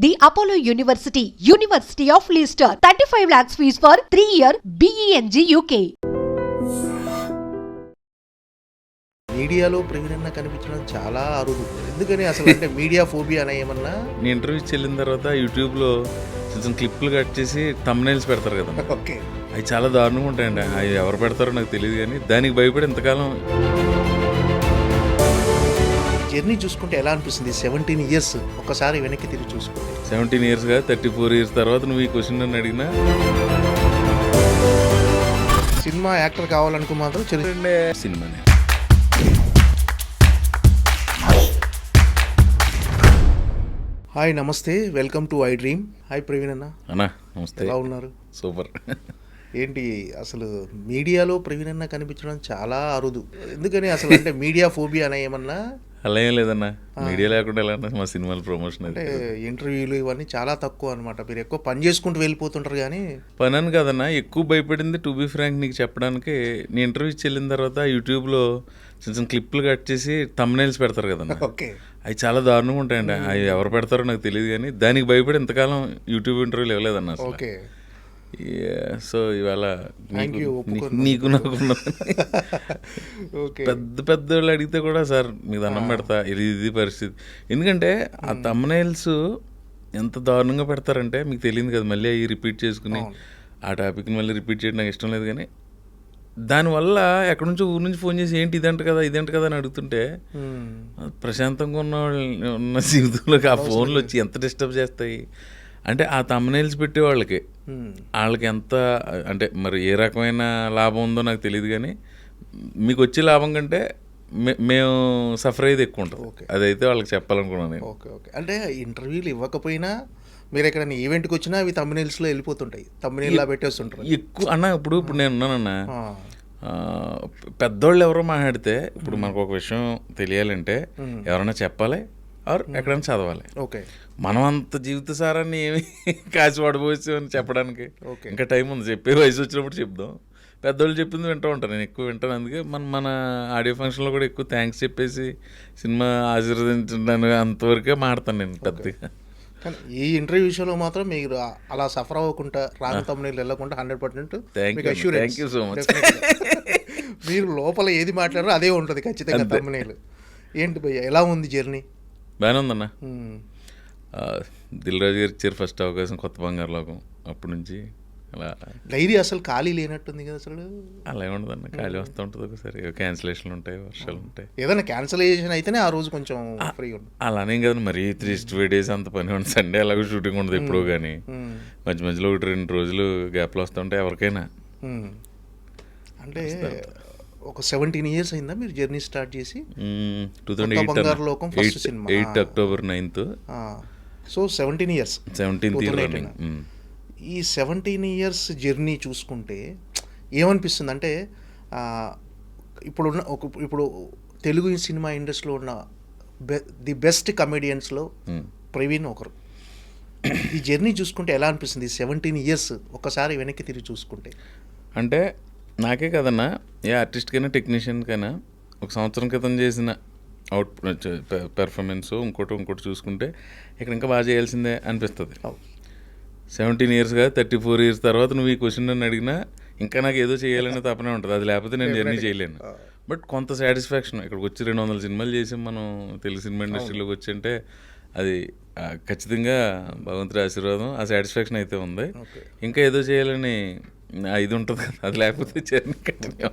The Apollo University, University of Leicester. 35 lakhs fees for 3-year BEng UK. మీడియాలో ప్రవీణ్ కనిపించడం చాలా అరుదు. ఎందుకని అసలు అంటే మీడియా ఫోబియా అనే ఏమన్నా? నేను ఇంటర్వ్యూ చెల్లిన తర్వాత యూట్యూబ్లో కొంచెం క్లిప్లు కట్ చేసి థంబ్నెయిల్స్ పెడతారు కదా, ఓకే, అవి చాలా దారుణంగా ఉంటాయండి. అవి ఎవరు పెడతారో నాకు తెలియదు, కానీ దానికి భయపడి ఇంతకాలం. జర్నీ చూసుకుంటే ఎలా అనిపిస్తుంది? 17 years ఒకసారి వెనక్కి తిరిగి చూసుకుంటే. 17 years కాదు, 34 years తర్వాత నువ్వు ఈ క్వశ్చన్ నన్ను అడిగినా. సినిమా యాక్టర్ కావాలనుకో మాత్రం సినిమానే. హాయ్, నమస్తే, welcome to I dream. Hi Praveen అన్న. అన్నా నమస్తే, ఎలా ఉన్నారు? సూపర్. ఏంటి అసలు మీడియాలో ప్రవీణ్ కనిపించడం చాలా అరుదు. ఎందుకని అసలు అంటే మీడియా ఫోబియా అనే ఏమన్నా? అలా ఏం లేదన్నా, మీడియా లేకుండా ఎలా అన్నా మా సినిమాల ప్రమోషన్ అంటే ఇంటర్వ్యూలు ఇవన్నీ చాలా తక్కువ అనమాట. మీరు ఎక్కువ పని చేసుకుంటూ వెళ్ళిపోతుంటారు. కానీ పని అని కాదన్నా, ఎక్కువ భయపడింది టు బీ ఫ్రాంక్ నీకు చెప్పడానికి, నీ ఇంటర్వ్యూ చెల్లిన తర్వాత యూట్యూబ్లో కొంచెం క్లిప్లు కట్ చేసి థంబ్నెయిల్స్ పెడతారు కదన్నా, ఓకే, అవి చాలా దారుణంగా ఉంటాయండి. అవి ఎవరు పెడతారో నాకు తెలియదు, కానీ దానికి భయపడి ఇంతకాలం యూట్యూబ్ ఇంటర్వ్యూలు ఇవ్వలేదన్న. ఓకే, సో ఇవాళ నీకు నాకు పెద్ద పెద్ద వాళ్ళు అడిగితే కూడా సార్ మీకు దండం పెడతా, ఇది పరిస్థితి. ఎందుకంటే ఆ థంబ్నెయిల్స్ ఎంత దారుణంగా పెడతారంటే మీకు తెలియదు కదా, మళ్ళీ అవి రిపీట్ చేసుకుని ఆ టాపిక్ని మళ్ళీ రిపీట్ చేయడం నాకు ఇష్టం లేదు. కానీ దానివల్ల ఎక్కడి నుంచో ఊరి నుంచి ఫోన్ చేసి ఏంటి ఇదంట కదా అని అడుగుతుంటే ప్రశాంతంగా ఉన్న జీవితంలోకి ఆ ఫోన్లు వచ్చి ఎంత డిస్టర్బ్ చేస్తాయి అంటే, ఆ థంబ్నెయిల్స్ పెట్టే వాళ్ళకి ఎంత అంటే మరి ఏ రకమైన లాభం ఉందో నాకు తెలియదు, కానీ మీకు వచ్చే లాభం కంటే మేము సఫర్ అయ్యేది ఎక్కువ ఉంటుంది. అదైతే వాళ్ళకి చెప్పాలనుకున్నాను. ఓకే ఓకే, అంటే ఇంటర్వ్యూలు ఇవ్వకపోయినా మీరు ఎక్కడైనా ఈవెంట్కి వచ్చినా అవి థంబ్నెయిల్స్లో వెళ్ళిపోతుంటాయి, థంబ్నెయిల్లా పెట్టేస్తుంటారు ఎక్కువ అన్న. ఇప్పుడు నేను ఉన్నానన్నా, పెద్దోళ్ళు ఎవరో మాట్లాడితే ఇప్పుడు మనకు ఒక విషయం తెలియాలంటే ఎవరైనా చెప్పాలి ఆర్ ఎక్కడైనా చదవాలి. ఓకే, మనం అంత జీవిత సారాన్ని ఏమి కాచి పడబోచ్చు అని చెప్పడానికి ఇంకా టైం ఉంది. చెప్పే వయసు వచ్చినప్పుడు చెప్దాం. పెద్దోళ్ళు చెప్పింది వింటూ ఉంటాను, నేను ఎక్కువ వింటాను. అందుకే మన ఆడియో ఫంక్షన్లో కూడా ఎక్కువ థ్యాంక్స్ చెప్పేసి సినిమా ఆశీర్వదించడానికి అంతవరకే మాడతాను నేను పెద్దగా. కానీ ఈ ఇంటర్వ్యూ విషయంలో మాత్రం మీరు అలా సఫర్ అవ్వకుండా రాంగ్ థంబ్నెయిల్ వెళ్ళకుండా 100% థ్యాంక్ యూ సో మచ్. మీరు లోపల ఏది మాట్లాడారో అదే ఉంటుంది ఖచ్చితంగా థంబ్నెయిల్. ఏంటి భయ్య, ఎలా ఉంది జర్నీ? బాగానే ఉందన్న. దిల్ రాజు గారు ఇచ్చారు ఫస్ట్ అవకాశం, కొత్త బంగారు లోకం. అప్పటి నుంచి అలా డైరీ అసలు ఖాళీ లేనట్టుంది కదా అసలు? అలా ఏముండదన్న, ఖాళీ వస్తూ ఉంటుంది. ఒకసారి క్యాన్సిలేషన్లు ఉంటాయి, వర్షాలు ఉంటాయి. ఏదైనా క్యాన్సిలేషన్ అయితేనే ఆ రోజు కొంచెం ఫ్రీ ఉంటుంది. అలానే కదా మరి 3 days అంత పని ఉంటుంది. సండే అలాగే షూటింగ్ ఉండదు ఎప్పుడో, కానీ మధ్య మధ్యలో 1-2 రోజులు గ్యాప్లు వస్తూ ఉంటాయి ఎవరికైనా. అంటే ఒక 17 years అయిందా మీరు జర్నీ స్టార్ట్ చేసి? 2008 బంగారు లోకం first cinema 8 October 9th. So 17 years. 17 ఈ 17 years జర్నీ చూసుకుంటే ఏమనిపిస్తుంది అంటే, ఇప్పుడు తెలుగు సినిమా ఇండస్ట్రీలో ఉన్న ది బెస్ట్ కమెడియన్స్లో ప్రవీణ్ ఒకరు. ఈ జర్నీ చూసుకుంటే ఎలా అనిపిస్తుంది 17 years ఒకసారి వెనక్కి తిరిగి చూసుకుంటే? అంటే నాకే కదన్నా, ఏ ఆర్టిస్ట్కైనా టెక్నీషియన్కైనా ఒక సంవత్సరం క్రితం చేసిన పెర్ఫార్మెన్స్ ఇంకోటి చూసుకుంటే ఇక్కడ ఇంకా బాగా చేయాల్సిందే అనిపిస్తుంది. 17 years కాదు, 34 years తర్వాత నువ్వు ఈ క్వశ్చన్ నన్ను అడిగినా ఇంకా నాకు ఏదో చేయాలనే తపనే ఉంటుంది. అది లేకపోతే నేను జర్నీ చేయలేను. బట్ కొంత సాటిస్ఫాక్షన్, ఇక్కడికి వచ్చి 200 సినిమాలు చేసి మనం తెలుగు సినిమా ఇండస్ట్రీలోకి వచ్చి అంటే అది ఖచ్చితంగా భగవంతుడి ఆశీర్వాదం. ఆ సాటిస్ఫాక్షన్ అయితే ఉంది. ఇంకా ఏదో చేయాలని ఇది ఉంటుంది కదా, అది లేకపోతే జర్నీ కంటిన్యూ.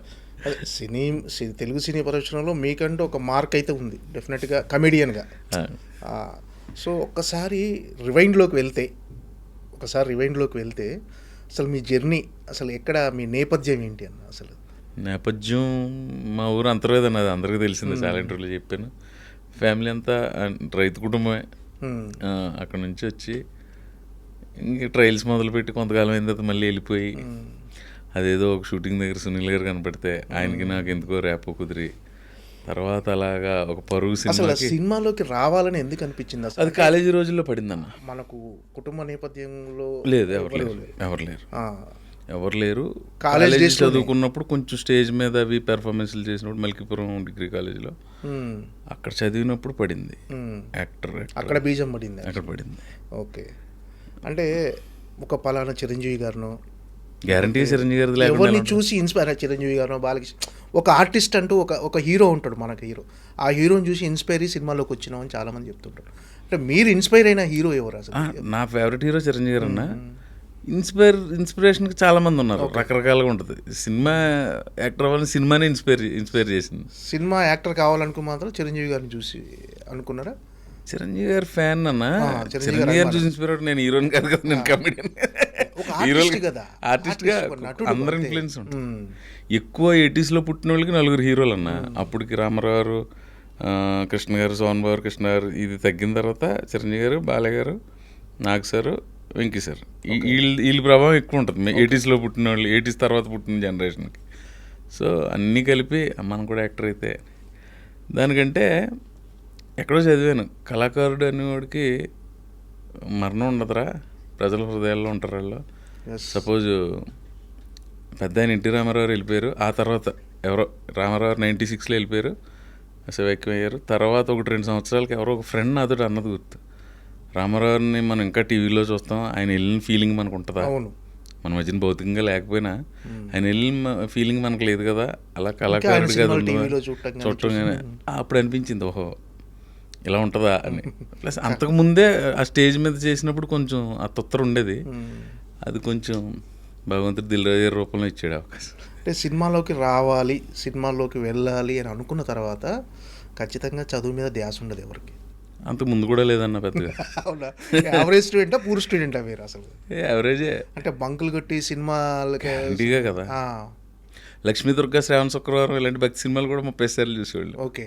తెలుగు సినీ పరిశ్రమలో మీకంటూ ఒక మార్క్ అయితే ఉంది డెఫినెట్గా కమెడియన్గా. సో ఒకసారి రివైండ్లోకి వెళ్తే అసలు మీ జర్నీ అసలు ఎక్కడ, మీ నేపథ్యం ఏంటి అన్న? అసలు నేపథ్యం మా ఊరు అంతర్వేది అన్నది అందరికీ తెలిసిందే, చాలా ఇంటర్వ్యూలో చెప్పాను. ఫ్యామిలీ అంతా రైతు కుటుంబమే. అక్కడ నుంచి వచ్చి ఇంక ట్రయల్స్ మొదలుపెట్టి కొంతకాలం అయిన తర్వాత మళ్ళీ వెళ్ళిపోయి అదేదో ఒక షూటింగ్ దగ్గర సునీల్ గారు కనపడితే ఆయనకి నాకు ఎందుకో ర్యాపో కుదిరి తర్వాత అలాగా ఒక పరుగు సినిమాలోకి రావాలని ఎందుకు అనిపించింది అసలు? అది కాలేజీ రోజుల్లో పడిందన్న. మనకు కుటుంబ నేపథ్యంలో లేదు, ఎవరు లేరు. ఎవరు లేరు. కాలేజ్ కాలేజీ డేస్లోనే. చదువుకున్నప్పుడు కొంచెం స్టేజ్ మీద అవి పెర్ఫార్మెన్స్లు చేసినప్పుడు మల్కీపురం డిగ్రీ కాలేజీలో అక్కడ చదివినప్పుడు పడింది యాక్టర్. అక్కడ బీజం పడింది. అక్కడ పడింది. ఓకే, అంటే ఒక పలానా చిరంజీవి గారినో గ్యారంటీ చిరంజీవి గారిది లేకుండా ఎవరిని ఎలా ఉంటుంది? చూసి ఇన్స్పైర్ చిరంజీవి గారినో బాలకృష్ణ ఒక ఆర్టిస్ట్ అంటూ ఒక హీరో ఉంటాడు మనకి హీరో. ఆ హీరోని చూసి ఇన్స్పైర్ అయ్యి సినిమాలోకి వచ్చినామని చాలామంది చెప్తుంటారు. అంటే మీరు ఇన్స్పైర్ అయిన హీరో ఎవరు అసలు? నా ఫేవరెట్ హీరో చిరంజీవి గారు అన్న. ఇన్స్పిరేషన్కి చాలా మంది ఉన్నారు, రకరకాలుగా ఉంటుంది. సినిమా యాక్టర్ అవ్వాలని సినిమానే ఇన్స్పైర్ చేసింది. సినిమా యాక్టర్ కావాలనుకుని మాత్రం చిరంజీవి గారిని చూసి అనుకున్నారా? చిరంజీవి గారి ఫ్యాన్ అన్న. చిరంజీవి చిరంజీవి గారి గారిని చూసి ఇన్స్పైర్ అవుతుంది. నేను హీరోని కాదు కదా, నేను కమెడియన్. ఒక artist కదా. ఆర్టిస్ట్గా Artist, నటుడు అందరు అంతే. ఇన్ఫ్లుయెన్స్ ఉంటుంది. ఎక్కువ 80sలో పుట్టిన వాళ్ళకి 4 హీరోలు అన్న. అప్పటికి రామారావు గారు, కృష్ణ గారు, సోహన్ బాబు కృష్ణ గారు, ఇది తగ్గిన తర్వాత చిరంజీవి గారు, బాలయ్య గారు, నాగ్ సార్, వెంకీ సార్, వీళ్ళ ప్రభావం ఎక్కువ ఉంటుంది 80sలో పుట్టిన వాళ్ళు, 80s తర్వాత పుట్టిన జనరేషన్కి. సో అన్నీ కలిపి మనం కూడా యాక్టర్ అయితే దానికంటే ఎక్కడో చదివాను, కళాకారుడు అనేవాడికి మరణం ఉండదురా, ప్రజల హృదయాల్లో ఉంటారు వాళ్ళు. Yes. సపోజ్ పెద్ద ఆయన ఎన్టీ రామారావు గారు వెళ్ళిపోయారు, ఆ తర్వాత ఎవరో రామారావు 96లో వెళ్ళిపోయారు, శివైక్యం అయ్యారు. తర్వాత 1-2 సంవత్సరాలకి ఎవరో ఒక ఫ్రెండ్ నాతోటి అన్నది గుర్తు, రామారావుని మనం ఇంకా టీవీలో చూస్తాం, ఆయన వెళ్ళిన ఫీలింగ్ మనకు ఉంటుందా? అవును. మన మధ్యన భౌతికంగా లేకపోయినా ఆయన వెళ్ళిన ఫీలింగ్ మనకు లేదు కదా, అలా ఆయన కళాకారుడిగా సినిమాలు టీవీలో చూడటం చూడటంగానే అప్పుడు అనిపించింది, ఓహో ఇలా ఉంటుందా అని. ప్లస్ అంతకుముందే ఆ స్టేజ్ మీద చేసినప్పుడు కొంచెం ఆ తొత్తర ఉండేది, అది కొంచెం భగవంతుడు దిల్రాజు గారి రూపంలో ఇచ్చాడు అవకాశం. అంటే సినిమాలోకి రావాలి, సినిమాల్లోకి వెళ్ళాలి అని అనుకున్న తర్వాత ఖచ్చితంగా చదువు మీద ధ్యాస ఉండదు ఎవరికి. అంతకు ముందు కూడా లేదన్న పెద్దగా. అవునా? యావరేజ్ స్టూడెంటా పూర్ స్టూడెంటా మీరు అసలు? యావరేజే అంటే బంకులు కొట్టి సినిమాలకి ఇంటిగా కదా. లక్ష్మీ దుర్గా, శ్రావణ శుక్రవారం ఇలాంటి భక్తి సినిమాలు కూడా 30 సార్లు చూసేవాళ్ళు. ఓకే,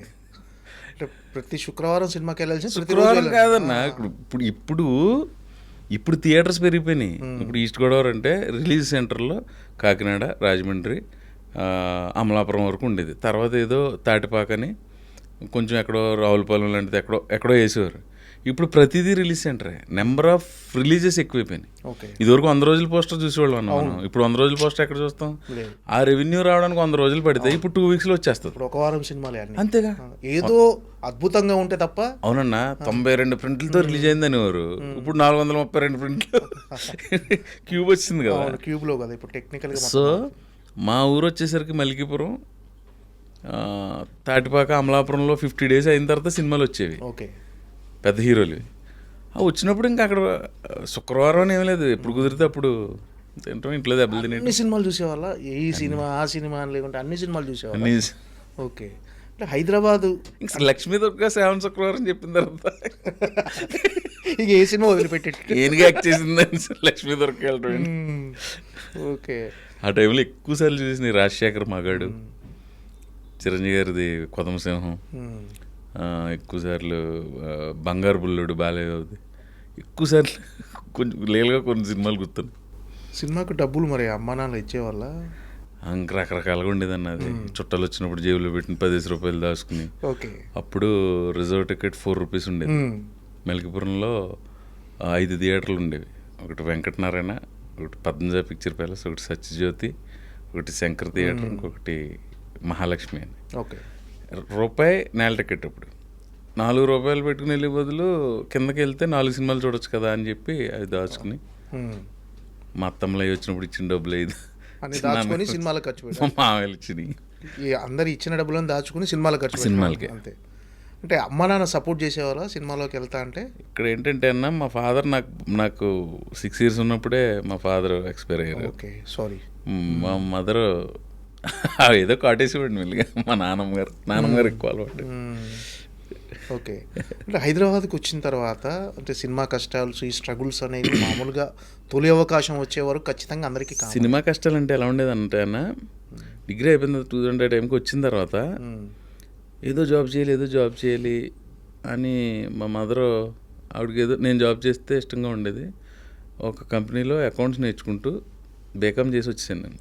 అంటే ప్రతి శుక్రవారం సినిమాకి వెళ్ళాల్సి శుక్రవారం కాదన్న, ఇప్పుడు థియేటర్స్ పెరిగిపోయినాయి. ఇప్పుడు ఈస్ట్ గోదావరి అంటే రిలీజ్ సెంటర్లో కాకినాడ, రాజమండ్రి, అమలాపురం వరకు ఉండేది. తర్వాత ఏదో తాటిపాకని కొంచెం ఎక్కడో రావులపాలెం లాంటిది ఎక్కడో వేసేవారు. ఇప్పుడు ప్రతిదీ రిలీజ్ సెంటరే, నెంబర్ ఆఫ్ రిలీజెస్ ఎక్కువైపోయినాయి. ఓకే, ఇదివరకు 100 రోజుల పోస్టర్ చూసేవాళ్ళం అన్న మనం, ఇప్పుడు 100 రోజుల పోస్టర్ ఎక్కడ చూస్తాం? ఆ రెవెన్యూ రావడానికి 100 రోజులు పడితే ఇప్పుడు 2 వీక్స్లో వచ్చేస్తుంది. ఇప్పుడు ఒక వారం సినిమాలే అన్ని. అంతేగా, ఏదో అద్భుతంగా ఉంటే తప్ప. అవునన్నా, 92 ప్రింట్లతో రిలీజ్ అయింది అనేవారు, ఇప్పుడు 432 ప్రింట్లు క్యూబ్ వచ్చింది కదా, క్యూబ్లో కదా ఇప్పుడు టెక్నికల్గా. సో మా ఊరు వచ్చేసరికి మల్కీపురం, తాటిపాక, అమలాపురంలో 50 days అయిన తర్వాత సినిమాలు వచ్చేవి, ఓకే, పెద్ద హీరోలు. వచ్చినప్పుడు ఇంకా అక్కడ శుక్రవారం ఏమీ లేదు, ఎప్పుడు కుదిరితే అప్పుడు తింటాం, ఇంట్లో దెబ్బలు తినేవి. అన్ని సినిమాలు చూసేవాళ్ళ? ఈ సినిమా ఆ సినిమా అని లేకుంటే అన్ని సినిమాలు చూసేవాళ్ళ? అన్నీ. ఓకే, అంటే హైదరాబాదు ఇంకా లక్ష్మీ దుర్గా, శ్రావణ శుక్రవారం చెప్పిన తర్వాత ఇక ఏ సినిమా వదిలిపెట్టేట్టు. ఏనుగా యాక్ట్ చేసిందని లక్ష్మీ దుర్గా వెళ్ళడం. ఓకే, ఆ టైంలో ఎక్కువ సార్లు చూసిన రాజశేఖర్ మగాడు, చిరంజీవి గారిది కొదమసింహం, ఎక్కువసార్లు బంగారు బుల్లుడు, బాలయ్యది, ఎక్కువసార్లు కొంచెం లేలుగా కొన్ని సినిమాలు గుర్తున్నాయి. సినిమాకు డబ్బులు మరి అమ్మా నాన్న ఇచ్చేవాళ్ళ? ఇంకా రకరకాలుగా ఉండేదన్న. అది చుట్టాలు వచ్చినప్పుడు జేబులో పెట్టిన 10 రూపాయలు దాచుకుని. ఓకే, అప్పుడు రిజర్వ్ టికెట్ 4 రూపీస్ ఉండేది. మెల్కీపురంలో 5 థియేటర్లు ఉండేవి, ఒకటి వెంకటనారాయణ, ఒకటి పద్మజ పిక్చర్ ప్యాలెస్, ఒకటి సత్యజ్యోతి, ఒకటి శంకర్ థియేటర్, ఇంకొకటి మహాలక్ష్మి అని. ఓకే, రూపాయి నేల టికెట్. అప్పుడు 4 రూపాయలు పెట్టుకుని వెళ్ళే బదులు కిందకి వెళ్తే 4 సినిమాలు చూడొచ్చు కదా అని చెప్పి అది దాచుకుని, మా అత్తమ్మలు అవి వచ్చినప్పుడు ఇచ్చిన డబ్బులు అయింది అని దాచుకొని సినిమాలకు ఖర్చు పెట్టారు. మామూలు ఇచ్చినాయి. అందరు ఇచ్చిన డబ్బులను దాచుకుని సినిమాలకు ఖర్చు పెట్టారు. సినిమాలకి అంతే. అంటే అమ్మ నాన్న సపోర్ట్ చేసేవాళ్ళ సినిమాలోకి వెళ్తా అంటే? ఇక్కడ ఏంటంటే అన్న, మా ఫాదర్ నాకు 6 years ఉన్నప్పుడే మా ఫాదర్ ఎక్స్పైర్ అయ్యారు. Okay, sorry. మా మదర్ ఏదో కాటేసేవాడు మెల్లిగా. మా నాన్నమ్మ గారు ఎక్కువ అలవాటు. ఓకే, అంటే హైదరాబాద్కి వచ్చిన తర్వాత అంటే సినిమా కష్టాలు, ఈ స్ట్రగుల్స్ అనేవి మామూలుగా తొలి అవకాశం వచ్చే వరకు ఖచ్చితంగా అందరికీ కావాలి. సినిమా కష్టాలు అంటే ఎలా ఉండేది అంటే అన్న, డిగ్రీ అయిపోయిన 2000 టైంకి వచ్చిన తర్వాత ఏదో జాబ్ చేయాలి అని మా మదర్, ఆవిడకి ఏదో నేను జాబ్ చేస్తే ఇష్టంగా ఉండేది. ఒక కంపెనీలో అకౌంట్స్ నేర్చుకుంటూ బీకామ్ చేసి వచ్చేసాను నేను.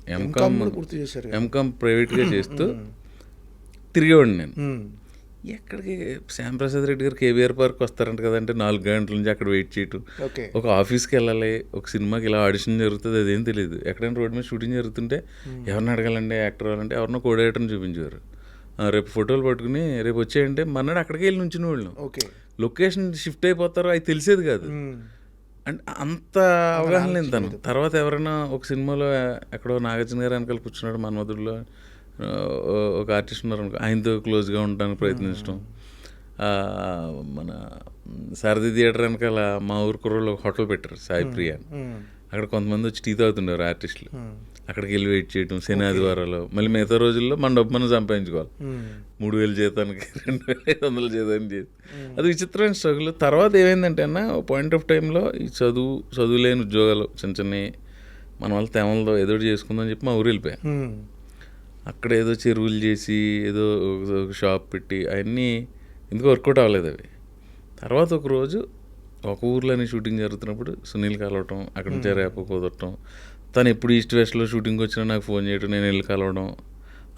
ఎంకామ్ ప్రైవేట్గా చేస్తూ తిరిగేవాడిని నేను. ఎక్కడికి శ్యాంప్రసాద్ రెడ్డి గారు కేబీఆర్ పార్క్ వస్తారంట కదంటే 4 గంటల నుంచి అక్కడ వెయిట్ చేయటం, ఓకే. ఒక ఆఫీస్కి వెళ్ళాలి, ఒక సినిమాకి ఇలా ఆడిషన్ జరుగుతుంది, అదేం తెలియదు. ఎక్కడైనా రోడ్ మీద షూటింగ్ జరుగుతుంటే ఎవరిని అడగాలండి, యాక్టర్ వాళ్ళంటే ఎవరినో కోడేటర్ని చూపించేవారు. రేపు ఫోటోలు పట్టుకుని రేపు వచ్చేయంటే మన్నాడు అక్కడికి వెళ్ళి నుంచుని వాళ్ళం. ఓకే. లొకేషన్ షిఫ్ట్ అయిపోతారో అది తెలిసేది కాదు. అంటే అంత అవగాహన లేదు తను. తర్వాత ఎవరైనా ఒక సినిమాలో ఎక్కడో నాగార్జున గారు వెనకాల కూర్చున్నాడు మన్మధుడిలో, ఒక ఆర్టిస్ట్ ఉన్నారు అనుకో, ఆయనతో క్లోజ్గా ఉండడానికి ప్రయత్నించడం. మన సారథి థియేటర్ వెనకాల మా ఊరు కుర్రోళ్ళు హోటల్ పెట్టారు, సాయి ప్రియ అని. అక్కడ కొంతమంది వచ్చి టీ తాగుతుండేవారు ఆర్టిస్టులు. అక్కడికి వెళ్ళి వెయిట్ చేయటం శని ఆదివారాలు. మళ్ళీ మిగతా రోజుల్లో మన డబ్బు మనం సంపాదించుకోవాలి. 3,000 జీతానికి 2,500 జీతానికి చేసి అది విచిత్రమైన స్ట్రగుల్. తర్వాత ఏమైందంటే అన్న పాయింట్ ఆఫ్ టైంలో ఈ చదువు లేని ఉద్యోగాలు చిన్న చిన్నవి మన వాళ్ళ తేమలతో ఏదో చేసుకుందాం చెప్పి మా ఊరు వెళ్ళిపోయా. అక్కడ ఏదో చెరువులు చేసి ఏదో ఒక షాప్ పెట్టి అవన్నీ ఎందుకు వర్కౌట్ అవ్వలేదు అవి. తర్వాత ఒక రోజు ఒక ఊర్లోనే షూటింగ్ జరుగుతున్నప్పుడు సునీల్ కలవటం, అక్కడి నుంచి రేపు కుదరటం, తను ఎప్పుడు ఈస్ట్ వెస్ట్లో షూటింగ్కి వచ్చినా నాకు ఫోన్ చేయటం, నేను వెళ్ళి కలవడం.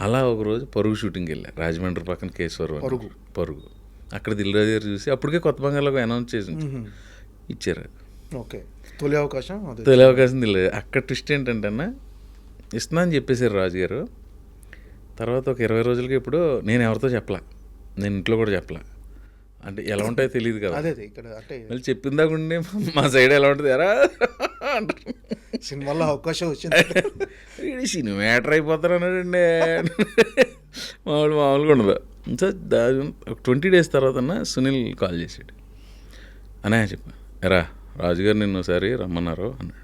అలా ఒకరోజు పరుగు షూటింగ్కి వెళ్ళా, రాజమండ్రి పక్కన కేశవరం పరుగు. అక్కడ దిల్రాజు గారు చూసి అప్పటికే కొత్త బంగాళాకు అనౌన్స్ చేసి ఇచ్చారు. ఓకే. తొలి అవకాశం దిల్రాజు. అక్కడ ట్విస్ట్ ఏంటంటే అన్న ఇస్తున్నా అని చెప్పేశారు రాజు గారు. తర్వాత ఒక 20 రోజులకి ఇప్పుడు నేను ఎవరితో చెప్పలా, నేను ఇంట్లో కూడా చెప్పలా. అంటే ఎలా ఉంటాయో తెలియదు కదా, మళ్ళీ చెప్పిన దాకా ఉండి మా సైడ్ ఎలా ఉంటుంది ఎరా అంటారు. సినిమాలో అవకాశం వచ్చింది, సినిమా యాక్టర్ అయిపోతారు అన్నాడండి. మామూలుగా ఉండదు. సో ఒక 20 days తర్వాత సునీల్ కాల్ చేసాడు. అన్నయ్య చెప్పా, ఎరా రాజుగారు నిన్ను ఒకసారి రమ్మన్నారు అన్నాడు.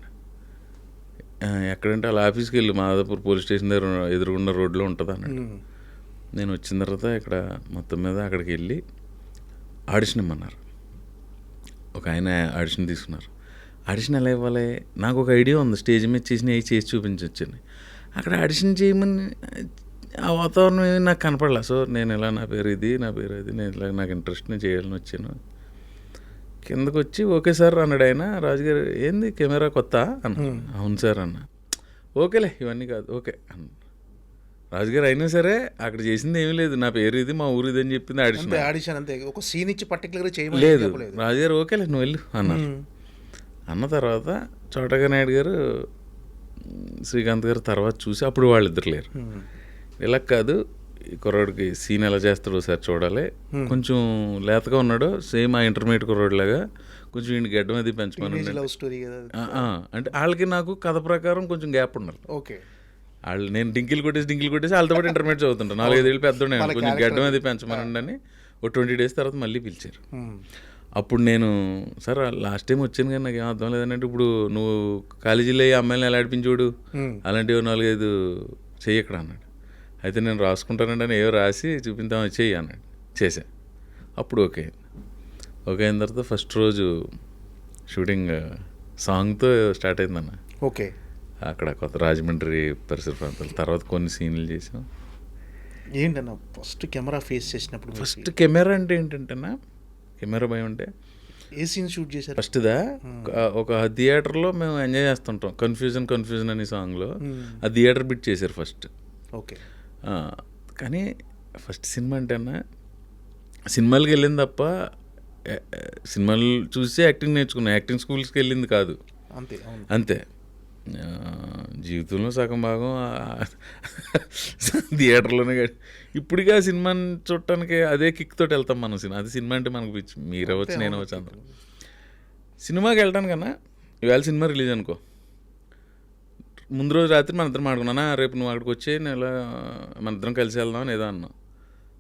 ఎక్కడంటే అలా ఆఫీస్కి వెళ్ళి మాదాపూర్ పోలీస్ స్టేషన్ దగ్గర ఎదురుగున్న రోడ్లో ఉంటుంది అన్నాడు. నేను వచ్చిన తర్వాత ఇక్కడ మొత్తం మీద అక్కడికి వెళ్ళి ఆడిషన్ ఇమ్మన్నారు. ఒక ఆయన ఆడిషన్ తీసుకున్నారు. ఆడిషన్ ఎలా ఇవ్వాలి నాకు ఒక ఐడియా ఉంది, స్టేజ్ మీద చేసి చూపించవచ్చని. అక్కడ ఆడిషన్ చేయమని ఆ వాతావరణం ఏమి నాకు కనపడలే. సో నేను ఇలా నా పేరు ఇది, నేను ఇలా నాకు ఇంట్రెస్ట్, నేను చేయాలని వచ్చాను. కిందకు వచ్చి ఓకే సార్ అన్నాడు ఆయన. రాజుగారు ఏంది కెమెరా కొత్త అన్న. అవును సార్ అన్న. ఓకేలే ఇవన్నీ కాదు ఓకే అన్న. రాజుగారు అయినా సరే అక్కడ చేసింది ఏమీ లేదు, నా పేరు ఇది, మా ఊరు ఇది అని చెప్పింది. ఆడిషన్ అంతే, ఒక సీన్ ఇచ్చి పర్టికులర్గా చేయలేదు. రాజుగారు ఓకేలే నువ్వు వెళ్ళు అన్నారు. అన్న తర్వాత చోటగా నాయుడు గారు, శ్రీకాంత్ గారు తర్వాత చూసి అప్పుడు వాళ్ళిద్దరు లేరు. ఇలా కాదు ఈ కుర్రాడికి సీన్ ఎలా చేస్తాడో సార్ చూడాలి, కొంచెం లేతగా ఉన్నాడు సేమ్ ఆ ఇంటర్మీడియట్ కుర్రాడిలాగా, కొంచెం ఈయన గడ్డం అది పెంచమని. అంటే వాళ్ళకి నాకు కథ ప్రకారం కొంచెం గ్యాప్ ఉండాలి. ఓకే. వాళ్ళు నేను డింకిల్ కొట్టేసి వాళ్ళతో పాటు ఇంటర్మీడియట్ చదువుతుంటాను. 4-5 ఏళ్ళు పెద్దోడే, కొంచెం గడ్డం అది పెంచమనండి అని. ఒక 20 days తర్వాత మళ్ళీ పిలిచారు. అప్పుడు నేను సార్ లాస్ట్ టైం వచ్చాను కానీ నాకు ఏం అర్థం లేదంటే, ఇప్పుడు నువ్వు కాలేజీలో ఈ అమ్మాయిని ఎలా ఆడిపించోడు అలాంటివి 4-5 చెయ్యక్కడ అన్నాడు. అయితే నేను రాసుకుంటానండి అని ఏవో రాసి చూపించామని చెయ్యి అన్నాడు. చేశా. అప్పుడు ఓకే అయిన తర్వాత ఫస్ట్ రోజు షూటింగ్ సాంగ్తో స్టార్ట్ అయిందన్న. ఓకే. అక్కడ కొత్త రాజమండ్రి పరిసర ప్రాంతాలు. తర్వాత కొన్ని సీన్లు చేసాం. ఏంటన్నా ఫస్ట్ కెమెరా ఫేస్ చేసినప్పుడు? ఫస్ట్ కెమెరా అంటే ఏంటంటేనా, కెమెరా భయం అంటే ఏ సీన్ షూట్ చేశారు? ఫస్ట్దా ఒక థియేటర్లో మేము ఎంజాయ్ చేస్తుంటాం, కన్ఫ్యూజన్ అనే సాంగ్లో ఆ థియేటర్ బిట్ చేశారు ఫస్ట్. ఓకే. కానీ ఫస్ట్ సినిమా అంటేనా సినిమాలకి వెళ్ళింది తప్ప సినిమాలు చూసి యాక్టింగ్ నేర్చుకున్నాను, యాక్టింగ్ స్కూల్స్కి వెళ్ళింది కాదు. అంతే. జీవితంలో సగం భాగం థియేటర్లోనే. ఇప్పుడుగా సినిమాని చూడటానికి అదే కిక్ తోటి వెళ్తాం మనం. అది సినిమా అంటే మనకు పిచ్చి, మీరు అవ్వచ్చు నేను అవ్వచ్చు అందరం. సినిమాకి వెళ్ళటానికన్నా ఇవాళ సినిమా రిలీజ్ అనుకో, ముందు రోజు రాత్రి మన ఇద్దరం ఆడుకున్నానా రేపు నువ్వు అక్కడికి వచ్చి నేను ఇలా మన ఇద్దరం కలిసి వెళ్దామని ఏదో అన్నాం.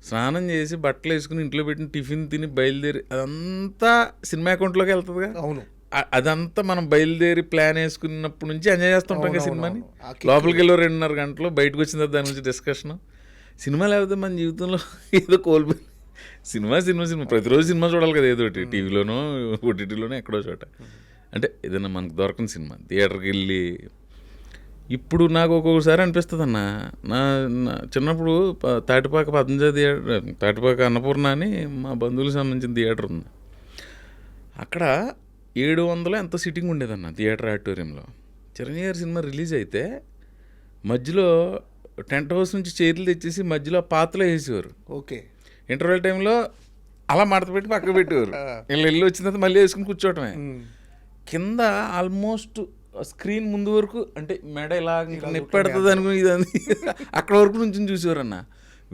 స్నానం చేసి బట్టలు వేసుకుని ఇంట్లో పెట్టిన టిఫిన్ తిని బయలుదేరి అదంతా సినిమా అకౌంట్లోకి వెళ్తుందిగా. అవును. అదంతా మనం బయలుదేరి ప్లాన్ వేసుకున్నప్పటి నుంచి ఎంజాయ్ చేస్తుంటాం కదా సినిమాని. లోపలికి వెళ్ళి 2.5 గంటలు, బయటకు వచ్చిన తర్వాత దాని గురించి డిస్కషన్. సినిమా లేకపోతే మన జీవితంలో ఏదో కోల్పోయి. సినిమా ప్రతిరోజు సినిమా చూడాలి కదా, ఏదో ఒకటి టీవీలోనో ఓటీటీలోనో ఎక్కడో చోట. అంటే ఏదైనా మనకు దొరకని సినిమా థియేటర్కి వెళ్ళి. ఇప్పుడు నాకు ఒక్కొక్కసారి అనిపిస్తుంది అన్న, నా చిన్నప్పుడు తాటిపాక పద్మజా థియేటర్, తాటిపాక అన్నపూర్ణ అని మా బంధువులకు సంబంధించిన థియేటర్ ఉంది. అక్కడ 700 ఎంతో సిట్టింగ్ ఉండేదన్న థియేటర్ ఆడిటోరియంలో. చిరంజీవి గారి సినిమా రిలీజ్ అయితే మధ్యలో టెంట్ హౌస్ నుంచి చైర్లు తెచ్చేసి మధ్యలో పాతలో వేసేవారు. ఓకే. ఇంటర్వెల్ టైంలో అలా మడత పెట్టి పక్కకు పెట్టేవారు. వీళ్ళు వెళ్ళి వచ్చిన తర్వాత మళ్ళీ వేసుకుని కూర్చోవటమే. కింద ఆల్మోస్ట్ స్క్రీన్ ముందు వరకు అంటే మెడ ఇలా నొప్పి పెడుతుంది అనుకుని ఇదని అక్కడ వరకు నుంచి చూసేవారన్న.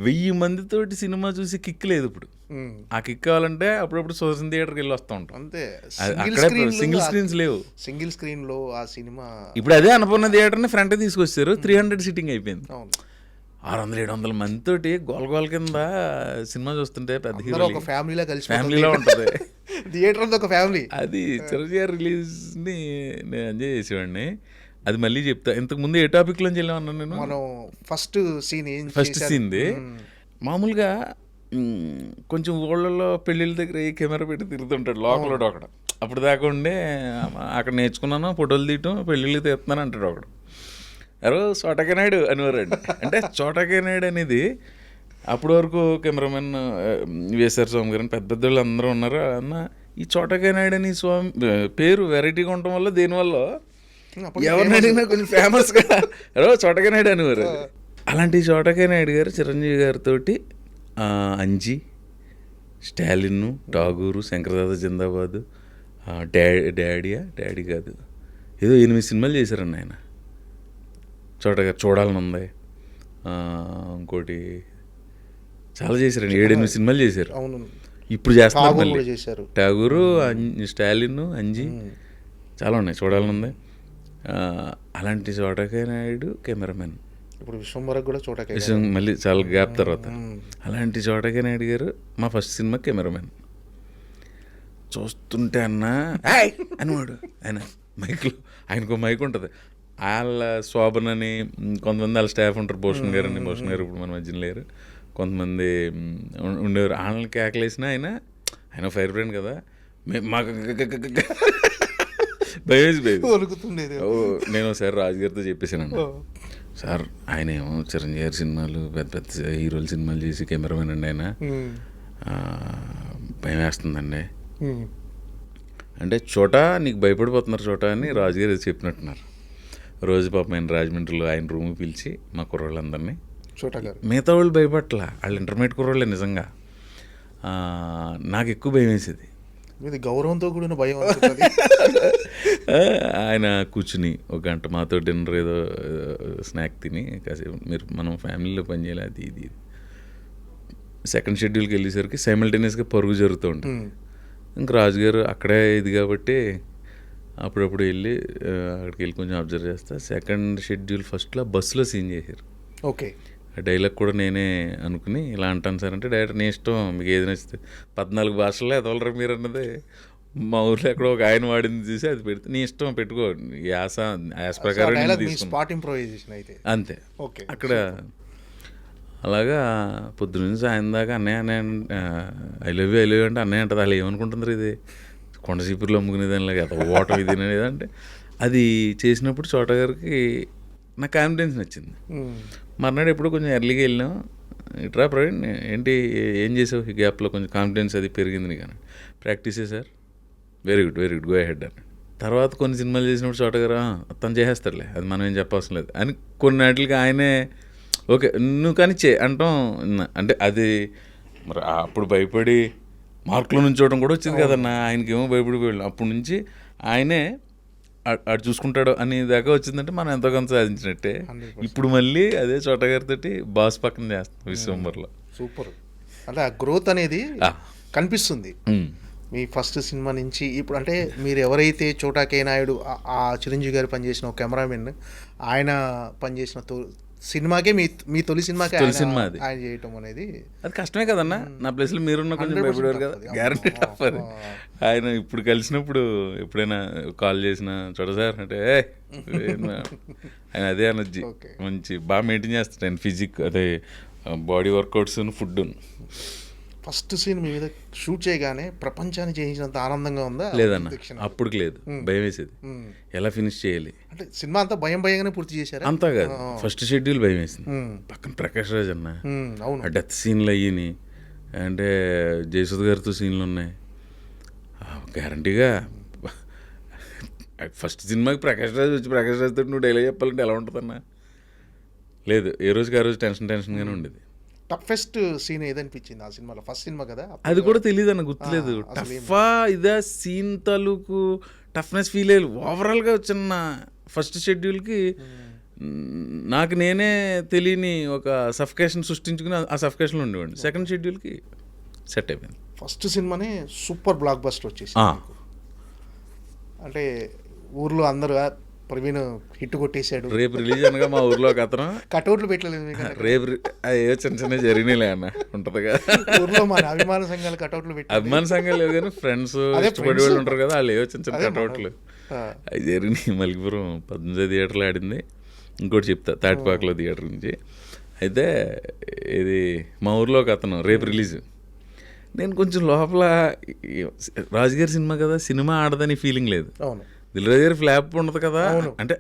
1000 మందితోటి సినిమా చూసి కిక్ లేదు ఇప్పుడు. ఆ కిక్ కావాలంటే అప్పుడప్పుడు సోషల్ థియేటర్కి వెళ్ళి వస్తూ ఉంటాం. అంతే, సింగిల్ స్క్రీన్స్ లేవు. సింగిల్ స్క్రీన్ లో ఆ సినిమా ఇప్పుడు అదే అన్నపూర్ణ థియేటర్ని ఫ్రంట్ తీసుకొచ్చారు. 300 సీటింగ్ అయిపోయింది. 600-700 మందితోటి గోల కింద సినిమా చూస్తుంటే పెద్ద హీరో ఫ్యామిలీలో కలిసి ఫ్యామిలీలో ఉంటుంది థియేటర్ అంతా ఒక ఫ్యామిలీ. అది చిరంజీవి గారి రిలీజ్ని నేను ఎంజాయ్ చేసేవాడిని. అది మళ్ళీ చెప్తా. ఇంతకు ముందు ఏ టాపిక్లోంచి వెళ్ళామన్నా నేను? మనం ఫస్ట్ సీన్ది మామూలుగా కొంచెం ఊళ్ళలో పెళ్ళిళ్ళ దగ్గర ఏ కెమెరా పెట్టి తిరుగుతుంటాడు లోపల ఒకడు. అప్పుడు దాకా ఉండే అక్కడ నేర్చుకున్నాను ఫోటోలు తీయటం, పెళ్ళిళ్ళు తీస్తున్నాను అంటాడు ఒకడు. ఎవరో చోటకే నాయుడు అనేవారండి. అంటే చోటకే నాయుడు అనేది అప్పటి వరకు కెమెరామెన్ విఎస్ఆర్ స్వామి గారు పెద్ద పెద్దోళ్ళు అందరూ ఉన్నారు అన్న. ఈ చోటకే నాయుడు అని స్వామి పేరు వెరైటీగా ఉండటం వల్ల దేనివల్ల ఎవరిని అడిగినా కొంచెం ఫేమస్గా ఎవరో చోటకే నాయుడు అనేవారు. అలాంటి చోటకే నాయుడు గారు చిరంజీవి గారితో అంజి, స్టాలిన్, ఠాగూరు, శంకరదాద జిందాబాద్, డాడీ కాదు ఏదో 8 సినిమాలు చేశారన్న ఆయన. చోటగారు చూడాలని ఉంది, ఇంకోటి చాలా చేశారండి. 7-8 సినిమాలు చేశారు. ఇప్పుడు చేస్తున్నారు మళ్ళీ. ఠాగూరు, స్టాలిన్, అంజి చాలా ఉన్నాయి, చూడాలని ఉంది. అలాంటి చోటకే నాయుడు కెమెరామెన్. ఇప్పుడు విశ్వంబరకు కూడా చోటకే మళ్ళీ చాలా గ్యాప్ తర్వాత. అలాంటి చోటకే నాయుడు గారు మా ఫస్ట్ సినిమా కెమెరామెన్. చూస్తుంటే అన్న అనేవాడు ఆయన మైక్లో. ఆయనకు మైక్ ఉంటుంది. వాళ్ళ శోభన్ అని కొంతమంది వాళ్ళ స్టాఫ్ ఉంటారు. భూషణ్ గారు అని, భూషణ్ గారు ఇప్పుడు మన మధ్యన లేరు. కొంతమంది ఉండేవారు. వాళ్ళని కేకలేసినా ఆయన ఫైర్ బ్రాండ్ కదా, మాకు నేను ఒకసారి రాజుగారితో చెప్పేసాను, సార్ ఆయన ఏమో చిరంజీవి గారి సినిమాలు పెద్ద పెద్ద హీరోల సినిమాలు చేసి కెమెరామెన్ అండి ఆయన, భయం వేస్తుందండి అంటే. చోటా నీకు భయపడిపోతున్నారు చోటా అని రాజుగారు చెప్పినట్టున్నారు. రోజు పాపం ఆయన రాజమండ్రిలో ఆయన రూమ్ పిలిచి మా కుర్రోళ్ళందరినీ, మిగతా వాళ్ళు భయపట్ల, వాళ్ళు ఇంటర్మీడియట్ కుర్రోళ్ళే నిజంగా. నాకు ఎక్కువ భయం వేసేది. గౌరవంతో కూడిన భయం. ఆయన కూర్చుని 1 గంట మాతో డిన్నర్ ఏదో స్నాక్ తిని కాసేపు మీరు మనం ఫ్యామిలీలో పనిచేయాలి అది ఇది. సెకండ్ షెడ్యూల్కి వెళ్ళేసరికి సైమల్టేనియస్గా పరుగు జరుగుతూ ఉంటుంది. ఇంక రాజుగారు అక్కడే ఇది కాబట్టి అప్పుడప్పుడు వెళ్ళి అక్కడికి వెళ్ళి కొంచెం అబ్జర్వ్ చేస్తా. సెకండ్ షెడ్యూల్ ఫస్ట్లో బస్సులో సీన్ చేశారు. ఓకే, ఆ డైలాగ్ కూడా నేనే అనుకుని ఇలా అంటాను సార్ అంటే, డైరెక్టర్ నీ ఇష్టం మీకు ఏది నచ్చితే 14 భాషల్లో ఎదవలరా మీరు అన్నది మా ఊర్లో ఎక్కడో ఒక ఆయన వాడింది చూసి అది పెడితే నీ ఇష్టం పెట్టుకో, యాస ప్రకారం అంతే. అక్కడ అలాగా పొద్దున్న సాయం దాకా అన్నయ్య ఐ లవ్ యూ అంటే అన్నయ్య అంటది. అలా ఏమనుకుంటున్నారు ఇది కొండ చీపుర్లో అమ్ముకునే దానిలాగా ఓటం ఇది అనేది అంటే. అది చేసినప్పుడు చోట గారికి నాకు కాన్ఫిడెన్స్ నచ్చింది. మర్నాడు ఎప్పుడు కొంచెం ఎర్లీగా వెళ్ళాం, ఇట్రా ప్రవీణ్ ఏంటి ఏం చేసావు ఈ గ్యాప్లో, కొంచెం కాన్ఫిడెన్స్ అది పెరిగింది నీకు అని. ప్రాక్టీసే sir, very good go ahead అని. తర్వాత కొన్ని సినిమాలు చేసినప్పుడు చోట గారు తను చేసేస్తాడులే అది మనం ఏం చెప్పవసరం లేదు అని కొన్నిటికి ఆయనే ఓకే నువ్వు కానీ అంటాం. అంటే అది మరి అప్పుడు భయపడి మార్కులో నుంచోవడం కూడా వచ్చింది కదన్నా. ఆయనకేమో భయపడిపోయాడు. అప్పటి నుంచి ఆయనే అటు చూసుకుంటాడు అని దాకా వచ్చిందంటే మనం ఎంతో కొంత సాధించినట్టే. ఇప్పుడు మళ్ళీ అదే చోటగారితో బాస్ పక్కన చేస్తాం విశ్వంబర్లో. సూపర్. అంటే ఆ గ్రోత్ అనేది కనిపిస్తుంది మీ ఫస్ట్ సినిమా నుంచి ఇప్పుడు. అంటే మీరు ఎవరైతే చోటా కే నాయుడు ఆ చిరంజీవి గారు పనిచేసిన కెమెరామెన్, ఆయన పనిచేసిన సినిమాకే మీ తొలి సినిమాకే ఆయన చేయటం అనేది అది కష్టమే కదన్నా. నా ప్లేస్లో మీరున్న కొంచెం భయపడేవారు కదా, గ్యారంటీ టఫ్ అది. ఆయన ఇప్పుడు కలిసినప్పుడు ఎప్పుడైనా కాల్ చేసిన చోట సార్ అంటే ఆయన అదే ఎనర్జీ మంచి బాగా మెయింటైన్ చేస్తాడు ఆయన. ఫిజిక్ అదే body workouts, food. First scene మీ మీద షూట్ చేయగానే ప్రపంచాన్ని చేయించినంత ఆనందంగా ఉందా? లేదన్న, అప్పుడు లేదు, భయం వేసేది ఎలా ఫినిష్ చేయాలి అంటే. సినిమా అంతా భయంగానే పూర్తి చేశారు అంతా కాదు. ఫస్ట్ షెడ్యూల్ భయం వేసింది. పక్కన ప్రకాష్ రాజ్ అన్న ఆ డెత్ సీన్లు అయ్యి అంటే జయసుధ గారితో సీన్లు ఉన్నాయి. గ్యారంటీగా ఫస్ట్ సినిమాకి ప్రకాష్ రాజ్ తోటి నువ్వు డైలాగ్ చెప్పాలంటే ఎలా ఉంటుందన్నా? లేదు, ఏ రోజుకి ఆ రోజు టెన్షన్గానే ఉండేది. టఫెస్ట్ సీన్ ఏదనిపించింది ఆ సినిమాలో? ఫస్ట్ సినిమా కదా అది కూడా తెలియదు అన్న, గుర్తులేదు. అసలు టఫా ఇదా సీన్ తాలూకు టఫ్నెస్ ఫీల్ అయ్యి ఓవరాల్గా చిన్న ఫస్ట్ షెడ్యూల్కి నాకు నేనే తెలియని ఒక సఫికేషన్ సృష్టించుకుని ఆ సఫికేషన్లో ఉండేవాడిని. సెకండ్ షెడ్యూల్కి సెట్ అయిపోయింది. ఫస్ట్ సినిమానే సూపర్ బ్లాక్ బస్టర్ వచ్చేసి అంటే ఊర్లో అందరూ ప్రవీణ్ హిట్ కొట్టేశాడు. రేపు రిలీజ్ అనగా మా ఊర్లో ఒక అతను కటౌట్లు పెట్టలేదు రేపు ఏ చిన్న చిన్న జరిగినాయిలే అన్న ఉంటదిగా. ఊర్లో మన అభిమాన సంఘాలు కటౌట్లు పెట్టి, అభిమాన సంఘాలు లేదు కానీ ఫ్రెండ్స్ ఇష్టపడే వాళ్ళు ఉంటారు కదా, వాళ్ళు ఏవో చిన్న చిన్న కటౌట్లు అవి జరిగినాయి. మలికిపురం 18 థియేటర్లో ఆడింది. ఇంకోటి చెప్తా తాటిపాకలో థియేటర్ నుంచి. అయితే ఇది మా ఊర్లో ఒక అతను రేపు రిలీజ్. నేను కొంచెం లోపల రాజుగారి సినిమా కదా, సినిమా ఆడదని ఫీలింగ్ లేదు. అవును, దిల్రాజు గారి ఫ్లాప్ ఉండదు కదా అంటే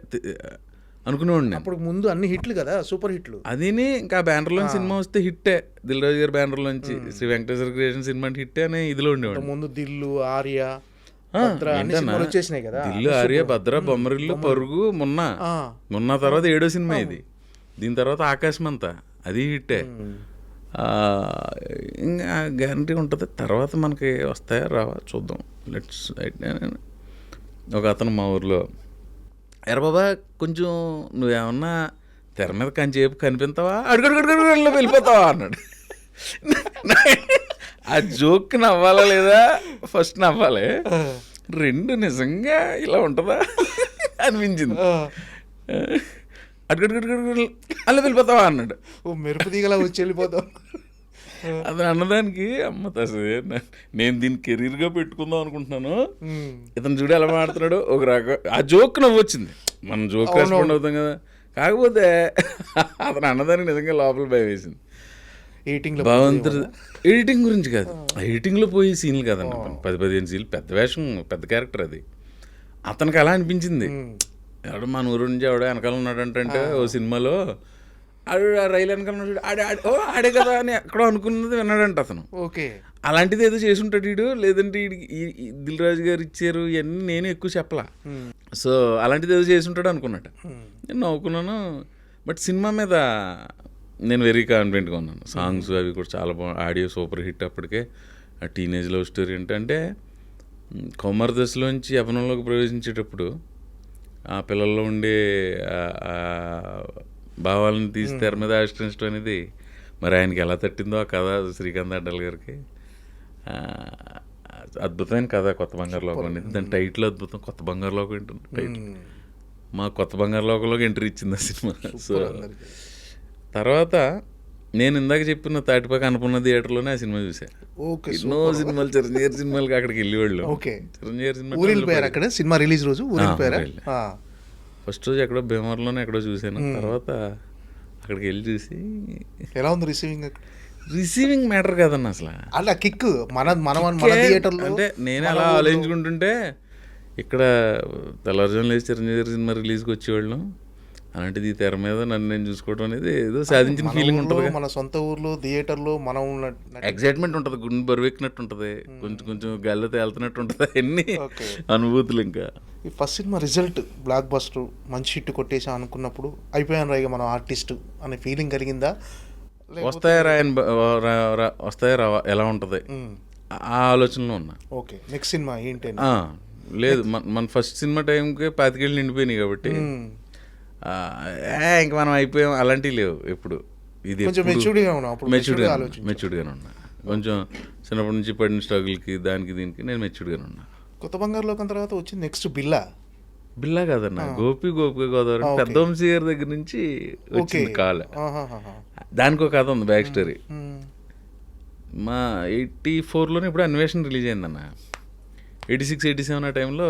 అనుకునేవాడిని నేను. అప్పుడు ముందు అన్ని హిట్లు కదా, సూపర్ హిట్లు. అదిని ఇంకా బ్యానర్లోంచి సినిమా వస్తే హిట్టే. దిల్రాజు గారి బ్యానర్లోంచి శ్రీ వెంకటేశ్వర క్రియేషన్ సినిమా అంటే హిట్టే అనే ఇదిలో ఉండేవాడు. ముందు దిల్లు, ఆర్య, వచ్చేసినాయి కదా. దిల్లు, ఆర్య, భద్ర, బొమ్మరిల్లు, పరుగు, మొన్న తర్వాత 7వ సినిమా ఇది. దీని తర్వాత ఆకాశమంతా అది హిట్టే. ఇంకా గ్యారంటీ ఉంటుంది. తర్వాత మనకి వస్తాయా రావా చూద్దాం. లెట్స్. ఒక అతను మా ఊర్లో, ఎరా బాబా కొంచెం నువ్వేమన్నా తెర మీద కంచేపు కనిపిస్తావా, అడుగడుగడుగడులో వెళ్ళిపోతావా అన్నాడు. ఆ జోక్ నవ్వాలా లేదా, ఫస్ట్ నవ్వాలి, రెండు నిజంగా ఇలా ఉంటుందా అనిపించింది. అడుగడుగడుగడు అలా వెళ్ళిపోతావా అన్నాడు. ఓ మెరుపు దిగలా వచ్చి వెళ్ళిపోతావు. అది అన్నదానికి అమ్మ తసే నేను దీన్ని కెరీర్గా పెట్టుకుందాం అనుకుంటున్నాను, ఇతను చూడు ఎలా మాడుతున్నాడు. ఒక రకం ఆ జోక్ నవ్వు వచ్చింది, మనం జోక్ రెస్పాండ్ అవుతాం కదా. కాకపోతే అతను అన్నదానికి నిజంగా లోపల భయం వేసింది. భగవంతుడు ఎడిటింగ్ గురించి కాదు, ఎడిటింగ్లో పోయి సీన్లు కదన్న, 10-15 సీన్లు, పెద్ద వేషం, పెద్ద క్యారెక్టర్. అది అతనికి అలా అనిపించింది. ఎవడో మన ఊరు నుంచి ఎవడో వెనకాల ఉన్నాడంటే ఓ సినిమాలో ఆడు రైలు వెనకాల ఆడే కదా అని ఎక్కడో అనుకున్నది విన్నాడంట అతను. ఓకే, అలాంటిది ఏదో చేసి ఉంటాడు వీడు, లేదంటే దిల్ రాజు గారు ఇచ్చారు ఇవన్నీ నేను ఎక్కువ చెప్పలా. సో అలాంటిది ఏదో చేసి ఉంటాడు అనుకున్నట్ట. నేను నవ్వుకున్నాను. బట్ సినిమా మీద నేను వెరీ కాన్ఫిడెంట్గా ఉన్నాను. సాంగ్స్ అవి కూడా చాలా బాగుంది, ఆడియో సూపర్ హిట్. అప్పటికే ఆ టీనేజ్ లవ్ స్టోరీ ఏంటంటే కౌమార దశలోంచి యవ్వనంలోకి ప్రవేశించేటప్పుడు ఆ పిల్లల్లో ఉండే భావాలను తీసి తెర మీద ఆవిష్కరించడం అనేది మరి ఆయనకి ఎలా తట్టిందో ఆ కథ, శ్రీకాంత్ అడ్డల్ గారికి అద్భుతమైన కథ కొత్త బంగారు లోకం అనేది. దాని టైటిల్ అద్భుతం, కొత్త బంగారు లోకం ఏంటంటే టైటిల్. మా కొత్త బంగారు లోకంలోకి ఎంట్రీ ఇచ్చింది ఆ సినిమా. సో తర్వాత నేను ఇందాక చెప్పిన తాటిపాక అనుకున్న థియేటర్లోనే ఆ సినిమా చూసాను. ఎన్నో సినిమాలు, చిరంజీవి సినిమాలకి అక్కడికి వెళ్ళేవాళ్ళు. చిరంజీవి సినిమా రిలీజ్ రోజు ఫస్ట్ రోజు ఎక్కడో భీమవరంలోనే ఎక్కడో చూశాను. తర్వాత అక్కడికి వెళ్ళి చూసి ఎలా ఉంది రిసీవింగ్? రిసీవింగ్ మ్యాటర్ కాదన్న అసలు, అలా కిక్ మన థియేటర్లో. అంటే నేను అలా ఆలోచించుకుంటుంటే ఇక్కడ తెల్లవారుజామున లేచి చిరంజీవి సినిమా రిలీజ్కి వచ్చేవాళ్ళం, అలాంటిది తెర మీద నన్ను నేను చూసుకోవడం అనేది ఏదో సాధించిన ఫీలింగ్ ఉంటుంది. మన సొంత ఊర్లో థియేటర్లో మనం ఎగ్జైట్మెంట్ ఉంటుంది, గుండె బరువెక్కినట్టు ఉంటుంది, కొంచెం గాల్లో తేలుతున్నట్టు ఉంటుంది, అన్ని అనుభూతులు. ఇంకా ఈ first cinema result block buster, మంచి హిట్ కొట్టేసాం అనుకున్నప్పుడు అయిపోయాను రైగా మనం ఆర్టిస్ట్ అనే ఫీలింగ్ కలిగిందా? వస్తాయా రావా ఎలా ఉంటుంది ఆ ఆలోచనలో ఉన్నా. ఓకే, నెక్స్ట్ సినిమా ఏంటి? లేదు, మన ఫస్ట్ సినిమా టైంకి 25 ఏళ్ళు నిండిపోయినాయి కాబట్టి ఇంక మనం అయిపోయాం అలాంటివి లేవు. ఎప్పుడు ఇది మెచ్యూర్డ్గానే ఉన్నా. కొంచెం చిన్నప్పటి నుంచి పడిన స్ట్రగుల్కి దానికి దీనికి నేను మెచ్యూర్డ్గానే ఉన్నా. కొత్త బంగారు లోకం తర్వాత వచ్చింది నెక్స్ట్ బిల్లా కాదన్న, గోపిక గోదావరి పెద్ద వంశీ గారి దగ్గర నుంచి వచ్చింది కాల్. దానికి ఒక కథ ఉంది, బ్యాక్ స్టోరీ. మా 84లోనే ఇప్పుడు అన్వేషణ రిలీజ్ అయిందన్న. 86, 87 ఆ టైంలో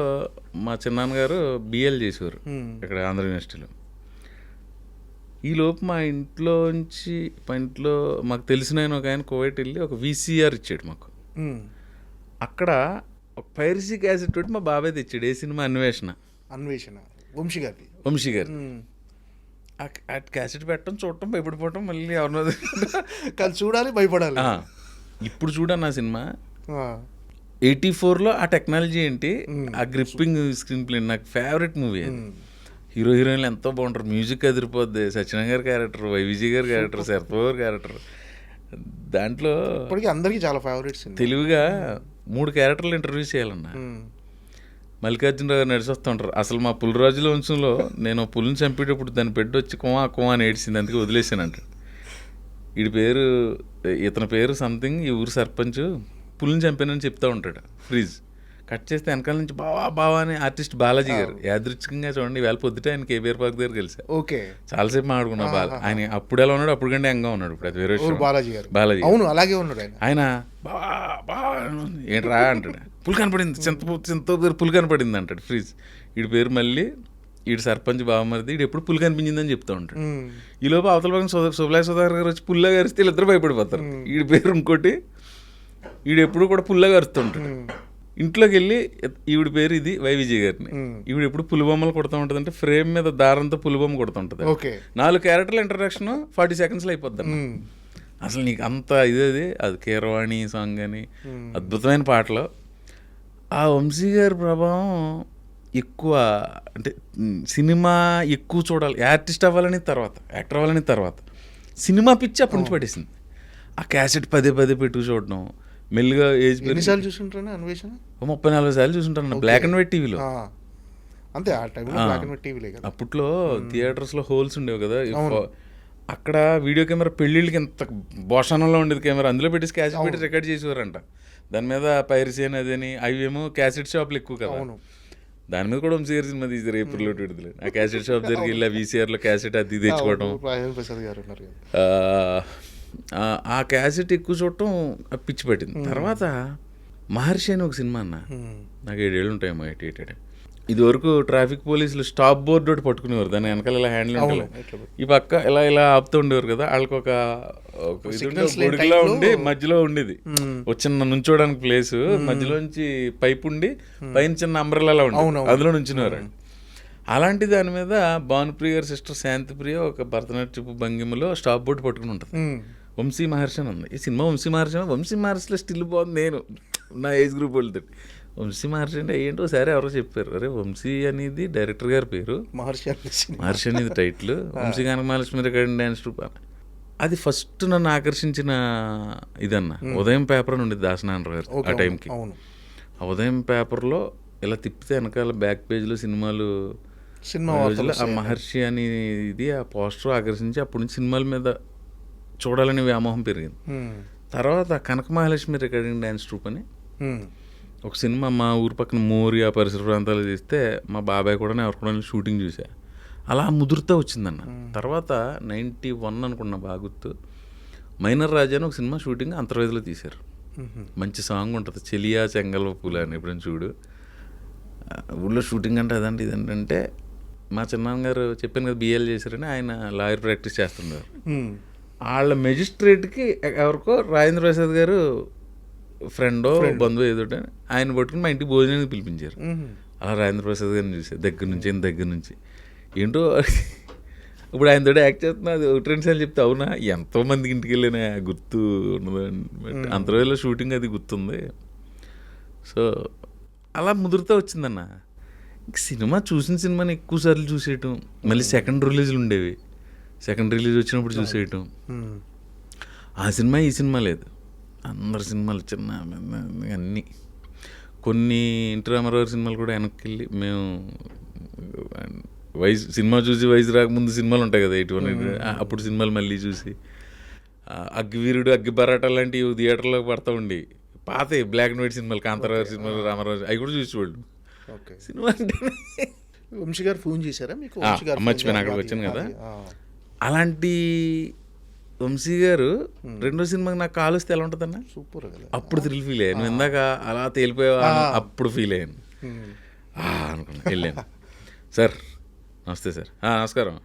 మా చిన్నాన్నగారు బిఎల్ చేసేవారు ఇక్కడ ఆంధ్ర యూనివర్సిటీలో. ఈలోపు మా ఇంట్లో మాకు తెలిసిన ఒక ఆయన కువైట్ వెళ్ళి ఒక VCR ఇచ్చాడు మాకు. అక్కడ ఒక పైరసీ క్యాసెట్ తోటి మా బాబాయ్ తెచ్చాడు. ఏ సినిమా? అన్వేషణ వంశీ గారి. ఆ క్యాసెట్ పెట్టడం, చూడటం, భయపడిపోవటం, మళ్ళీ ఎవరినో చూడాలి, భయపడాలి. ఇప్పుడు చూడన్న ఆ సినిమా 84లో ఆ టెక్నాలజీ ఏంటి, ఆ గ్రిప్పింగ్ స్క్రీన్ ప్లే, నాకు ఫేవరెట్ మూవీ అది. హీరో హీరోయిన్లు ఎంతో బాగుంటారు, మ్యూజిక్ అదిరిపోద్ది. సత్యనారాయణ గారి క్యారెక్టర్, వైవిజీ గారి క్యారెక్టర్, శరత్ గారి క్యారెక్టర్, దాంట్లో ఇప్పటికీ అందరికీ చాలా ఫేవరెట్ సినిమా. తెలివిగా 3 క్యారెక్టర్లు ఇంటర్వ్యూ చేయాలన్నా. మల్లికార్జునరావు గారు నడిచి వస్తూ ఉంటారు. అసలు మా పులిరాజుల వంశంలో నేను పులిని చంపేటప్పుడు దాన్ని పెట్టి వచ్చి కుమా కుమా అని ఏడ్చింది, అందుకే వదిలేసాను అంటాడు. ఇతని పేరు సంథింగ్, ఈ ఊరు సర్పంచ్, పులిని చంపానని చెప్తా ఉంటాడు. ఫ్రీజ్ కట్ చేస్తే వెనకాల నుంచి బావా బావా అని ఆర్టిస్ట్ బాలాజీ గారు యాదృచ్ఛికంగా చూడండి, వేళ పొద్దుట ఆయన కేబీఆర్ పార్క్ దగ్గర కలిసా. ఓకే, చాలాసేపు మాట్లాడుకున్నా. ఆయన అప్పుడు ఎలా ఉన్నాడు, అప్పుడు కంటే యంగా ఉన్నాడు. ఇప్పుడు అది వేరే విషయం. బాలాజీ అవును, అలాగే ఉన్నాడు ఆయన. బావా బావా ఏంట్రా అంటాడు. పులి కనపడింది, చింత పులి కనపడింది అంటాడు ఫ్రీజ్. వీడి పేరు మళ్ళీ వీడి సర్పంచ్ బావమరిది, వీడు ఎప్పుడు పులి కనిపించిందని చెప్తూ ఉంటాడు. ఈ లోపు అవతల పక్కన సుబ్లాయ్ సుధాకర్ గారు వచ్చి పుల్లా గరిస్తే వీళ్ళిద్దరు భయపడిపోతారు. వీడి పేరు ఇంకోటి, వీడు ఎప్పుడు కూడా పుల్లా గరుస్తుంటాడు. ఇంట్లోకి వెళ్ళి ఈవిడ పేరు ఇది వైవిజయ్ గారిని, ఈవిడ ఎప్పుడు పులిబొమ్మలు కొడుతూ ఉంటుంది. అంటే ఫ్రేమ్ మీద దారంతో పులిబొమ్మ కొడుతుంటుంది. 4 క్యారెక్టర్ల ఇంట్రడక్షన్ 40 సెకండ్స్లో అయిపోద్ది. అసలు నీకు అంత ఇదేది అది కీరవాణి సాంగ్ అని అద్భుతమైన పాటలు. ఆ వంశీ గారి ప్రభావం ఎక్కువ, అంటే సినిమా ఎక్కువ చూడాలి, ఆర్టిస్ట్ అవ్వాలని తర్వాత, యాక్టర్ అవ్వాలని తర్వాత, సినిమా పిచ్చి అప్పటి నుంచి పట్టేసింది. ఆ క్యాసెట్ పదే పెట్టుకు చూడడం, మెల్లిగా ఏజ్ ఎన్నిసార్లు చూసుంటాను అన్వేషణ? 34 సార్లు చూసుంటాను బ్లాక్ అండ్ వైట్ టీవీలో. అంతే, ఆ టైంలో బ్లాక్ అండ్ వైట్ టీవీలే కదా. అప్పట్లో థియేటర్స్లో హోల్స్ ఉండేవి కదా. అక్కడ వీడియో కెమెరా పెళ్ళిళ్ళకి ఎంత భోషణంలో ఉండేది కెమెరా, అందులో పెట్టేసి క్యాసెట్ పెట్టి రికార్డ్ చేసేవారంట. దాని మీద పైరసీ అని అదని, అవేమో క్యాసెట్ షాప్లు ఎక్కువ కదా. దాని మీద కూడా వంశీగారి సినిమా తీసారు ఏప్రిల్లో విడుదల. ఆ క్యాసెట్ షాప్ దగ్గరికి వెళ్ళి VCRలో క్యాసెట్ అది తెచ్చుకోవడం, ఆ క్యాసెట్ ఎక్కువ చూడటం పిచ్చి పట్టింది. తర్వాత మహర్షి అని ఒక సినిమా అన్న, నాకు 7 ఏళ్ళు ఉంటాయేమో, 8 ఇది వరకు ట్రాఫిక్ పోలీసులు స్టాప్ బోర్డు ఒకటి పట్టుకునేవారు, దాని వెనకాల ఇలా హ్యాండిల్ ఉంటాయి, ఈ పక్క ఇలా ఆపుతూ ఉండేవారు కదా. వాళ్ళకి ఒక గొడుగులా ఉండి మధ్యలో ఉండేది ఒక చిన్న నుంచోడానికి ప్లేస్, మధ్యలోంచి పైప్ ఉండి పైన చిన్న అంబ్రెల్లా ఉండేది, అందులో నుంచునేవారు. అలాంటి దాని మీద భానుప్రియ గారి సిస్టర్ శాంతిప్రియ ఒక భరతనాట్యపు భంగిమలో స్టాప్ బోర్డు పట్టుకుని ఉంటుంది. వంశీ మహర్షి అని ఉంది ఈ సినిమా. వంశీ మహర్షిలో స్టిల్ బాగుంది. నేను నా ఏజ్ గ్రూప్ వాళ్ళతో వంశీ మహర్షి అంటే ఏంటో సరే ఎవరో చెప్పారు, అరే వంశీ అనేది డైరెక్టర్ గారి పేరు, మహర్షి అనేది టైటిల్, వంశీ కనక మహాలక్ష్మి రికార్డింగ్ డ్యాన్స్ ట్రూప్. అది ఫస్ట్ నన్ను ఆకర్షించిన ఇదన్న. ఉదయం పేపర్ అని ఉండేది దాసనారాయణ గారు ఆ టైంకి. ఆ ఉదయం పేపర్లో ఇలా తిప్పితే వెనకాల బ్యాక్ పేజ్లో సినిమాలు, ఆ మహర్షి అనేది ఆ పోస్టర్ ఆకర్షించి అప్పటి నుంచి సినిమాల మీద చూడాలని వ్యామోహం పెరిగింది. తర్వాత కనక మహాలక్ష్మి రికార్డింగ్ డ్యాన్స్ ట్రూప్ అని ఒక సినిమా మా ఊరు పక్కన మోరి ఆ పరిసర ప్రాంతాలు తీస్తే మా బాబాయ్ కూడా ఎవరు కూడా షూటింగ్ చూసా. అలా ముదురుతూ వచ్చిందన్న. తర్వాత 91 అనుకున్నా బాగా గుర్తు, మైనర్ రాజా అని ఒక సినిమా షూటింగ్ అంతర్వేదిలో తీశారు. మంచి సాంగ్ ఉంటుంది, చెలియా చెంగల్వ పూల అని, ఎప్పుడైనా చూడు. ఊళ్ళో షూటింగ్ అంటే అదంటే ఇదేంటంటే, మా చిన్నాన్నగారు చెప్పాను కదా BL చేశారని, ఆయన లాయర్ ప్రాక్టీస్ చేస్తున్నారు. వాళ్ళ మెజిస్ట్రేట్కి ఎవరికో రాజేంద్ర ప్రసాద్ గారు ఫ్రెండో బంధువు ఏదోటి ఆయన పట్టుకుని మా ఇంటికి భోజనానికి పిలిపించారు. అలా రాజేంద్ర ప్రసాద్ గారిని చూసారు దగ్గర నుంచి ఏంటో. ఇప్పుడు ఆయనతో యాక్ట్ చేస్తున్నా, అది 1-2 సార్లు చెప్తే అవునా ఎంతోమందికి ఇంటికి వెళ్ళినా గుర్తు ఉన్నదండి. అంతర్వేదిలో షూటింగ్ అది గుర్తుంది. సో అలా ముదురుతూ వచ్చిందన్న. సినిమా చూసిన సినిమాని ఎక్కువ సార్లు చూసేయటం, మళ్ళీ సెకండ్ రిలీజ్లు ఉండేవి, సెకండ్ రిలీజ్ వచ్చినప్పుడు చూసేయటం. ఆ సినిమా ఈ సినిమా లేదు, అందరి సినిమాలు చిన్న అన్నీ. కొన్ని ఎన్టీ రామారావు సినిమాలు కూడా వెనక్కి వెళ్ళి మేము సినిమా చూసి వయసు రాకముందు సినిమాలు ఉంటాయి కదా 81, అప్పుడు సినిమాలు మళ్ళీ చూసి, అగ్గివీరుడు అగ్గి బరాటా లాంటివి థియేటర్లో పడతా ఉండి, పాత బ్లాక్ అండ్ వైట్ సినిమాలు, కాంతారావు సినిమాలు, రామారావు అవి కూడా చూసేవాళ్ళు. సినిమా అంటే వంశీ గారు ఫోన్ చేశారా మీకు? మర్చిపోయిన అక్కడికి వచ్చాను కదా. అలాంటి వంశీ గారు రెండో సినిమాకి నాకు కాల్ వస్తే ఎలా ఉంటుందన్న, సూపర్. అప్పుడు థ్రిల్ ఫీల్ అయ్యాను. నువ్వు ఇందాక అలా తేలిపోయావా, అప్పుడు ఫీల్ అయ్యాను అనుకున్నా. వెళ్ళాను, సార్ నమస్తే సార్. నమస్కారం,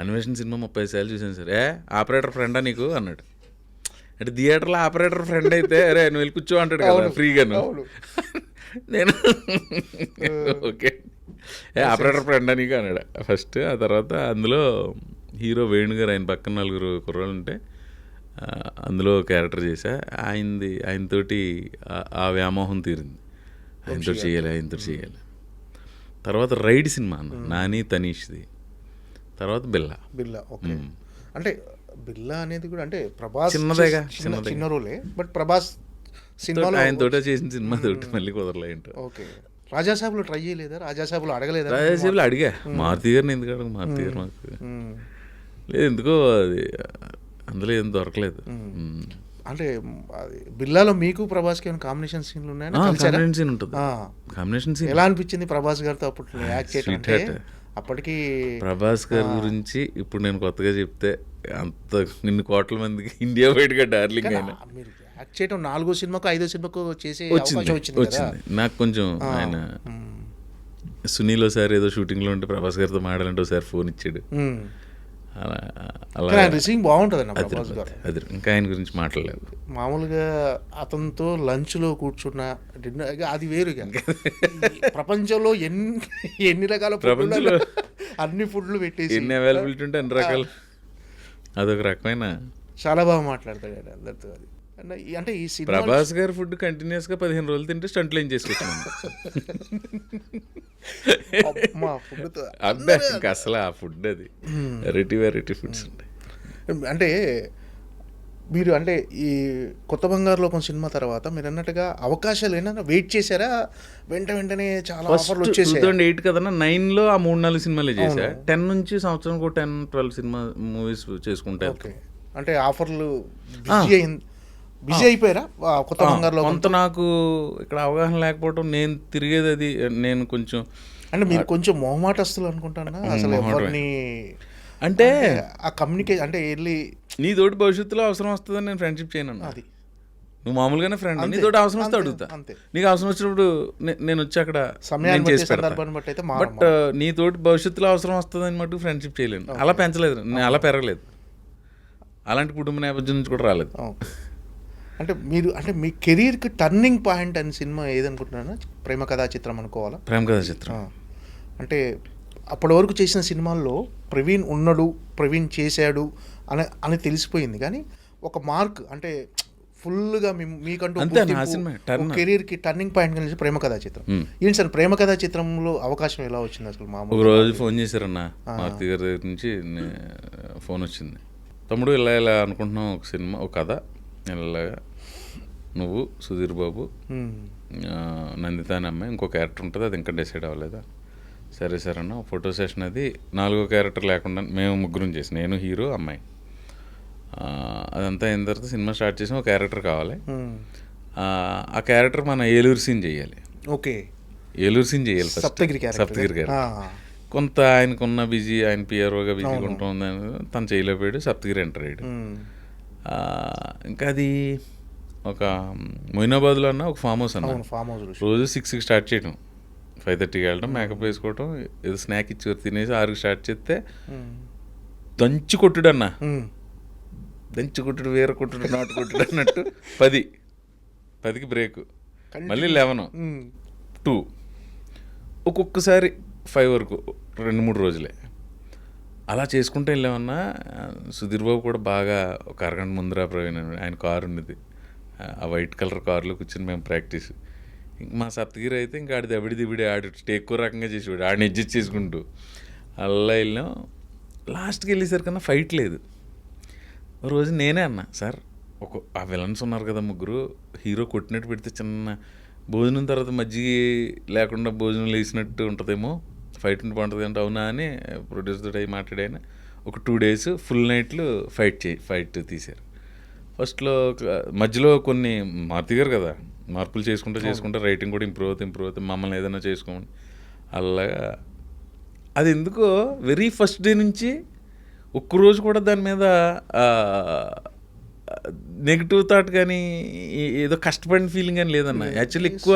అన్వేషణ సినిమా 30 సార్లు చూసాను సార్. ఆపరేటర్ ఫ్రెండా నీకు అన్నాడు. అంటే థియేటర్లో ఆపరేటర్ ఫ్రెండ్ అయితే అరే నువ్వు వెళ్ళి కూర్చో అంటాడు కదా ఫ్రీగాను. నేను ఓకే ఆపరేటర్ ఫ్రెండా నీకు అన్నాడు ఫస్ట్. ఆ తర్వాత అందులో హీరో వేణు గారు, ఆయన పక్కన 4 కుర్రాళ్ళు ఉంటే అందులో క్యారెక్టర్ చేశా. ఆయనతోటి ఆ వ్యామోహం తీరింది, ఆయనతో చేయాలి. తర్వాత రైడ్ సినిమా అన్న, నాని తనీష్ది. తర్వాత బిల్లా. ఓకే. అంటే బిల్లా అనేది కూడా అంటే ప్రభాస్ చిన్నదేగా, చిన్న రోలే, బట్ ప్రభాస్ సినిమాలో ఆయన తోట చేసిన సినిమా తోటి మళ్ళీ కుదరలే ఏంటో. ఓకే. రాజాసాబులో ట్రై చేయలేదా? రాజాసాబులో అడగలేదా? రాజాసేపులు అడిగా, మారుతి గారిని ఎందుకు అడగ, మారుతి గారు మాకు లేదు ఎందుకో అది అందులో ఏం దొరకలేదు. అంటే బిల్లాలో మీకు ప్రభాస్కి ఏమైనా కాంబినేషన్ సీన్లు ఉన్నాయా? కాంబినేషన్ సీన్ ఉంటుంది. కాంబినేషన్ సీన్ ఎలా అనిపించింది ప్రభాస్ గారితో అప్పుడు యాక్ట్ చేయడం? అంటే అప్పటికి ప్రభాస్ గారి గురించి ఇప్పుడు నేను కొత్తగా చెప్తే అంత ఇన్ని కోట్ల మందికి ఇండియా బయటగా డార్లింగ్ అయినా. మీరు యాక్ట్ చేయడం 4వ సినిమాకు 5వ సినిమాకు చేసే అవకాశం వచ్చింది నాకు. కొంచెం ఆయన సునీల్ ఒకసారి ఏదో షూటింగ్లో ఉంటే ప్రభాస్ గారితో మాట్లాడాలంటే ఒకసారి ఫోన్ ఇచ్చాడు. అలా రిసీవింగ్ బాగుంటుంది అన్న ప్రభాస్ గారు. అది ఇంకా ఆయన గురించి మాట్లాడలేదు. మామూలుగా అతనితో లంచ్లో కూర్చున్న డిన్నర్ అది వేరుగా. ప్రపంచంలో ఎన్ని రకాల ప్రపంచంలో అన్ని ఫుడ్లు పెట్టేసి ఎన్ని అవైలబిలిటీ ఉంటే అన్ని రకాలు, అదొక రకమైన చాలా బాగా మాట్లాడతాడు ఆయన అందరితో. అది అంటే ఈ సినిమా ప్రభాస్ గారి ఫుడ్ కంటిన్యూస్గా 15 రోజులు తింటే స్టంట్లు ఏం చేసుకొచ్చాను. అబ్బాయి ఇంకా అసలు ఆ ఫుడ్ అది వెరైటీ ఫుడ్స్ ఉంటాయి. అంటే మీరు అంటే ఈ కొత్త బంగారు లోకం సినిమా తర్వాత మీరు అన్నట్టుగా అవకాశాలు ఏమైనా వెయిట్ చేశారా? వెంటనే చాలా ఆఫర్లు వచ్చేసాయి. 2008 కదన్నా, 9లో ఆ 3-4 సినిమాలే చేశా. 10 నుంచి సంవత్సరానికి 10-12 సినిమా మూవీస్ చేసుకుంటే. ఓకే. అంటే ఆఫర్లు బిజీ అయిపోయారా కొత్త బంగారులో? కొంత నాకు ఇక్కడ అవగాహన లేకపోవడం, నేను తిరిగేది అది, నేను కొంచెం అంటే మీరు కొంచెం మొహమాటస్తులు అనుకుంటానా అసలు ఎవరిని అంటే ఆ కమ్యూనికేషన్ అంటే వెళ్ళి నీ తోటి భవిష్యత్తులో అవసరం వస్తుందని నేను ఫ్రెండ్షిప్ చేయను. అది నువ్వు మామూలుగానే ఫ్రెండ్, నీ తోటి అవసరం వస్తే అడుగుతా. నీకు అవసరం వచ్చినప్పుడు నేను వచ్చి అక్కడ సమయాన్ని చేసి సందర్భాన్ని బట్టి అయితే. బట్ నీ తోటి భవిష్యత్తులో అవసరం వస్తుందని మటుకు ఫ్రెండ్షిప్ చేయలేను. అలా పెంచలేదు, నేను అలా పెరగలేదు, అలాంటి కుటుంబ నేపథ్యం నుంచి కూడా రాలేదు. అంటే మీరు అంటే మీ కెరీర్కి టర్నింగ్ పాయింట్ అని సినిమా ఏదనుకుంటున్నారా? ప్రేమ కథా చిత్రం అనుకోవాలా? ప్రేమ కథా చిత్రం అంటే అప్పటి వరకు చేసిన సినిమాల్లో ప్రవీణ్ ఉన్నాడు, ప్రవీణ్ చేశాడు అని తెలిసిపోయింది, కానీ ఒక మార్క్ అంటే ఫుల్గా మీకంటూ కెరీర్కి టర్నింగ్ పాయింట్ కలిసి ప్రేమ కథా చిత్రం. ఏంటి సార్ ప్రేమ కథా చిత్రంలో అవకాశం ఎలా వచ్చింది అసలు? ఒక రోజు ఫోన్ చేశారన్న మారుతి గారి దగ్గర నుంచి ఫోన్ వచ్చింది, తమ్ముడు ఇలా అనుకుంటున్నాం ఒక సినిమా, ఒక కథ, ఇలాగా నువ్వు, సుధీర్ బాబు, నందిత అనే అమ్మాయి, ఇంకో క్యారెక్టర్ ఉంటుంది, అది ఇంకా డిసైడ్ అవ్వలేదా? సరే సార్ అన్న. ఫోటో సెషన్ అది 4వ క్యారెక్టర్ లేకుండా మేము ముగ్గురం చేసి, నేను, హీరో, అమ్మాయి, అదంతా అయిన తర్వాత సినిమా స్టార్ట్ చేసి ఒక క్యారెక్టర్ కావాలి. ఆ క్యారెక్టర్ మన ఏలూరు సీన్ చేయాలి. ఓకే. ఏలూరు సీన్ చేయాలి, సప్తగిరి క్యారెక్టర్. కొంత ఆయనకున్న బిజీ, ఆయన పిఆర్ఓగా బిజీగా ఉంటుందని తను చేయలేకపోయాడు, సప్తగిరి ఎంటర్ అయ్యాడు. ఇంకా అది ఒక మొయినాబాద్లో అన్న ఒక ఫామ్ హౌస్ అన్న, రోజు 6కి స్టార్ట్ చేయడం, 5:30కి వెళ్ళడం, మేకప్ వేసుకోవడం, ఏదో స్నాక్ ఇచ్చి తినేసి 6కి స్టార్ట్ చేస్తే దంచి కొట్టుడు అన్న, దంచి కొట్టుడు, వేర కొట్టుడు, నాటు కొట్టుడు అన్నట్టు 10కి బ్రేక్, మళ్ళీ 11, 2, ఒక్కొక్కసారి 5 వరకు 2-3 రోజులే అలా చేసుకుంటూ వెళ్ళామన్నా. సుధీర్ బాబు కూడా బాగా ఒక అరగంట ముందర ప్రవీణ్, ఆయన కారు ఉన్నది, ఆ వైట్ కలర్ కారులో కూర్చొని మేము ప్రాక్టీస్. ఇంక మా సప్తగిరి అయితే ఇంకా ఆడి దబిడి ఆడు ఎక్కువ రకంగా చేసేవాడు, ఆడిని అడ్జస్ట్ చేసుకుంటూ అలా వెళ్ళాం. లాస్ట్కి వెళ్ళేసరికన్నా ఫైట్ లేదు. రోజు నేనే అన్నా, సార్ ఆ విలన్స్ ఉన్నారు కదా ముగ్గురు, హీరో కొట్టినట్టు పెడితే చిన్న భోజనం తర్వాత మజ్జిగ లేకుండా భోజనం లేచినట్టు ఉంటుందేమో, ఫైట్ ఉంటే బాగుంటుంది అంటే, అవునా అని ప్రొడ్యూసర్ అయ్యి మాట్లాడాయన. ఒక 2 days ఫుల్ నైట్లు ఫైట్ తీశారు. ఫస్ట్లో మధ్యలో కొన్ని మారుతి గారు కదా, మార్పులు చేసుకుంటే రైటింగ్ కూడా ఇంప్రూవ్ అవుతుంది, మమ్మల్ని ఏదైనా చేసుకోమని. అలాగా అది ఎందుకో వెరీ ఫస్ట్ డే నుంచి ఒక్కరోజు కూడా దాని మీద నెగిటివ్ థాట్ కానీ ఏదో కష్టపడిన ఫీలింగ్ కానీ లేదన్న. యాక్చువల్లీ ఎక్కువ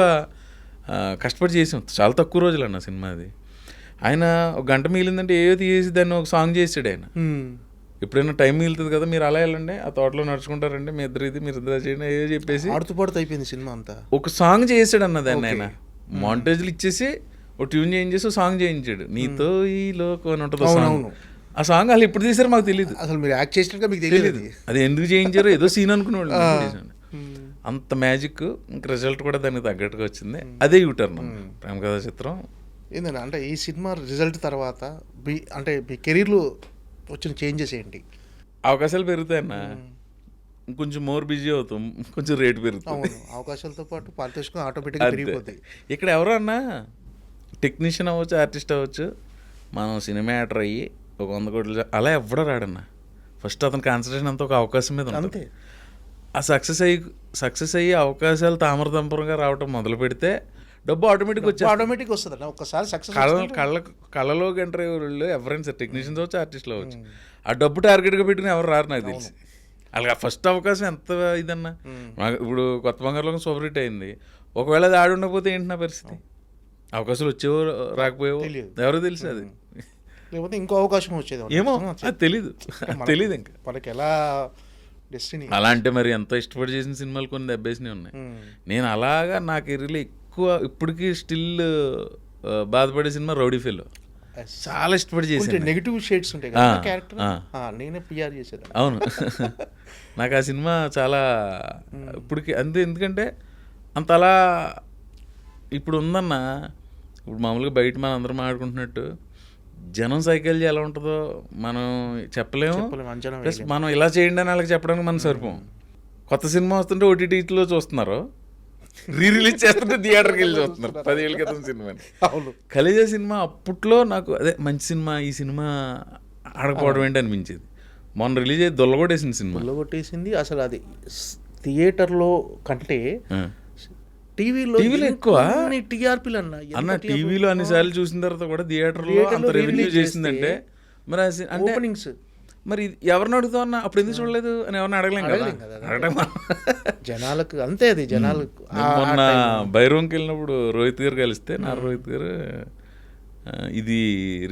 కష్టపడి చేసాం, చాలా తక్కువ రోజులు అన్న సినిమా అది. ఆయన ఒక గంట మిగిలిందంటే ఏదో తీసి దాన్ని ఒక సాంగ్ చేసాడు ఆయన. ఎప్పుడైనా టైం మిగులుతుంది కదా, మీరు అలా వెళ్ళండి, ఆ తోటలో నడుచుకుంటారండి, మీ ఇద్దరు చేయండి, ఏదో చెప్పేసి ఆడుతూ అయిపోయింది సినిమా అంతా. ఒక సాంగ్ చేసాడు అన్న దాన్ని ఆయన. మాంటేజ్లు ఇచ్చేసి ఒక ట్యూన్ చేయించేసి సాంగ్ చేయించాడు, నీతో ఈ లోకం అని ఉంటుంది సాంగ్. ఆ సాంగ్ వాళ్ళు ఎప్పుడు తీసారో మాకు తెలియదు, అసలు మీరు యాక్ట్ చేసినట్టుగా మీకు తెలియదు అది ఎందుకు చేయించారో, ఏదో సీన్ అనుకునేవాళ్ళు. అంత మ్యాజిక్. ఇంక రిజల్ట్ కూడా దానికి తగ్గట్టుగా వచ్చింది. అదే యూటర్న్ ప్రేమ కథా చిత్రం. ఏంటంటే అంటే ఈ సినిమా రిజల్ట్ తర్వాత అంటే మీ కెరీర్లో వచ్చిన చేంజెస్ ఏంటి? అవకాశాలు పెరుగుతాయన్న, కొంచెం మోర్ బిజీ అవుతాం, కొంచెం రేటు పెరుగుతుంది. అవును, అవకాశాలతో పాటు పారితోషికం ఆటోమేటిక్గా పెరిగిపోతాయి. ఇక్కడ ఎవరో అన్నా టెక్నీషియన్ అవ్వచ్చు, ఆర్టిస్ట్ అవ్వచ్చు, మనం సినిమా యాక్టర్ అయ్యి ఒక 100 కోట్లు అలా ఎవడో రాడన్న. ఫస్ట్ అతని కాన్సన్ట్రేషన్ అంతా ఒక అవకాశం మీద ఉంటుంది. అంతే. ఆ సక్సెస్ అయ్యి అవకాశాలు తామరతంపరంగా రావటం మొదలు పెడితే డబ్బు ఆటోమేటిక్ వచ్చి ఆటోమేటిక్ వస్తుంది అన్న. ఒక్కసారి సక్సెస్ కళ్ళలోకి ఎంటర్ అయ్యే వాళ్ళు ఎవరైనా సరే, టెక్నీషియన్స్ అవచ్చు, ఆర్టిస్టులు అవ్వచ్చు, ఆ డబ్బు టార్గెట్గా పెట్టుకుని ఎవరు రారు నాకు తెలిసి. అలాగే ఫస్ట్ అవకాశం ఎంత ఇదన్నా. నాకు ఇప్పుడు కొత్త బంగారులో సూపర్ హిట్ అయింది, ఒకవేళ అది ఆడి ఉండకపోతే ఏంటి నా పరిస్థితి? అవకాశాలు వచ్చేవో రాకపోయేవో ఎవరో తెలుసు. అది లేకపోతే ఇంకో అవకాశం వచ్చేది ఏమో, అది తెలీదు ఇంకా మనకి ఎలా డెస్టినీ. అలా అంటే మరి ఎంతో ఇష్టపడి చేసిన సినిమాలు కొన్ని దెబ్బేసినవి ఉన్నాయి. నేను అలాగా నా కెరీర్లో ఎక్కువ ఇప్పటికీ స్టిల్ బాధపడే సినిమా రౌడీ ఫెలో. చాలా ఇష్టపడి చేసాను. నెగిటివ్ షేడ్స్ ఉంటాయి కదా క్యారెక్టర్, నేనే పిఆర్ చేసేది. అవును, నాకు ఆ సినిమా చాలా ఇప్పటికి అంతే. ఎందుకంటే అంత అలా ఇప్పుడు ఉందన్న. ఇప్పుడు మామూలుగా బయట మనం అందరం ఆడుకుంటున్నట్టు జనం సైకాలజీ ఎలా ఉంటుందో మనం చెప్పలేము. ప్లస్ మనం ఇలా చేయండి అని వాళ్ళకి చెప్పడానికి మనం సరిపోం. కొత్త సినిమా వస్తుంటే ఓటీటీలో చూస్తున్నారు, రిలీజ్ చేస్తుంటే థియేటర్కి వెళ్ళి చూస్తున్నారు. 10 ఏళ్ళ క్రితం సినిమా ఖలీజా సినిమా అప్పట్లో నాకు అదే మంచి సినిమా, ఈ సినిమా ఆడకపోవడం ఏంటి అనిపించేది. మొన్న రిలీజ్ అయ్యి దొల్లగొట్టేసింది సినిమా. దొల్లగొట్టేసింది అసలు. అది థియేటర్లో కంటే టీవీలో ఎక్కువ టీఆర్పీలు అన్న. టీవీలో అన్నిసార్లు చూసిన తర్వాత కూడా థియేటర్లో అంత రెవెన్యూ చేసిందంటే మరి అంటే ఓపెనింగ్స్ మరి ఎవరిని అడుగుతావు అన్న, అప్పుడు ఎందుకు చూడలేదు అని ఎవరిని అడగలేం కదా జనాలకు. అంతే, అది జనాలకు. మొన్న బైరూమ్కి వెళ్ళినప్పుడు రోహిత్ గారు కలిస్తే, నా రోహిత్ గారు ఇది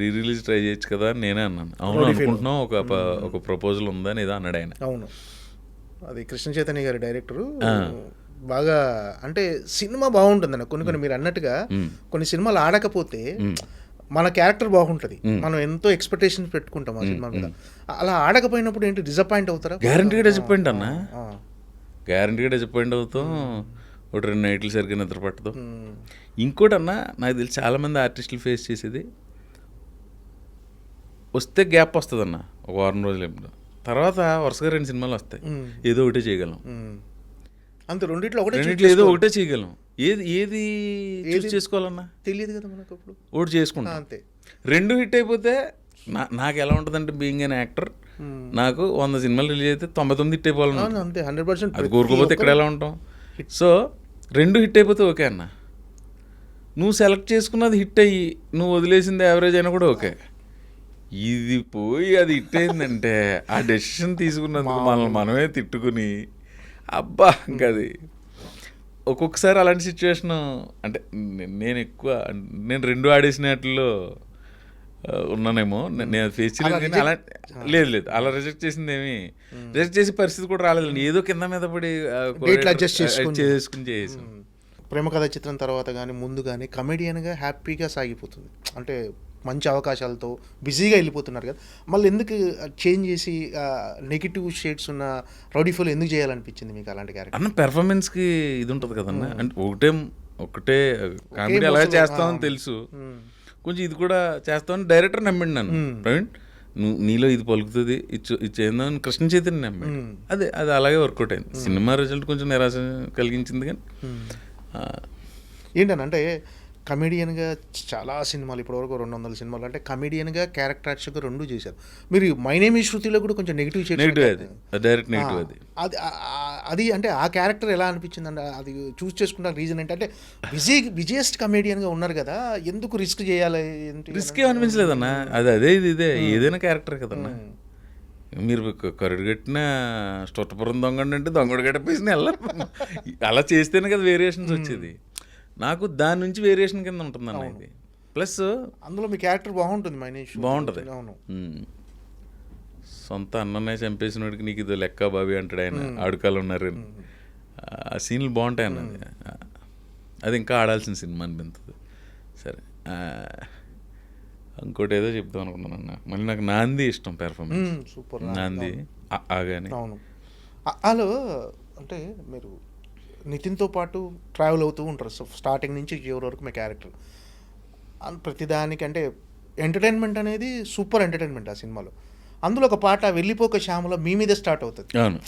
రిలీజ్ ట్రై చేయొచ్చు కదా అని నేనే అన్నాను. అవును అనుకుంటున్నాం, ఒక ప్రపోజల్ ఉందని ఏదో అన్నాడు ఆయన. అవును, అది కృష్ణ చైతన్య గారి డైరెక్టరు. బాగా అంటే సినిమా బాగుంటుందన్న. కొన్ని మీరు అన్నట్టుగా కొన్ని సినిమాలు ఆడకపోతే మన క్యారెక్టర్ బాగుంటుంది, మనం ఎంతో ఎక్స్పెక్టేషన్స్ పెట్టుకుంటాం ఆ సినిమా మీద. అలా ఆడకపోయినప్పుడు ఏంటి, డిసప్పాయింట్ అవుతారా? గ్యారంటీగా డిసప్పాయింట్ అన్న, గ్యారంటీగా డిసప్పాయింట్ అవుతాం. ఒక 2 నైట్లు సరిగ్గా నిద్ర పట్టదు. ఇంకోటి అన్న, నాకు తెలిసి చాలామంది ఆర్టిస్టులు ఫేస్ చేసేది, వస్తే గ్యాప్ వస్తుంది అన్న, ఒక 1 వారం రోజులు ఎప్పుడు, తర్వాత వరుసగా 2 సినిమాలు వస్తాయి, ఏదో ఒకటే చేయగలం. అంత రెండిట్లో ఏదో ఒకటే చేయగలం. ఏది చూస్ చేసుకోవాలన్నా తెలియదు కదా మనకు. అప్పుడు ఒకటి చేసుకుంటా అంతే. 2 హిట్ అయిపోతే నాకు ఎలా ఉంటుందంటే, బీయింగ్ అన్ యాక్టర్, నాకు 100 సినిమాలు రిలీజ్ అయితే 99 హిట్ అయిపోవాలన్నా అంతే. 100% అది కోరుకోపోతే ఇక్కడ ఎలా ఉంటాం. సో 2 హిట్ అయిపోతే ఓకే అన్న. నువ్వు సెలెక్ట్ చేసుకున్నది హిట్ అయ్యి నువ్వు వదిలేసింది యావరేజ్ అయినా కూడా ఓకే. ఇది పోయి అది హిట్ అయిందంటే ఆ డెసిషన్ తీసుకున్నందుకు మనమే తిట్టుకుని అబ్బా ఇంకా అది. ఒక్కొక్కసారి అలాంటి సిచ్యువేషన్ అంటే నేను 2 ఆడేసినట్లో ఉన్నానేమో, నేను ఫేస్ చేయలేదు. అలా లేదు అలా రిజెక్ట్ చేసింది ఏమి, రిజెక్ట్ చేసే పరిస్థితి కూడా రాలేదు. ఏదో కింద మీద పడి చేసుకుని చేసాం. ప్రేమ కథ చిత్రం తర్వాత కానీ ముందు కానీ కమెడియన్గా హ్యాపీగా సాగిపోతుంది, అంటే మంచి అవకాశాలతో బిజీగా వెళ్ళిపోతున్నారు కదా. మళ్ళీ ఎందుకు చేంజ్ చేసి నెగిటివ్ షేడ్స్ ఉన్న రౌడీ ఫెలో ఎందుకు చేయాలనిపించింది మీకు అలాంటి క్యారెక్టర్? అన్న పెర్ఫార్మెన్స్కి ఇది ఉంటుంది కదన్న. అంటే ఒకటే కామెడీ అలాగే చేస్తామని తెలుసు, కొంచెం ఇది కూడా చేస్తామని డైరెక్టర్ నమ్మిండి నన్ను. ప్రవీణ్ నీలో ఇది పలుకుతుంది, ఇది చేద్దామని కృష్ణ చైతన్య నమ్మాడు. అది అలాగే వర్కౌట్ అయింది. సినిమా రిజల్ట్ కొంచెం నిరాశ కలిగించింది కానీ ఏంటనంటే కమెడియన్గా చాలా సినిమాలు ఇప్పటివరకు 200 సినిమాలు, అంటే కమెడియన్గా క్యారెక్టర్ యాక్టర్గా 2 చేశారు మీరు. మై నేమ్ ఈజ్ శృతిలో కూడా కొంచెం నెగిటివ్ డైరెక్ట్ నెగిటివ్ అది అంటే ఆ క్యారెక్టర్ ఎలా అనిపించింది అంటే, అది చూస్ చేసుకుంటాను రీజన్ ఏంటంటే బిజియెస్ట్ కమెడియన్గా ఉన్నారు కదా, ఎందుకు రిస్క్ చేయాలి? రిస్క్ అనిపించలేదన్న. ఇదే ఏదైనా క్యారెక్టర్ కదన్నా. మీరు కరుడు కట్టిన స్టొట్టపురం దొంగ అంటే దొంగడు గట్టపేసిన అలా చేస్తేనే కదా వేరియేషన్స్ వచ్చేది. నాకు దాని నుంచి వేరియేషన్ కింద ఉంటుంది అన్న ఇది. ప్లస్ అందులో మీ క్యారెక్టర్ బాగుంటుంది, బాగుంటుంది. సొంత అన్ననే చంపేసినోడికి నీకు ఇది లెక్క బాబీ అంటాడు ఆయన, ఆడుకాలు ఉన్నారు. ఆ సీన్లు బాగుంటాయి అన్నది. అది ఇంకా ఆడాల్సిన సినిమా అనిపిస్తుంది. సరే, ఇంకోటి ఏదో చెప్తాం అనుకున్నాను అన్న. మళ్ళీ నాకు నాంది ఇష్టం పెర్ఫార్మెన్స్. సూపర్ నాంది ఆగానే. అవును, అలో అంటే మీరు నితిన్తో పాటు ట్రావెల్ అవుతూ ఉంటారు స్టార్టింగ్ నుంచి చివరి వరకు మీ క్యారెక్టర్. ప్రతిదానికి అంటే ఎంటర్టైన్మెంట్ అనేది సూపర్ ఎంటర్టైన్మెంట్ ఆ సినిమాలో. అందులో ఒక పాట వెళ్ళిపోక శ్యామలో మీ మీదే స్టార్ట్ అవుతుంది. అవును.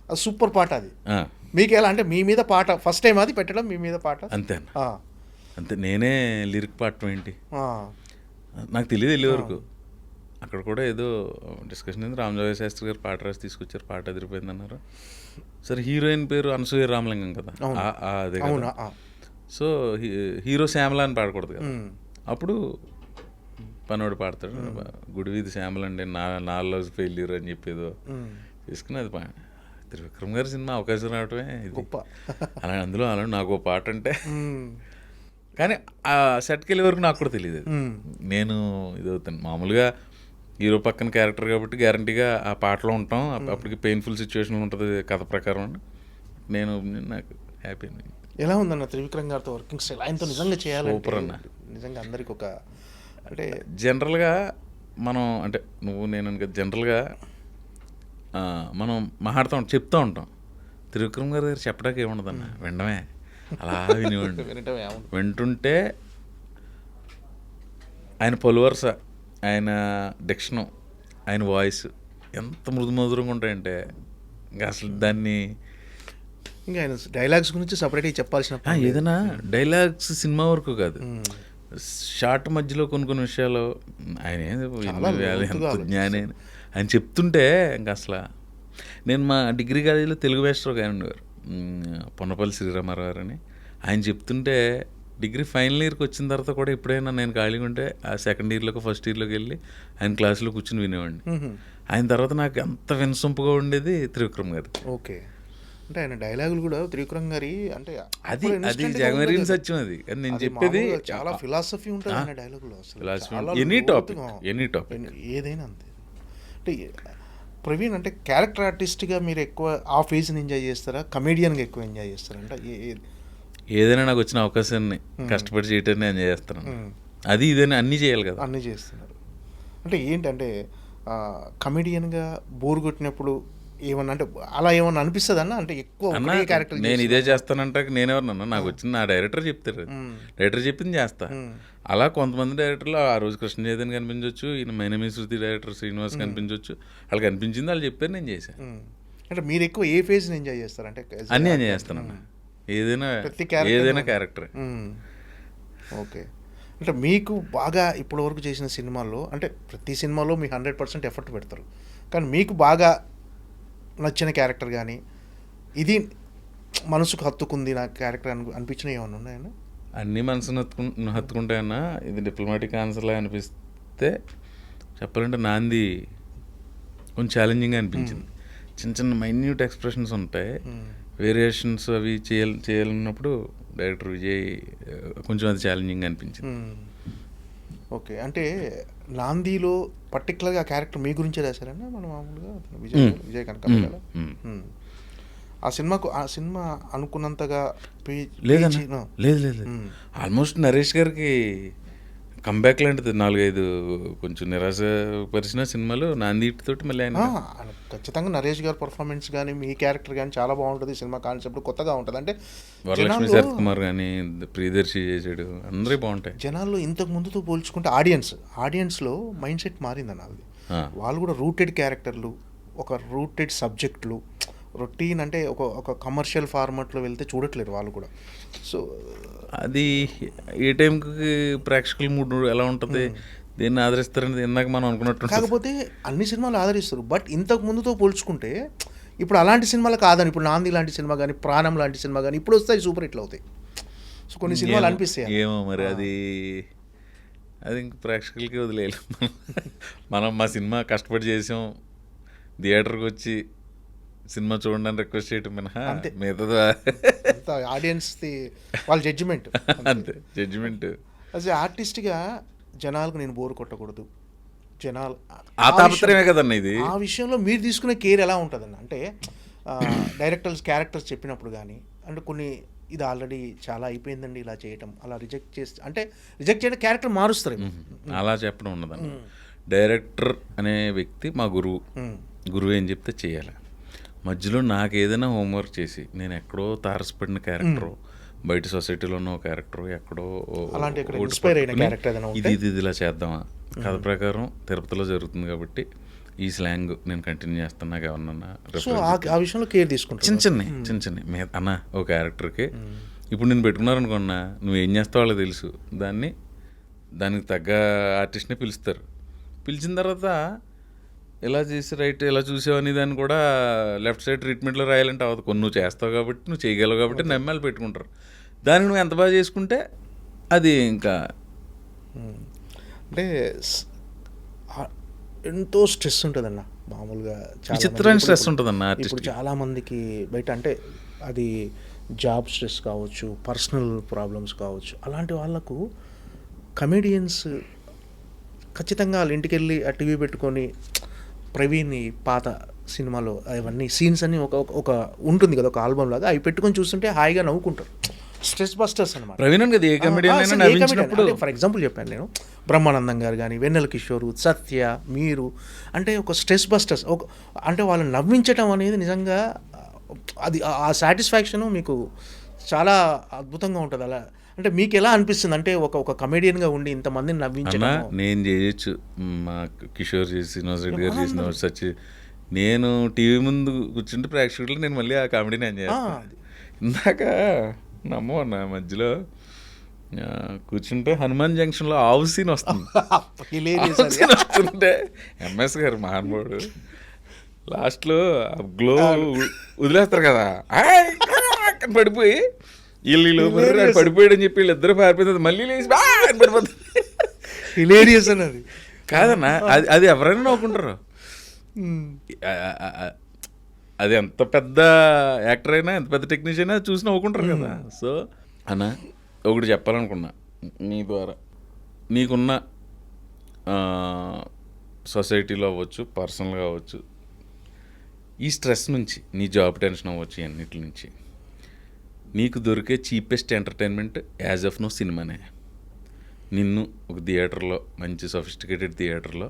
అది సూపర్ పాట. అది ఆ, మీకు ఎలా అంటే మీ మీద పాట ఫస్ట్ టైం అది పెట్టడం, మీ మీద పాట. అంతే అన్న. ఆ, అంతే. నేనే లిరిక్ పాడటం ఏంటి ఆ, నాకు తెలియదు వెళ్ళే వరకు. అక్కడ కూడా ఏదో డిస్కషన్ అయింది. రామజోగయ్య శాస్త్రి గారు పాట రాసి తీసుకొచ్చారు, పాట అదిరిపోయింది అన్నారు. సరే, హీరోయిన్ పేరు అనసూయ రామలింగం కదా, అదే అవునా? కదా. సో హీరో శ్యామల అని పాడకూడదు కదా. అప్పుడు పనోడు పాడతాడు, గుడి వీధి శ్యామల అండి నాలో ఫెయిల్యూర్ అని చెప్పేదో తీసుకుని అది త్రివిక్రమ్ గారి సినిమా అవకాశం రావటమే ఇది గొప్ప. అలా అందులో అలా నాకు పాట అంటే కానీ ఆ సెట్కి వెళ్ళే వరకు నాకు కూడా తెలియదు అది. నేను ఇది అవుతాను మామూలుగా హీరో పక్కన క్యారెక్టర్ కాబట్టి గ్యారంటీగా ఆ పాటలో ఉంటాం. అప్పటికి పెయిన్ఫుల్ సిచ్యువేషన్ ఉంటుంది కథ ప్రకారం. నేను నాకు హ్యాపీ. ఎలా ఉందన్న త్రివిక్రమ్ గారితో వర్కింగ్ స్టైల్? ఆయనతో నిజంగా చేయాలంటే సూపర్ అన్న. నిజంగా అందరికి ఒక అంటే జనరల్గా మనం అంటే నువ్వు నేను అనుకో జనరల్గా మనం మాట్లాడుతూ చెప్తూ ఉంటాం. త్రివిక్రమ్ గారి దగ్గర చెప్పడానికి ఏముండదన్న, వినడమే. అలా వినివ్వండి. వింటుంటే ఆయన పలువరుస, ఆయన డిక్షను, ఆయన వాయిస్ ఎంత మృదుమధురంగా ఉంటాయంటే ఇంకా అసలు దాన్ని ఇంకా ఆయన డైలాగ్స్ గురించి సపరేట్గా చెప్పాల్సిన ఏదైనా డైలాగ్స్ సినిమా వరకు కాదు, షార్ట్ మధ్యలో కొన్ని విషయాలు ఆయన ఎంత జ్ఞానే ఆయన చెప్తుంటే ఇంకా అసలు. నేను మా డిగ్రీ కాలేజీలో తెలుగు వేస్టర్ ఆయన ఉండేవారు, పొన్నపల్లి శ్రీరామారావు గారు అని. ఆయన చెప్తుంటే డిగ్రీ ఫైనల్ ఇయర్కి వచ్చిన తర్వాత కూడా ఎప్పుడైనా నేను ఖాళీగా ఉంటే ఆ సెకండ్ ఇయర్లోకి ఫస్ట్ ఇయర్లోకి వెళ్ళి ఆయన క్లాసులో కూర్చుని వినేవాడిని. ఆయన తర్వాత నాకు ఎంత వినసొంపుగా ఉండేది త్రివిక్రమ్ గారి. ఓకే. అంటే ఆయన డైలాగులు కూడా త్రివిక్రమ్ గారి అంటే అది జగమెరిగిన సత్యం. అది నేను చెప్పేది చాలా ఫిలాసఫీ ఉంటుంది ఆయన డైలాగులో. అసలు ఎనీ టాపిక్ ఏదైనా అంతే. అంటే ప్రవీణ్ అంటే క్యారెక్టర్ ఆర్టిస్ట్గా మీరు ఎక్కువ ఆ ఫేజ్ని ఎంజాయ్ చేస్తారా, కమేడియన్గా ఎక్కువ ఎంజాయ్ చేస్తారా? అంటే ఏదైనా నాకు వచ్చిన అవకాశాన్ని కష్టపడి చేయటాన్ని ఎంజాయ్ చేస్తున్నాను. అది ఇదైనా అన్నీ చేయాలి కదా. అన్నీ చేస్తున్నారు. అంటే ఏంటంటే కమెడియన్గా బోర్ కొట్టినప్పుడు ఏమన్నా అంటే అలా ఏమన్నా అనిపిస్తుంది అన్న? అంటే ఎక్కువ క్యారెక్టర్ నేను ఇదే చేస్తానంటే నేనెవరన్నా, నాకు వచ్చిన నా డైరెక్టర్ చెప్తారు, డైరెక్టర్ చెప్పింది చేస్తా. అలా కొంతమంది డైరెక్టర్లు ఆ రోజు కృష్ణ చైతన్య కనిపించవచ్చు, ఈయన మైనమీ శృతి డైరెక్టర్ శ్రీనివాస్ కనిపించవచ్చు, వాళ్ళకి అనిపించింది వాళ్ళు చెప్పారు, నేను చేశాను. అంటే మీరు ఎక్కువ ఏ ఫేజ్ని ఎంజాయ్ చేస్తారు? అంటే అన్నీ ఎంజాయ్ చేస్తాను, ఏదైనా క్యారెక్టర్. ఓకే. అంటే మీకు బాగా ఇప్పటివరకు చేసిన సినిమాల్లో అంటే ప్రతి సినిమాలో మీ 100% ఎఫర్ట్ పెడతారు, కానీ మీకు బాగా నచ్చిన క్యారెక్టర్ కానీ ఇది మనసుకు హత్తుకుంది నా క్యారెక్టర్ అనిపించినవి ఏమైనా ఉన్నాయన్నా? అన్నీ మనసును హత్తుకుంటాయన్నా. ఇది డిప్లొమాటిక్ ఆన్సర్లా అనిపిస్తే చెప్పాలంటే నాంది కొంచెం ఛాలెంజింగ్గా అనిపించింది. చిన్న చిన్న మైన్యూట్ ఎక్స్ప్రెషన్స్ ఉంటాయి, వేరియేషన్స్ అవి చేయాలన్నప్పుడు డైరెక్టర్ విజయ్ కొంచెం అది ఛాలెంజింగ్గా అనిపించింది. ఓకే. అంటే నాందీలో పర్టికులర్గా ఆ క్యారెక్టర్ మీ గురించే రాశారన్నా? మనం మామూలుగా విజయ్ కనక ఆ సినిమా అనుకున్నంతగా లేదు. ఆల్మోస్ట్ నరేష్ గారికి కంబ్యాక్ లాంటిది 4-5 కొంచెం నిరాశపరిచిన సినిమాలు నాందీటితోటి మళ్ళీ ఆయన ఖచ్చితంగా నరేష్ గారి పర్ఫార్మెన్స్ కానీ మీ క్యారెక్టర్ కానీ చాలా బాగుంటుంది. సినిమా కాన్సెప్ట్ కొత్తగా ఉంటుంది. అంటే వరలక్ష్మి శరత్ కుమార్ కానీ ప్రియదర్శి చేసాడు, అందరూ బాగుంటాయి. జనాల్లో ఇంతకు ముందుతో పోల్చుకుంటే ఆడియన్స్లో మైండ్ సెట్ మారిందన్న. అది వాళ్ళు కూడా రూటెడ్ క్యారెక్టర్లు, ఒక రూటెడ్ సబ్జెక్టులు, రొటీన్ అంటే ఒక కమర్షియల్ ఫార్మాట్లో వెళ్తే చూడట్లేరు వాళ్ళు కూడా. సో అది ఏ టైంకి ప్రేక్షకుల మూడ్ ఎలా ఉంటుంది, దీన్ని ఆదరిస్తారని ఇందాక మనం అనుకున్నట్టు. కాకపోతే అన్ని సినిమాలు ఆదరిస్తారు, బట్ ఇంతకు ముందుతో పోల్చుకుంటే ఇప్పుడు అలాంటి సినిమాలు కాదని. ఇప్పుడు నాంది లాంటి సినిమా కానీ, ప్రాణం లాంటి సినిమా కానీ ఇప్పుడు వస్తాయి, సూపర్ హిట్లు అవుతాయి. సో కొన్ని సినిమాలు అనిపిస్తాయి. ఏమో మరి అది ఇంక ప్రేక్షకులకి వదిలేయాలి. మనం మా సినిమా కష్టపడి చేసాం, థియేటర్కి వచ్చి సినిమా చూడండి అని రిక్వెస్ట్ చేయటం మినహా మిగతా ఆడియన్స్ వాళ్ళ జడ్జిమెంట్. అంతే జడ్జిమెంట్. యాజ్ ఏ ఆర్టిస్ట్గా జనాలకు నేను బోర్ కొట్టకూడదు, జనాలు ఆ తాపత్రయమే కదన్న ఇది. ఆ విషయంలో మీరు తీసుకునే కేర్ ఎలా ఉంటుందన్న? అంటే క్యారెక్టర్స్ చెప్పినప్పుడు కానీ అంటే కొన్ని ఇది ఆల్రెడీ చాలా అయిపోయిందండి ఇలా చేయటం, అలా రిజెక్ట్ చేయడం క్యారెక్టర్ మారుస్తారు. అలా చెప్పడం ఉండదన్న. డైరెక్టర్ అనే వ్యక్తి మా గురువు ఏం చెప్తే చేయాలి. మధ్యలో నాకు ఏదైనా హోంవర్క్ చేసి నేను ఎక్కడో తారసపడిన క్యారెక్టరు, బయట సొసైటీలో ఉన్న క్యారెక్టరు ఎక్కడో ఇది ఇలా చేద్దామా, కథ ప్రకారం తిరుపతిలో జరుగుతుంది కాబట్టి ఈ స్లాంగ్ నేను కంటిన్యూ చేస్తాను, నాకు ఎవరన్నా సో ఆ విషయంలో కేర్ తీసుకుంటాను. చిన్న చిన్న అన్న ఒక క్యారెక్టర్కి ఇప్పుడు నేను పెట్టుకున్నారనుకున్నా, నువ్వు ఏం చేస్తావు వాళ్ళకి తెలుసు, దానికి తగ్గ ఆర్టిస్ట్ని పిలుస్తారు. పిలిచిన తర్వాత ఎలా చేసి రైట్ ఎలా చూసావని దాన్ని కూడా లెఫ్ట్ సైడ్ ట్రీట్మెంట్లో రాయాలంటే అవ్వదు. కొన్ని నువ్వు చేస్తావు కాబట్టి, నువ్వు చేయగలవు కాబట్టి నమ్మాలి పెట్టుకుంటారు. దాన్ని నువ్వు ఎంత బాగా చేసుకుంటే అది ఇంకా అంటే ఎంతో స్ట్రెస్ ఉంటుందన్న. మామూలుగా విచిత్రమైన స్ట్రెస్ ఉంటుందన్న ఇప్పుడు ఆర్టిస్ట్. చాలామందికి బయట అంటే అది జాబ్ స్ట్రెస్ కావచ్చు, పర్సనల్ ప్రాబ్లమ్స్ కావచ్చు, అలాంటి వాళ్ళకు కమెడియన్స్ ఖచ్చితంగా వాళ్ళ ఇంటికి వెళ్ళి ఆ టీవీ పెట్టుకొని ప్రవీణ్ పాత సినిమాలో అవన్నీ సీన్స్ అన్నీ ఒక ఉంటుంది కదా, ఒక ఆల్బమ్ లాగా, అవి పెట్టుకొని చూస్తుంటే హాయిగా నవ్వుకుంటారు. స్ట్రెస్ బస్టర్స్ అనమాట. ప్రవీణ్ కదా ఏ కమెడియన్ అయినా నవ్వించినప్పుడు. ఫర్ ఎగ్జాంపుల్ చెప్పాను నేను, బ్రహ్మానందం గారు కానీ, వెన్నెల కిషోర్, సత్య, మీరు అంటే ఒక స్ట్రెస్ బస్టర్స్. అంటే వాళ్ళని నవ్వించటం అనేది నిజంగా అది ఆ సాటిస్ఫాక్షను మీకు చాలా అద్భుతంగా ఉంటుంది. అలా అంటే మీకు ఎలా అనిపిస్తుంది అంటే ఒక కమెడియన్గా ఉండి ఇంతమందిని నవ్వించడం? నేను చేయొచ్చు, మా కిషోర్ చేసి, శ్రీనివాస్ రెడ్డి గారు చేసిన సచ్చి, నేను టీవీ ముందు కూర్చుంటే ప్రేక్షకులు నేను మళ్ళీ ఆ కామెడీని ఎంజాయ్ చేస్తాను. ఇందాక నమ్మో నా మధ్యలో కూర్చుంటే హనుమాన్ జంక్షన్లో ఆవు సీన్ వస్తుంటే ఎంఎస్ గారు మహానుభావుడు లాస్ట్లో గ్లో వదిలేస్తారు కదా, పడిపోయి వీళ్ళు పడిపోయాడు అని చెప్పి వీళ్ళిద్దరు పారిపోతుంది, మళ్ళీ లేచి పడిపోతుంది. హిలేరియస్ అన్నది కాదన్నా, అది ఎవరైనా నవ్వుకుంటారు. అది ఎంత పెద్ద యాక్టర్ అయినా, ఎంత పెద్ద టెక్నీషియన్ అయినా చూసి నవ్వుకుంటారు కదా. సో అన్న ఒకటి చెప్పాలనుకున్నా నీ ద్వారా, నీకున్న సొసైటీలో అవ్వచ్చు, పర్సనల్గా అవ్వచ్చు, ఈ స్ట్రెస్ నుంచి, నీ జాబ్ టెన్షన్ అవ్వచ్చు, అన్నిటి నుంచి నీకు దొరికే cheapest entertainment as of now సినిమానే. నిన్ను ఒక థియేటర్లో, మంచి సొఫిస్టికేటెడ్ థియేటర్లో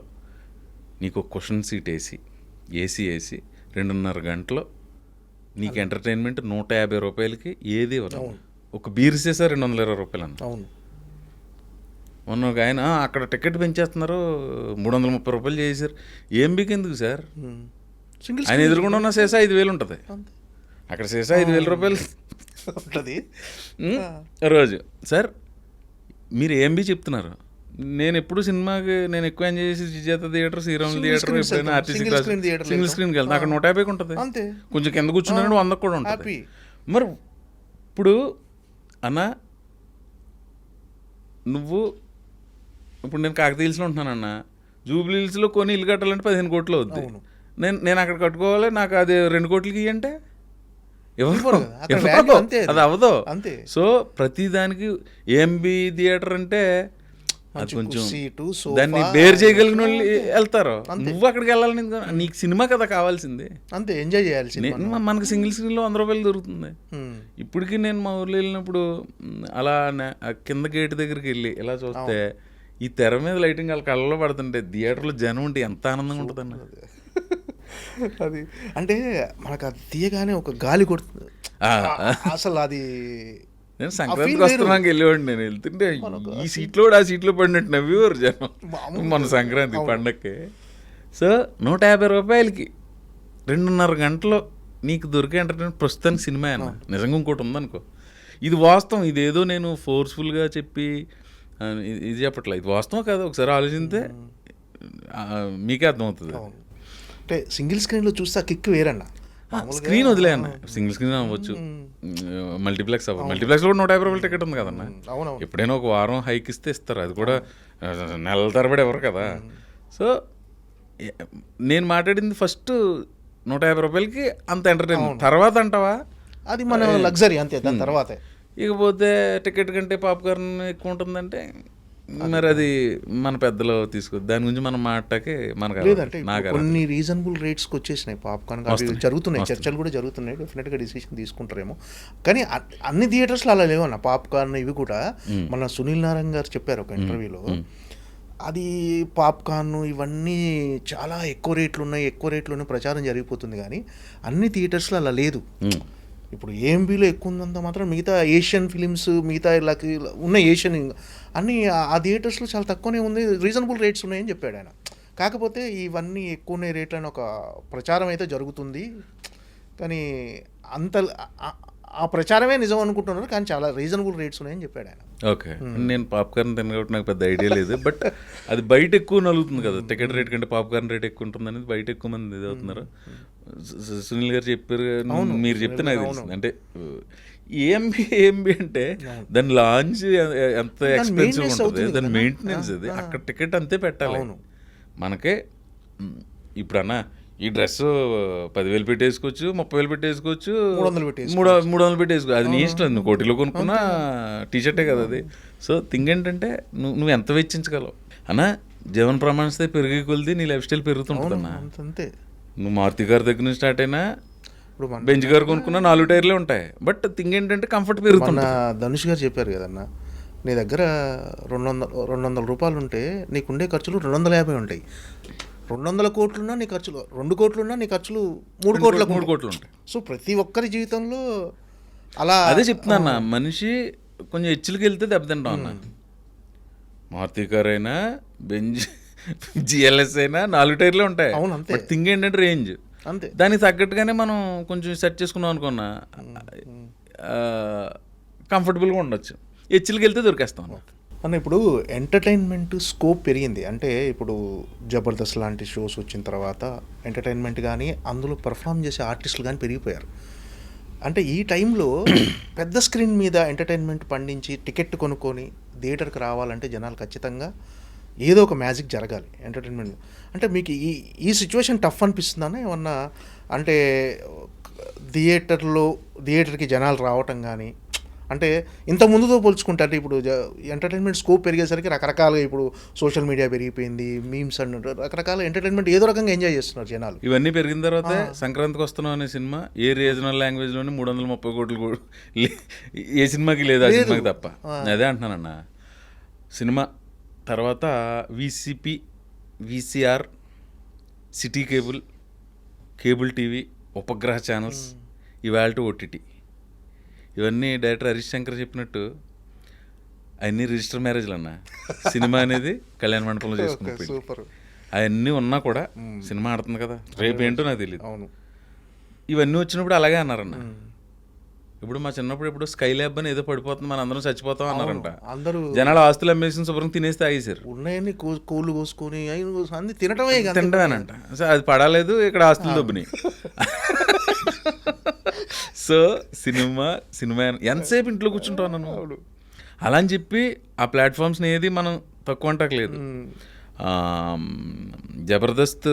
నీకు ఒక కుషన్ సీట్ వేసి, ఏసీ వేసి 2.5 గంటలో నీకు ఎంటర్టైన్మెంట్ 150 రూపాయలకి ఏది ఇవ్వదు. ఒక బీర్ చేసా 220 రూపాయలు అన్న. అవును. మొన్న ఒక ఆయన అక్కడ టికెట్ పెంచేస్తున్నారు, 330 రూపాయలు చేశారు. ఏం బికెందుకు సార్? ఆయన ఎదురుకుండా ఉన్న సేసా 5,000 ఉంటుంది, అక్కడ సేసా 5,000 రూపాయలు ఉంటుంది రోజు. సార్ మీరు ఏం బి చెప్తున్నారు? నేను ఎప్పుడు సినిమాకి నేను ఎక్కువ ఎంజాయ్ చేసి విజేత థియేటర్, శ్రీరాములు థియేటర్, ఎప్పుడైనా ఆర్టీసీ క్లాస్ సింగిల్ స్క్రీన్కి వెళ్తాను. అక్కడ 150 ఉంటుంది, కొంచెం కింద కూర్చున్నాను 100 కూడా ఉంటుంది. మరి ఇప్పుడు అన్న నువ్వు ఇప్పుడు నేను కాకతీయుల్స్లో ఉంటున్నానన్న, జూబ్లీ హిల్స్లో కొని ఇల్లు కట్టాలంటే 15 కోట్లు అవుద్ది. నేను అక్కడ కట్టుకోవాలి, నాకు అది 2 కోట్లకి ఇవ్వంటే అది అవ్వదు. సో ప్రతిదానికి ఏంబి థియేటర్ అంటే అది కొంచెం దాన్ని బేర్ చేయగలిగిన వాళ్ళు వెళ్తారు. నువ్వు అక్కడికి వెళ్ళాలి, నీకు సినిమా కదా కావాల్సింది, అంతే ఎంజాయ్ చేయాలి. మనకు సింగిల్ స్క్రీన్లో 100 రూపాయలు దొరుకుతుంది. ఇప్పటికీ నేను మా ఊర్లో వెళ్ళినప్పుడు అలా కింద గేట్ దగ్గరికి వెళ్ళి ఇలా చూస్తే ఈ తెర మీద లైటింగ్ వాళ్ళ కళ్ళలో పడుతుంటే థియేటర్లో జనం ఉంటే ఎంత ఆనందంగా ఉంటుందన్న. అది అంటే మనకు అది తీయగానే ఒక గాలి కొడుతుంది అసలు. అది నేను సంక్రాంతికి వస్తున్నాక వెళ్ళేవాడిని, నేను వెళ్తుంటే ఈ సీట్లో కూడా ఆ సీట్లో పడినట్టు నవ్వేవారు జనం మన సంక్రాంతి పండగకి. సో 150 రూపాయలకి 2.5 గంటలో నీకు దొరికే ఎంటర్టైన్మెంట్ ప్రస్తుతానికి సినిమా అన్న. నిజంగా ఇంకోటి ఉందనుకో, ఇది వాస్తవం, ఇదేదో నేను ఫోర్స్ఫుల్గా చెప్పి ఇది చెప్పట్లే, ఇది వాస్తవం కాదు, ఒకసారి ఆలోచిస్తే మీకే అర్థమవుతుంది. అంటే సింగిల్ స్క్రీన్లో చూస్తే ఆ కిక్ వేరన్నా. స్క్రీన్ వదిలే అన్న, సింగిల్ స్క్రీన్ అవ్వచ్చు, మల్టీప్లెక్స్ అవ్వచ్చు. మల్టీప్లెక్స్ కూడా 150 రూపాయలు టికెట్ ఉంది కదన్న. ఎప్పుడైనా ఒక వారం హైక్ ఇస్తే ఇస్తారు, అది కూడా నెలల తరబడి ఎవరు కదా. సో నేను మాట్లాడింది ఫస్ట్ 150 రూపాయలకి అంత ఎంటర్టైన్మెంట్. తర్వాత అంటావా అది మన లగ్జరీ అంతే, దాని తర్వాత ఇకపోతే టికెట్ కంటే పాప్కార్న్ ఎక్కువ ఉంటుందంటే మరి అది మన పెద్దలు తీసుకోవద్దు, దాని గురించి మనం మాటకి మనకు లేదంటే కొన్ని రీజనబుల్ రేట్స్కి వచ్చేసినాయి పాప్కార్న్. అవి జరుగుతున్నాయి, చర్చలు కూడా జరుగుతున్నాయి, డెఫినెట్గా డిసిషన్ తీసుకుంటారేమో. కానీ అన్ని థియేటర్స్లో అలా లేవన్న పాప్కార్న్. ఇవి కూడా మన సునీల్ నారాయణ గారు చెప్పారు ఒక ఇంటర్వ్యూలో, అది పాప్కార్న్ ఇవన్నీ చాలా ఎక్కువ రేట్లోనే ప్రచారం జరిగిపోతుంది, కానీ అన్ని థియేటర్స్లో అలా లేదు. ఇప్పుడు ఏఎంబీలో ఎక్కువ ఉందంత మాత్రం మిగతా ఏషియన్ ఫిలిమ్స్, మిగతా ఇలా ఉన్న ఏషియన్ అన్నీ ఆ థియేటర్స్లో చాలా తక్కువనే ఉంది, రీజనబుల్ రేట్స్ ఉన్నాయని చెప్పాడు ఆయన. కాకపోతే ఇవన్నీ ఎక్కువనే రేట్లు అని ఒక ప్రచారం అయితే జరుగుతుంది, కానీ అంత ఆ ప్రచారమే నిజం అనుకుంటున్నారు, కానీ చాలా రీజనబుల్ రేట్స్ ఉన్నాయని చెప్పాడు ఆయన. ఓకే, నేను పాప్కార్న్ తిన కాబట్టి నాకు పెద్ద ఐడియా లేదు, బట్ అది బయట ఎక్కువ నలుగుతుంది కదా, టికెట్ రేట్ కంటే పాప్కార్న్ రేట్ ఎక్కువ ఉంటుంది అనేది బయట ఎక్కువ మంది ఇది అవుతున్నారు. సునీల్ గారు చెప్పారు, మీరు చెప్తే నాకు తెలుస్తుంది. అంటే ఏఎంబి అంటే దాని లాంచ్ ఎంత ఎక్స్పెన్సివ్ ఉంటుంది, దాని మెయింటెనెన్స్, అది అక్కడ టికెట్ అంతే పెట్టాలి. మనకే ఇప్పుడు అన్న ఈ డ్రెస్ 10,000 పెట్టేసుకోవచ్చు, 30,000 పెట్టేసుకోవచ్చు, 300 పెట్టేసుకోవచ్చు, అది నీ ఇష్టం. నువ్వు కోటిలో కొనుక్కున్నా టీషర్టే కదా అది. సో థింగ్ ఏంటంటే నువ్వు ఎంత వెచ్చించగలవు అన్న. జీవన ప్రమాణస్తే పెరిగే కొలిది నీ లైఫ్ స్టైల్ పెరుగుతుంటుంది అన్న. అంతే. నువ్వు మారుతి గారి దగ్గర నుంచి స్టార్ట్ అయినా బెంచ్ గారు కొనుక్కున్నా 4 టైర్లే ఉంటాయి, బట్ థింగ్ ఏంటంటే కంఫర్ట్ పెరుగుతుంది. ధనుష్ గారు చెప్పారు కదన్న, నీ దగ్గర 200 రూపాయలు ఉంటే నీకుండే ఖర్చులు 250 ఉంటాయి. 200 కోట్లున్నా నీ ఖర్చులు 2 కోట్లున్నా నీ ఖర్చులు 3 కోట్లు ఉంటాయి. సో ప్రతి ఒక్కరి జీవితంలో అలా అదే చెప్తున్నా, మనిషి కొంచెం హెచ్చులకి వెళ్తే దెబ్బతింటాం అన్న. మారుతి కార్ అయినా బెంజ్ జిఎల్ఎస్ అయినా 4 టైర్లే ఉంటాయి. అవును, అంతే. బట్ థింగ్ ఏంటంటే రేంజ్ అంతే, దానికి తగ్గట్టుగానే మనం కొంచెం సెట్ చేసుకున్నాం అనుకున్నా కంఫర్టబుల్గా ఉండొచ్చు. హెచ్చులకి వెళ్తే దొరికేస్తాం అన్న. ఇప్పుడు ఎంటర్టైన్మెంట్ స్కోప్ పెరిగింది అంటే, ఇప్పుడు జబర్దస్త్ లాంటి షోస్ వచ్చిన తర్వాత ఎంటర్టైన్మెంట్ కానీ అందులో పర్ఫామ్ చేసే ఆర్టిస్టులు కానీ పెరిగిపోయారు. అంటే ఈ టైంలో పెద్ద స్క్రీన్ మీద ఎంటర్టైన్మెంట్ పండించి టికెట్ కొనుక్కొని థియేటర్కి రావాలంటే జనాలు ఖచ్చితంగా ఏదో ఒక మ్యాజిక్ జరగాలి ఎంటర్టైన్మెంట్. అంటే మీకు ఈ సిచ్యువేషన్ టఫ్ అనిపిస్తుందన్న ఏమన్నా? అంటే థియేటర్కి జనాలు రావటం కానీ, అంటే ఇంత ముందుతో పోల్చుకుంటే, అంటే ఇప్పుడు ఎంటర్టైన్మెంట్ స్కోప్ పెరిగేసరికి రకరకాలుగా ఇప్పుడు సోషల్ మీడియా పెరిగిపోయింది, మీమ్స్ అన్నట్టు రకరకాల ఎంటర్టైన్మెంట్ ఏదో రకంగా ఎంజాయ్ చేస్తున్నారు జనాలు. ఇవన్నీ పెరిగిన తర్వాత సంక్రాంతికి వస్తున్నాం అనే సినిమా ఏ రీజనల్ లాంగ్వేజ్లోనే 330 కోట్లు ఏ సినిమాకి లేదు, ఆ సినిమాకి తప్ప. అదే అంటున్నానన్న. సినిమా తర్వాత VCP, VCR, city cable TV, ఉపగ్రహ ఛానల్స్, ఇవాళ ఓటీటీ, ఇవన్నీ డైరెక్టర్ హరీష్ శంకర్ చెప్పినట్టు అవన్నీ రిజిస్టర్ మ్యారేజ్లు అన్న. సినిమా అనేది కళ్యాణ మండపంలో చేసుకున్నప్పుడు అవన్నీ ఉన్నా కూడా సినిమా ఆడుతుంది కదా, రేపు ఏంటో నాకు తెలియదు. అవును, ఇవన్నీ వచ్చినప్పుడు అలాగే అన్నారన్న. ఇప్పుడు మా చిన్నప్పుడు ఇప్పుడు స్కై ల్యాబ్ అని ఏదో పడిపోతుంది, మన అందరం చచ్చిపోతాం అన్నారంట. అందరూ జనాలు ఆస్తులు అమ్మేసిన శుభ్రం తినేసి తాగేశారు. ఉన్నాయని కోళ్ళు కోసుకొని అన్ని తినటమేనంట. అది పడలేదు, ఇక్కడ ఆస్తులు దొబ్బినాయి. సో సినిమా ఎంతసేపు ఇంట్లో కూర్చుంటావు నన్ను అలా అని చెప్పి ఆ ప్లాట్ఫామ్స్ని ఏది మనం తక్కువ అంటలేదు. జబర్దస్త్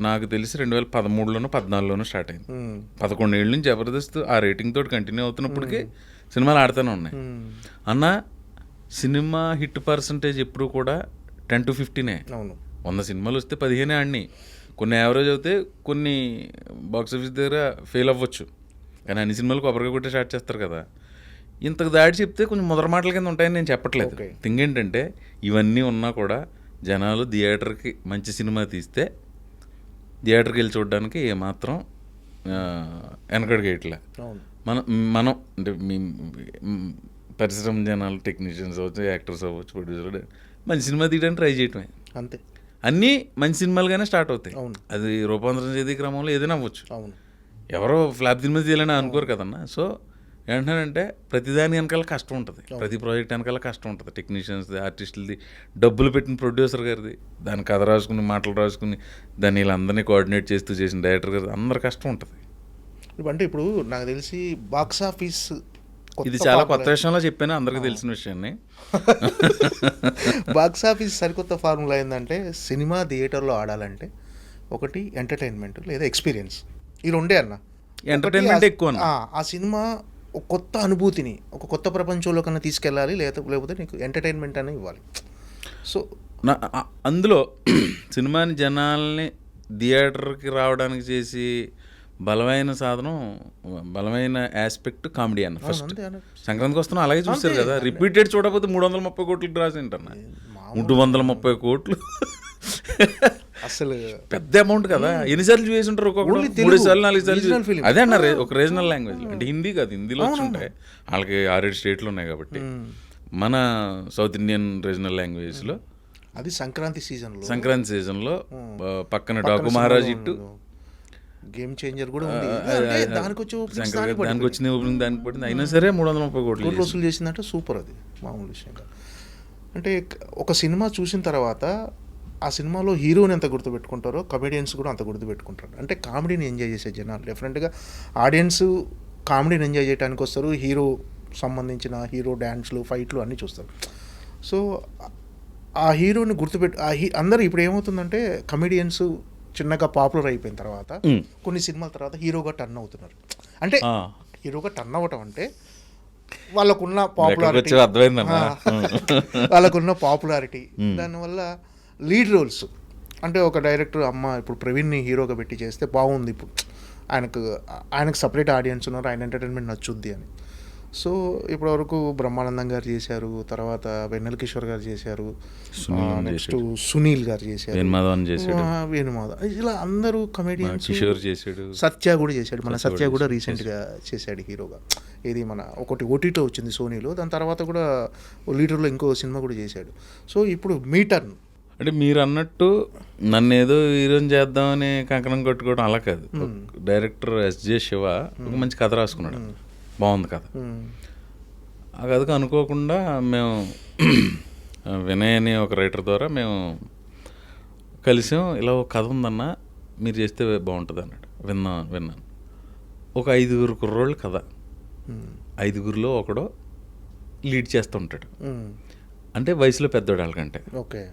నాకు తెలిసి 2013లోనో 14లోనో స్టార్ట్ అయింది. 11 ఏళ్ళ నుంచి జబర్దస్త్ ఆ రేటింగ్ తోటి కంటిన్యూ అవుతున్నప్పటికీ సినిమాలు ఆడుతూనే ఉన్నాయి అన్న. సినిమా హిట్ పర్సంటేజ్ ఎప్పుడు కూడా 10 to 15. 100 సినిమాలు వస్తే 15 ఆడినాయి. కొన్ని యావరేజ్ అవుతే, కొన్ని బాక్స్ ఆఫీస్ దగ్గర ఫెయిల్ అవ్వచ్చు, కానీ అన్ని సినిమాలు కొబ్బరిగా కొట్టే స్టార్ట్ చేస్తారు కదా. ఇంతకు దాడి చెప్తే కొంచెం ముదర మాటల కింద ఉంటాయని నేను చెప్పట్లేదు. థింగ్ ఏంటంటే ఇవన్నీ ఉన్నా కూడా జనాలు థియేటర్కి మంచి సినిమా తీస్తే థియేటర్కి వెళ్ళి చూడడానికి ఏమాత్రం వెనకడికి ఇట్లా మనం అంటే పరిశ్రమ జనాలు, టెక్నీషియన్స్ అవ్వచ్చు, యాక్టర్స్ అవ్వచ్చు, ప్రొడ్యూసర్, మంచి సినిమా తీయడానికి ట్రై చేయటమే అంతే. అన్నీ మంచి సినిమాలుగానే స్టార్ట్ అవుతాయి. అది రూపాంతరం చేసే క్రమంలో ఏదైనా అవ్వచ్చు. ఎవరో ఫ్లాప్ సినిమా తీయాలని అనుకోరు కదన్నా. సో ఏంటంటే ప్రతిదాని వెనకాల కష్టం ఉంటుంది, ప్రతి ప్రాజెక్ట్ వెనకాల కష్టం ఉంటుంది. టెక్నీషియన్స్ది, ఆర్టిస్టులది, డబ్బులు పెట్టిన ప్రొడ్యూసర్ గారిది, దాని కథ రాసుకుని, మాటలు రాసుకుని, దాన్ని వీళ్ళందరినీ కోఆర్డినేట్ చేస్తూ చేసిన డైరెక్టర్ గారిది, అందరి కష్టం ఉంటుంది. అంటే ఇప్పుడు నాకు తెలిసి బాక్స్ ఆఫీస్, ఇది చాలా కొత్త విషయంలో చెప్పాను, అందరికీ తెలిసిన విషయాన్ని. బాక్స్ ఆఫీస్ సరికొత్త ఫార్ములా ఏంటంటే, సినిమా థియేటర్లో ఆడాలంటే ఒకటి ఎంటర్టైన్మెంట్ లేదా ఎక్స్పీరియన్స్, ఈ రెండే అన్న. ఎంటర్టైన్మెంట్ ఎక్కువ. ఆ సినిమా ఒక కొత్త అనుభూతిని, ఒక కొత్త ప్రపంచంలో కన్నా తీసుకెళ్ళాలి, లేకపోతే నీకు ఎంటర్టైన్మెంట్ అనేది ఇవ్వాలి. సో అందులో సినిమాని జనాల్ని థియేటర్కి రావడానికి చేసి బలమైన సాధనం, బలమైన ఆస్పెక్ట్ కామెడీ అన్న. ఫస్ట్ సంక్రాంతికి వస్తున్నాం అలాగే చూస్తారు కదా, రిపీటెడ్ చూడకపోతే 330 కోట్లకి రాసి ఉంటాను. 330 కోట్లు అసలు పెద్ద అమౌంట్ కదా. ఎన్నిసార్లు చేసి ఉంటారు? ఒక్కొక్కరు 3 సార్లు 4 సార్లు. అదే అన్న, ఒక రీజనల్ లాంగ్వేజ్ అంటే హిందీ కాదు, హిందీలో వచ్చి ఉంటాయి. వాళ్ళకి 6-7 స్టేట్లు ఉన్నాయి కాబట్టి మన సౌత్ ఇండియన్ రీజనల్ లాంగ్వేజ్లో అది సంక్రాంతి సీజన్లో పక్కన డాకు మహారాజ్ ఇట్టు గేమ్ చేంజర్ కూడా ఉంది. అంటే దానికి వచ్చే దానికి వచ్చిన ఓపెనింగ్ దానికి పడింది, అయినా సరే 330 కోట్లు వసూలు చేసిందంటే సూపర్. అది మామూలు విషయంగా. అంటే ఒక సినిమా చూసిన తర్వాత ఆ సినిమాలో హీరోని ఎంత గుర్తుపెట్టుకుంటారో కమెడియన్స్ కూడా అంత గుర్తుపెట్టుకుంటారు. అంటే కామెడీని ఎంజాయ్ చేసే జనాలు డెఫినెట్గా ఆడియన్స్ కామెడీని ఎంజాయ్ చేయడానికి వస్తారు, హీరో సంబంధించిన హీరో డ్యాన్స్లు ఫైట్లు అన్నీ చూస్తారు. సో ఆ హీరోని అందరూ ఇప్పుడు ఏమవుతుందంటే కమెడియన్స్ చిన్నగా పాపులర్ అయిపోయిన తర్వాత కొన్ని సినిమాల తర్వాత హీరోగా టర్న్ అవుతున్నారు. అంటే హీరోగా టర్న్ అవ్వటం అంటే వాళ్ళకున్న పాపులారిటీ దానివల్ల లీడ్ రోల్స్. అంటే ఒక డైరెక్టర్ ఇప్పుడు ప్రవీణ్ని హీరోగా పెట్టి చేస్తే బాగుంది, ఇప్పుడు ఆయనకు సపరేట్ ఆడియన్స్ ఉన్నారు, ఆయన ఎంటర్టైన్మెంట్ నచ్చుద్ది అని. సో ఇప్పటివరకు బ్రహ్మానందం గారు చేశారు, తర్వాత వెన్నెల కిషోర్ గారు చేశారు, నెక్స్ట్ సునీల్ గారు చేశారు, వేణుమాధవ్, ఇలా అందరూ కమెడియన్స్. సత్య కూడా చేశాడు, మన సత్య కూడా రీసెంట్గా చేశాడు హీరోగా. ఇది మన ఒకటి ఓటీటీ వచ్చింది సోనీలో, దాని తర్వాత కూడా లీడర్లో ఇంకో సినిమా కూడా చేశాడు. సో ఇప్పుడు మీ టర్న్. అంటే మీరు అన్నట్టు నన్ను ఏదో హీరోని చేద్దామని కంకణం కట్టుకోవడం అలా కాదు. డైరెక్టర్ ఎస్జే శివ ఒక మంచి కథ రాసుకున్నాడు, బాగుంది కథ. ఆ కథకు అనుకోకుండా మేము వినయ్ అనే ఒక రైటర్ ద్వారా మేము కలిసాం. ఇలా ఒక కథ ఉందన్న, మీరు చేస్తే బాగుంటుంది అన్నాడు. విన్నాను. ఒక 5 కుర్రోళ్ళు కథ, 5గురిలో ఒకడో లీడ్ చేస్తుంటాడు. అంటే వయసులో పెద్దోడు వాళ్ళకంటే. ఓకే.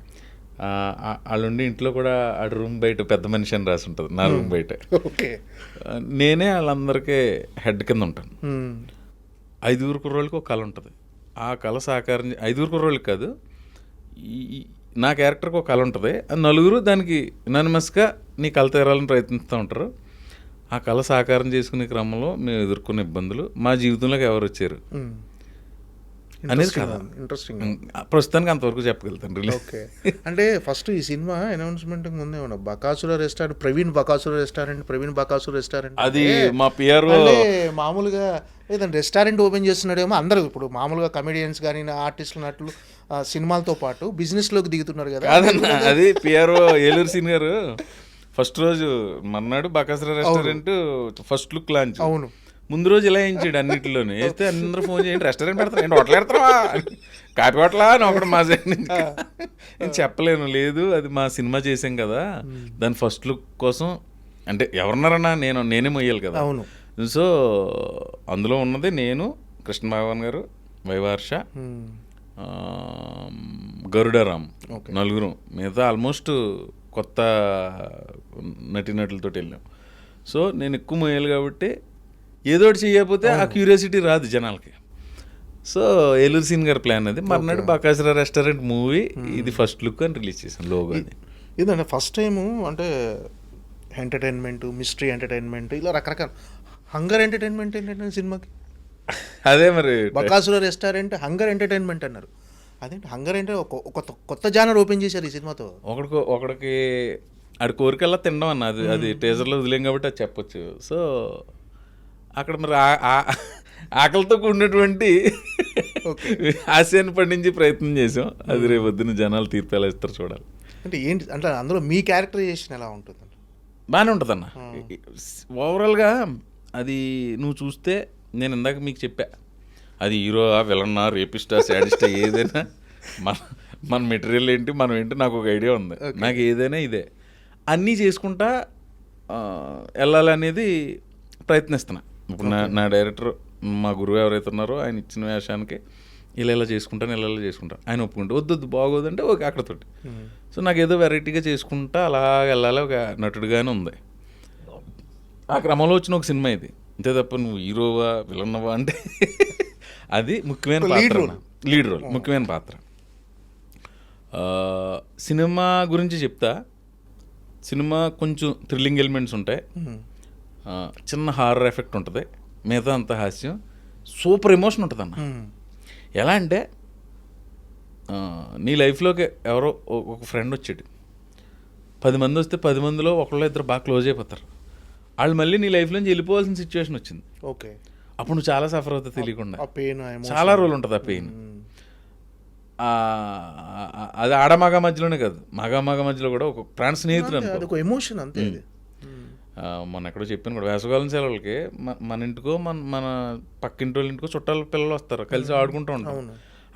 వాళ్ళుండి ఇంట్లో కూడా ఆ రూమ్ బయట పెద్ద మనిషి అని రాసి ఉంటుంది, నా రూమ్ బయట. ఓకే. నేనే వాళ్ళందరికీ హెడ్ కింద ఉంటాను. 5 కుర్రోళ్ళకి ఒక కళ ఉంటుంది. ఆ కళ సాకారం 5 కుర్రోళ్ళకి కాదు, నా క్యారెక్టర్కి ఒక కళ ఉంటుంది. 4 దానికి యునానిమస్గా నీ కళ తీరాలని ప్రయత్నిస్తూ ఉంటారు. ఆ కళ సాకారం చేసుకునే క్రమంలో మేము ఎదుర్కొన్న ఇబ్బందులు, మా జీవితంలోకి ఎవరు వచ్చారు అనేది కదా. ఇంట్రెస్టింగ్. ప్రస్తుతానికి అంతవరకు చెప్పగలుగుతాను. ఓకే. అంటే ఫస్ట్ ఈ సినిమా అనౌన్స్మెంట్ ముందే ఉన్నా బకాసుర రెస్టారెంట్, ప్రవీణ్ బకాసుర రెస్టారెంట్ అది మా పిఆర్ మామూలుగా ఏదైనా రెస్టారెంట్ ఓపెన్ చేస్తున్నాడేమో. అందరూ ఇప్పుడు మామూలుగా కమెడియన్స్ కానీ ఆర్టిస్టులు నట్లు సినిమాలతో పాటు బిజినెస్లోకి దిగుతున్నారు కదా. అది పిఆర్ఓ ఏలూరు సీన్ గారు ఫస్ట్ రోజు మన్నాడు Bakasura restaurant first look launch. అవును. ముందు రోజు ఇలా వేయించాడు అన్నింటిలోనే. వేస్తే అందరూ ఫోన్ చేయండి, రెస్టారెంట్ పెడతారు ఏంటి, హోటల్ పెడతావా, కాపీ హోటలా అని ఒకటి మా సైడ్ నుంచి. నేను చెప్పలేను, లేదు అది మా సినిమా చేసాం కదా, దాని ఫస్ట్ లుక్ కోసం అంటే ఎవరున్నారన్నా నేనే మొయ్యాలి కదా. అవును. సో అందులో ఉన్నది నేను, కృష్ణ భగవాన్ గారు, వైవర్ష, గరుడారామ్, 4. మిగతా ఆల్మోస్ట్ కొత్త నటీనటులతో వెళ్ళాం. సో నేను ఎక్కువ మొయ్యాలి కాబట్టి ఏదో ఒకటి చేయకపోతే ఆ క్యూరియాసిటీ రాదు జనాలకి. సో ఏలూరు సీన్ గారి ప్లాన్ అది. మర్నాడు బకాసుర రెస్టారెంట్ మూవీ ఇది ఫస్ట్ లుక్ అని రిలీజ్ చేశాను, లోగో అది. ఇదంటే ఫస్ట్ టైము అంటే ఎంటర్టైన్మెంట్, మిస్టరీ ఎంటర్టైన్మెంట్, ఇలా రకరకాల. హంగర్ ఎంటర్టైన్మెంట్ ఏంటంటే సినిమాకి అదే మరి బకాసుర రెస్టారెంట్ హంగర్ ఎంటర్టైన్మెంట్ అన్నారు. అదేంటి హంగర్ అంటే ఒక కొత్త జానర్ ఓపెన్ చేశారు ఈ సినిమాతో. ఒకడికి ఆడి కోరికల్లా తినడం అన్న, అది టీజర్లో వదిలేం కాబట్టి అది చెప్పొచ్చు. సో అక్కడ మరి ఆకలితో కూడినటువంటి ఆశయాన్ని పండించి ప్రయత్నం చేసాం. అది రేపు వద్దున జనాలు తీర్పు ఎలా ఇస్తారు చూడాలి. అంటే ఏంటి అంటే అందులో మీ క్యారెక్టరైజేషన్ ఎలా ఉంటుంది? బాగానే ఉంటుంది అన్న. ఓవరాల్గా అది నువ్వు చూస్తే, నేను ఇందాక మీకు చెప్పా, అది హీరో విలన్నా రేపిస్టా సాడిస్టా ఏదైనా మన మెటీరియల్ ఏంటి మనం ఏంటి నాకు ఒక ఐడియా ఉంది. నాకు ఏదైనా ఇదే అన్నీ చేసుకుంటా వెళ్ళాలనేది ప్రయత్నిస్తున్నా. ఇప్పుడు నా డైరెక్టర్, మా గురువు ఎవరైతే ఉన్నారో ఆయన ఇచ్చిన వేషానికి ఇలా చేసుకుంటాను, ఇలా చేసుకుంటాను. ఆయన ఒప్పుకుంటే వద్దు బాగోదంటే ఓకే అక్కడతోటి. సో నాకు ఏదో వెరైటీగా చేసుకుంటా అలా వెళ్ళాలి, ఒక నటుడుగానే ఉంది. ఆ క్రమంలో వచ్చిన ఒక సినిమా ఇది. అంతే తప్ప నువ్వు హీరోవా విలన్నవా అంటే అది ముఖ్యమైన పాత్ర, లీడ్ రోల్, ముఖ్యమైన పాత్ర. సినిమా గురించి చెప్తా. సినిమా కొంచెం థ్రిల్లింగ్ ఎలిమెంట్స్ ఉంటాయి, చిన్న హారర్ ఎఫెక్ట్ ఉంటుంది, మిగతా అంత హాస్యం, సూపర్ ఎమోషన్ ఉంటుంది అన్న. ఎలా అంటే నీ లైఫ్లోకి ఎవరో ఒక ఫ్రెండ్ వచ్చాడు, 10 మంది వస్తే 10 మందిలో ఒకళ్ళు ఇద్దరు బాగా క్లోజ్ అయిపోతారు. వాళ్ళు మళ్ళీ నీ లైఫ్లోంచి వెళ్ళిపోవాల్సిన సిచ్యువేషన్ వచ్చింది. ఓకే. అప్పుడు నువ్వు చాలా సఫర్ అవుతావు తెలియకుండా. పెయిన్ చాలా రోజులు ఉంటుంది ఆ పెయిన్. అది ఆడమగ మధ్యలోనే కాదు, మగ మధ్యలో కూడా ఒక ప్రాణ స్నేహితుడు అనుకో. అదొక ఎమోషన్ అంతే అది. మొన్న ఎక్కడో చెప్పాను కూడా, వేసవకాలం సెలవులకి మన ఇంటికో మన పక్కింటి వాళ్ళ ఇంటికో చుట్టాల పిల్లలు వస్తారు, కలిసి ఆడుకుంటూ ఉంటాం.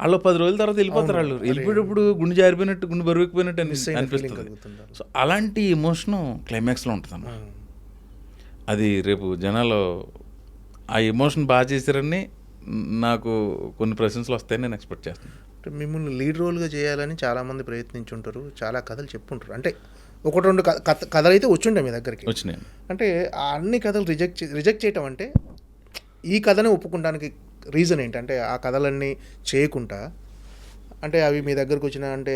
వాళ్ళు 10 రోజుల తర్వాత వెళ్ళిపోతారు. వాళ్ళు వెళ్ళిపోయేటప్పుడు గుండె జారిపోయినట్టు, గుండె బరువెక్కిపోయినట్టు అనిపిస్తుంది. సో అలాంటి ఎమోషను క్లైమాక్స్లో ఉంటుందన్న. అది రేపు జనాలు ఆ ఎమోషన్ బాగా చేశారని నాకు కొన్ని ప్రశంసలు వస్తాయని నేను ఎక్స్పెక్ట్ చేస్తాను. మిమ్మల్ని లీడ్ రోల్గా చేయాలని చాలామంది ప్రయత్నించుంటారు, చాలా కథలు చెప్పుంటారు. అంటే 1-2 కథలు అయితే వచ్చుండే మీ దగ్గరికి వచ్చినాయి. అంటే ఆ అన్ని కథలు రిజెక్ట్ చేయటం అంటే ఈ కథనే ఒప్పుకోవడానికి రీజన్ ఏంటంటే ఆ కథలన్నీ చేయకుండా అంటే అవి మీ దగ్గరకు వచ్చిన అంటే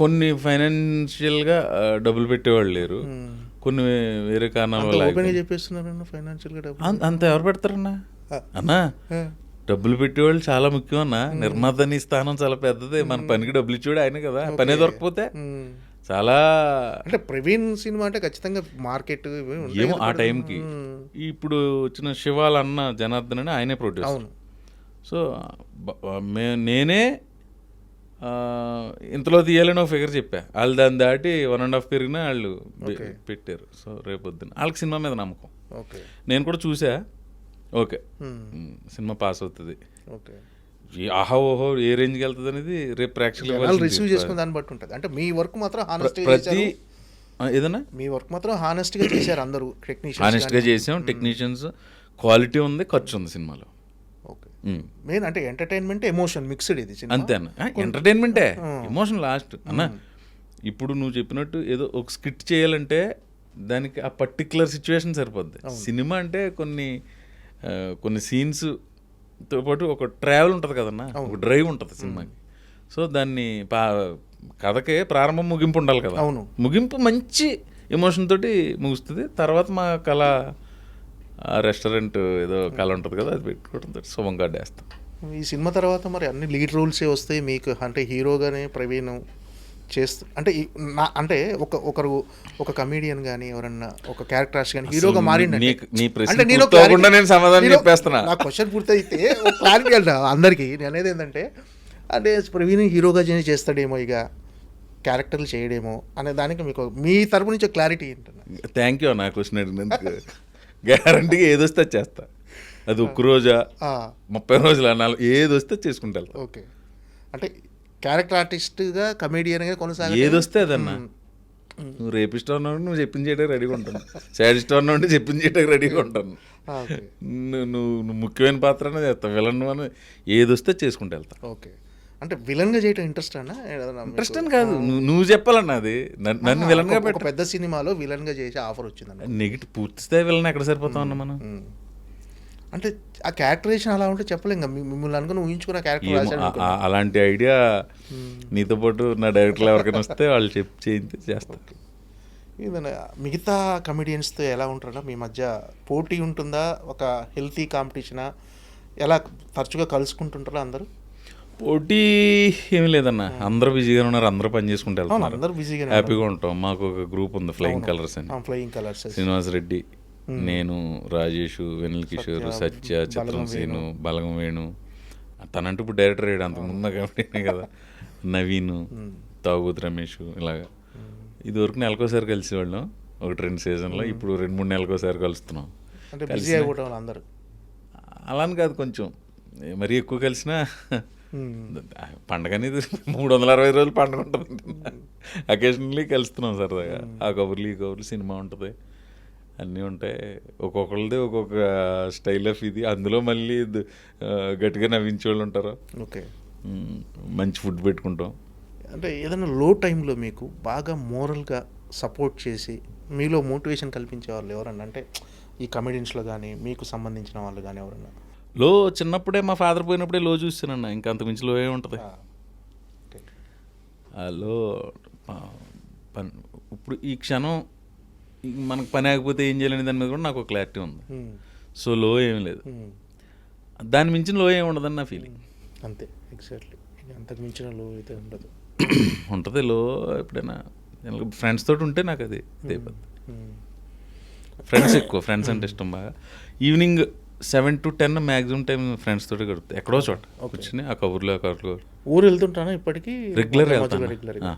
కొన్ని ఫైనాన్షియల్గా డబ్బులు పెట్టేవాళ్ళు లేరు, కొన్ని వేరే కారణాల వల్ల ఓపెన్గా చెప్పేస్తున్నారు ఫైనాన్షియల్గా డబ్బులు అంత ఎవరు పెడతారన్నా? అన్నా డబ్బులు పెట్టేవాళ్ళు చాలా ముఖ్యం అన్న. నిర్మాతని స్థానం చాలా పెద్దది. మన పనికి డబ్బులు ఇచ్చేవాడు ఆయన కదా. పనే దొరకపోతే చాలా అంటే ప్రవీణ్ సినిమా అంటే ఖచ్చితంగా మార్కెట్ ఏమో ఆ టైంకి. ఇప్పుడు వచ్చిన శివాల అన్న జనార్దన్ అని ఆయనే ప్రొడ్యూసర్. సో నేనే ఇంతలో తీయాలని ఒక ఫిగర్ చెప్పా, వాళ్ళు దాన్ని దాటి 1.5 పెరిగినా వాళ్ళు పెట్టారు. సో రేపొద్దున వాళ్ళకి సినిమా మీద నమ్మకం. నేను కూడా చూసా, ఓకే సినిమా పాస్ అవుతుంది, ఆహా ఓహో ఏ రేంజ్కి వెళ్తుంది అనేది రేపు ప్రేక్షకులు రిసీవ్ చేసుకుని దాన్ని బట్టి ఉంటుంది. అంటే మీ వర్క్ మాత్రం ప్రతి ఏదన్నా మీ వర్క్ మాత్రం హానెస్ట్గా చేశారు అందరూ టెక్నీషియన్స్, హానెస్ట్గా చేసాం. టెక్నీషియన్స్, క్వాలిటీ ఉంది, ఖర్చు ఉంది సినిమాలో. ఓకే, మెయిన్ అంటే ఎంటర్టైన్మెంట్ ఎమోషన్ మిక్స్డ్ ఇది అంతే అన్న. ఎంటర్టైన్మెంటే ఎమోషన్ లాస్ట్ అన్న. ఇప్పుడు నువ్వు చెప్పినట్టు ఏదో ఒక స్కిట్ చేయాలంటే దానికి ఆ పర్టికులర్ సిచ్యువేషన్ సరిపోద్ది. సినిమా అంటే కొన్ని సీన్స్తో పాటు ఒక ట్రావెల్ ఉంటుంది కదన్నా, ఒక డ్రైవ్ ఉంటుంది సినిమాకి. సో దాన్ని కథకే ప్రారంభం ముగింపు ఉండాలి కదా. ముగింపు మంచి ఎమోషన్ తోటి ముగుస్తుంది. తర్వాత మా కళ రెస్టారెంట్ ఏదో కళ ఉంటుంది కదా, అది పెట్టుకోవడంతో శుభం కార్డేస్తాం. ఈ సినిమా తర్వాత మరి అన్ని లీడ్ రోల్సే వస్తాయి మీకు. అంటే హీరోగానే ప్రవీణ్ చేస్తూ అంటే అంటే ఒక కమీడియన్ కానీ ఎవరన్నా ఒక క్యారెక్టర్ ఆర్టిస్ట్ కానీ హీరోగా మారిందంటే నేను సమాధానం చెప్పేస్తున్నా. నా క్వశ్చన్ పూర్తయితే ఒక క్లారిటీ అంట అందరికీ. నేను అనేది ఏంటంటే అంటే ప్రవీణ్ హీరోగా చేస్తాడేమో, ఇక క్యారెక్టర్లు చేయడేమో అనే దానికి మీకు మీ తరపు నుంచి క్లారిటీ ఏంటన్నా? థ్యాంక్ యూ నా క్వశ్చన్ అడిగినందుకు. గ్యారంటీగా ఏదొస్తే చేస్తా. అది 1 రోజా 30 రోజులు అన్నాళ్ళు ఏది వస్తే చేసుకుంటా. ఓకే, అంటే క్యారెక్టర్ ఆర్టిస్ట్గా కమేడియన్గా కొనసాగి ఏదొస్తే అదన్నా. నువ్వు రేపిస్ట్ అన్నావు, నువ్వు చెప్పింది చేయడానికి రెడీగా ఉంటాను. సాడిస్ట్ అన్నావు అంటే చెప్పింది చేయడానికి రెడీగా ఉంటాను. నువ్వు ముఖ్యమైన పాత్రనే చేస్తావు, విలన్ అని ఏది వస్తే చేసుకుంటూ వెళ్తా. ఓకే, అంటే విలన్గా చేయటం ఇంట్రెస్ట్ అన్నా? ఇంట్రెస్ట్ అని కాదు, నువ్వు చెప్పాలన్నా. అది నన్ను విలన్గా ఒక పెద్ద సినిమాలో విలన్గా చేసే ఆఫర్ వచ్చిందన్న. నెగిటివ్ పూర్తి స్థాయి విలన్ ఎక్కడ సరిపోతాం అన్న మనం. అంటే ఆ క్యారెక్టరేషన్ అలా ఉంటే చెప్పలేం కదా, మిమ్మల్ని అనుకుని ఊహించుకున్న క్యారెక్టర్. అలాంటి ఐడియా నీతో పాటు నా డైరెక్టర్లు ఎవరికైనా వస్తే వాళ్ళు చేస్తారు. ఏదైనా మిగతా కమెడియన్స్తో ఎలా ఉంటారా? మీ మధ్య పోటీ ఉంటుందా? ఒక హెల్తీ కాంపిటీషనా? ఎలా తరచుగా కలుసుకుంటుంటారా అందరూ? పోటీ ఏమి లేదన్న, అందరూ బిజీగా ఉన్నారు, అందరూ పని చేసుకుంటూ వెళ్తున్నారు, అందరూ బిజీగా హ్యాపీగా ఉంటాం. మాకు ఒక గ్రూప్ ఉంది, ఫ్లయింగ్ కలర్స్ అని. ఫ్లయింగ్ కలర్స్ శ్రీనివాస్ రెడ్డి, నేను, రాజేష్, వెనిల్ కిషోర్, సత్య, చిత్రం సీను, బలగం వేణు, తనంటూ ఇప్పుడు డైరెక్టర్ అయ్యాడు, అంతకుముందు కాబట్టి కదా, నవీన్, తాగుతు రమేష్, ఇలాగా. ఇదివరకు నెలకోసారి కలిసేవాళ్ళం, 1-2 సీజన్లో. ఇప్పుడు 2-3 నెలకోసారి కలుస్తున్నాం. అలా అని కాదు, కొంచెం మరీ ఎక్కువ కలిసినా పండగ అనేది 365 రోజులు పండగ ఉంటుంది. అకేషనల్లీ కలుస్తున్నాం సరదాగా. ఆ కబుర్లు ఈ కబుర్లు, సినిమా ఉంటుంది, అన్నీ ఉంటాయి. ఒక్కొక్కరిది ఒక్కొక్క స్టైల్ ఆఫ్ ఇది. అందులో మళ్ళీ గట్టిగా నవ్వించే వాళ్ళు ఉంటారు. ఓకే, మంచి ఫుడ్ పెట్టుకుంటాం. అంటే ఏదైనా లో టైంలో మీకు బాగా మోరల్గా సపోర్ట్ చేసి మీలో మోటివేషన్ కల్పించే వాళ్ళు ఎవరన్నా? అంటే ఈ కమెడియన్స్లో కానీ మీకు సంబంధించిన వాళ్ళు కానీ ఎవరన్నా? లో చిన్నప్పుడే మా ఫాదర్ పోయినప్పుడే లో చూస్తానన్నా, ఇంకా అంతకుమించి లో ఏముంటుంది. లో ఇప్పుడు ఈ క్షణం మనకు పని ఆగిపోతే ఏం చేయాలని దాని మీద కూడా నాకు ఒక క్లారిటీ ఉంది. సో లో ఏం లేదు, దాని మించిన లో ఏమి ఉండదని నా ఫీలింగ్. అంతే, ఎగ్జాక్ట్లీ. అంతకు మించిన లో అయితే ఉండదు. ఉంటుంది లో ఎప్పుడైనా ఫ్రెండ్స్ తోటి ఉంటే నాకు అది ఇదే. ఫ్రెండ్స్ ఎక్కువ, ఫ్రెండ్స్ అంటే ఇష్టం బాగా. Evening 7 to 10 maximum time friends తోటి గడుపుతాయి, ఎక్కడో చోట కూర్చుని ఆ కబుర్లో ఊరు వెళ్తుంటానా ఇప్పటికీ? రెగ్యులర్ వెళ్తాను. రెగ్యులర్గా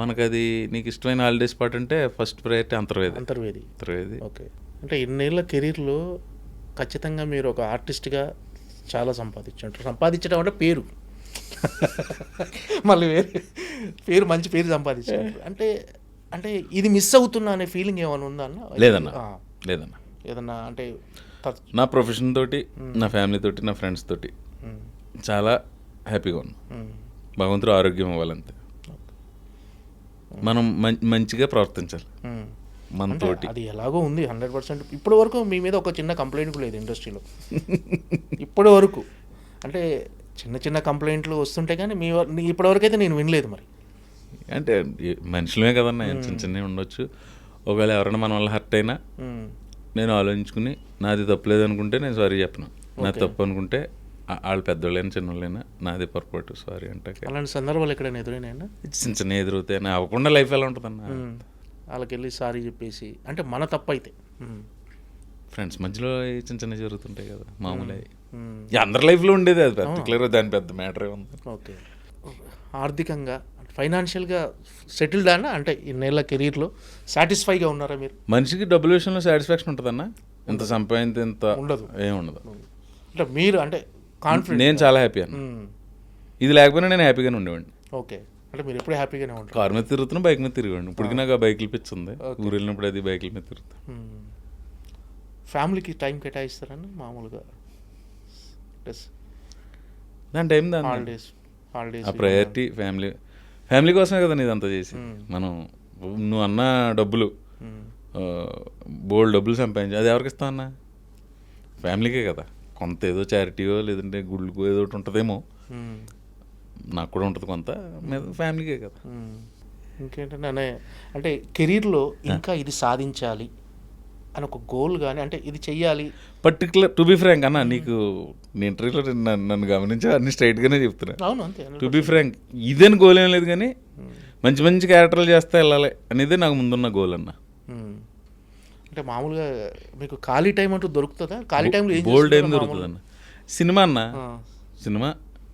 మనకు అది నీకు ఇష్టమైన హాలిడే స్పాట్ అంటే first priority Antarvedi. Antarvedi. Okay. అంటే ఇన్నేళ్ళ కెరీర్లో ఖచ్చితంగా మీరు ఒక ఆర్టిస్ట్గా చాలా సంపాదించారు. సంపాదించడం అంటే పేరు మళ్ళీ పేరు మంచి పేరు సంపాదించారు. అంటే అంటే ఇది మిస్ అవుతున్నా అనే ఫీలింగ్ ఏమైనా ఉందా అన్న? లేదన్నా. ఏదన్నా అంటే నా ప్రొఫెషన్ తోటి, నా ఫ్యామిలీ తోటి, నా ఫ్రెండ్స్ తోటి చాలా హ్యాపీగా ఉన్నాను. భగవంతుడు ఆరోగ్యం ఇవ్వాలంతే. మనం మంచిగా ప్రవర్తించాలి మనతోటి. అది ఎలాగో ఉంది 100%. ఇప్పటి వరకు మీ మీద ఒక చిన్న కంప్లైంట్ కూడా లేదు ఇండస్ట్రీలో ఇప్పటి వరకు. అంటే చిన్న చిన్న కంప్లైంట్లు వస్తుంటాయి కానీ ఇప్పటివరకు అయితే నేను వినలేదు. మరి అంటే మనుషులమే కదన్నా, చిన్న చిన్నవి ఉండొచ్చు. ఒకవేళ ఎవరైనా మన వల్ల హర్ట్ అయినా నేను ఆలోచించుకుని నాది తప్పలేదు అనుకుంటే నేను సారీ చెప్పను, నాది తప్పు అనుకుంటే వాళ్ళు పెద్దోళ్ళైనా చిన్నోళ్ళైనా నాది పొరపాటు సారీ అంటే. అలాంటి సందర్భాలు ఎక్కడైనా ఎదురైనా? చిన్న చిన్న ఎదురవుతాయి, అవ్వకుండా లైఫ్ ఎలా ఉంటుందన్న. వాళ్ళకి వెళ్ళి సారీ చెప్పేసి అంటే మన తప్పు అయితే ఫ్రెండ్స్ మధ్యలో చిన్న చిన్న జరుగుతుంటాయి కదా మామూలు. అందరి లైఫ్లో ఉండేది అది, పర్టికులర్గా దాని పెద్ద మ్యాటరే ఉంది. ఓకే. ఆర్థికంగా ఫైనాన్షియల్గా సెటిల్డ్ అన్న, అంటే ఇన్నేళ్ళ కెరీర్లో సాటిస్ఫైగా ఉన్నారా మీరు? మనిషికి డబ్బుల విషయంలో సాటిస్ఫాక్షన్ ఉంటుందన్న, ఇంత సంపాదించి ఇంత ఉండదు, ఏముండదు. అంటే మీరు అంటే కాన్ఫిడెంట్. నేను చాలా హ్యాపీ అన్న, ఇది లేకపోయినా నేను హ్యాపీగానే ఉండేవాడిని. ఓకే. అంటే మీరు ఎప్పుడు హ్యాపీగానే ఉంటారు? కార్ మీద తిరుగుతున్నా, బైక్ మీద తిరిగేవాడిని. ఇప్పటికి నాకు ఆ బైకులు పిచ్చింది, ఊరు వెళ్ళినప్పుడు అది బైకుల మీద తిరుగుతాను. ఫ్యామిలీకి టైం కేటాయిస్తారని మామూలుగా? దాని టైం దాని హాలిడేస్ ఆ ప్రయారిటీ ఫ్యామిలీ కోసమే కదా ఇదంతా చేసి. మనం నువ్వు అన్న డబ్బులు బోల్డ్ డబ్బులు సంపాదించి అది ఎవరికి ఇస్తావు అన్న? ఫ్యామిలీకే కదా. కొంత ఏదో చారిటీయో లేదంటే గుళ్ళకో ఏదో ఒకటి ఉంటుందేమో, నాకు కూడా ఉంటుంది కొంత, ఫ్యామిలీకే కదా. ఇంకేంటంటే అంటే కెరీర్లో ఇంకా ఇది సాధించాలి అని ఒక గోల్ కానీ, అంటే ఇది చెయ్యాలి పర్టికులర్. టు బి ఫ్రాంక్ అన్న, నీకు నీ ఇంటర్వ్యూలో నన్ను గమనించి అన్ని స్ట్రైట్గానే చెప్తున్నా. అవును, అంతే. టు బి ఫ్రాంక్ ఇదేని గోల్ ఏం లేదు, కానీ మంచి మంచి క్యారెక్టర్లు చేస్తే వెళ్ళాలి అనేది నాకు ముందున్న గోల్ అన్న. అంటే మామూలుగా మీకు ఖాళీ టైం అంటూ దొరుకుతుందా? ఖాళీ టైంలో బోల్డ్ టైం దొరుకుతుంది అన్న. సినిమా అన్న, సినిమా,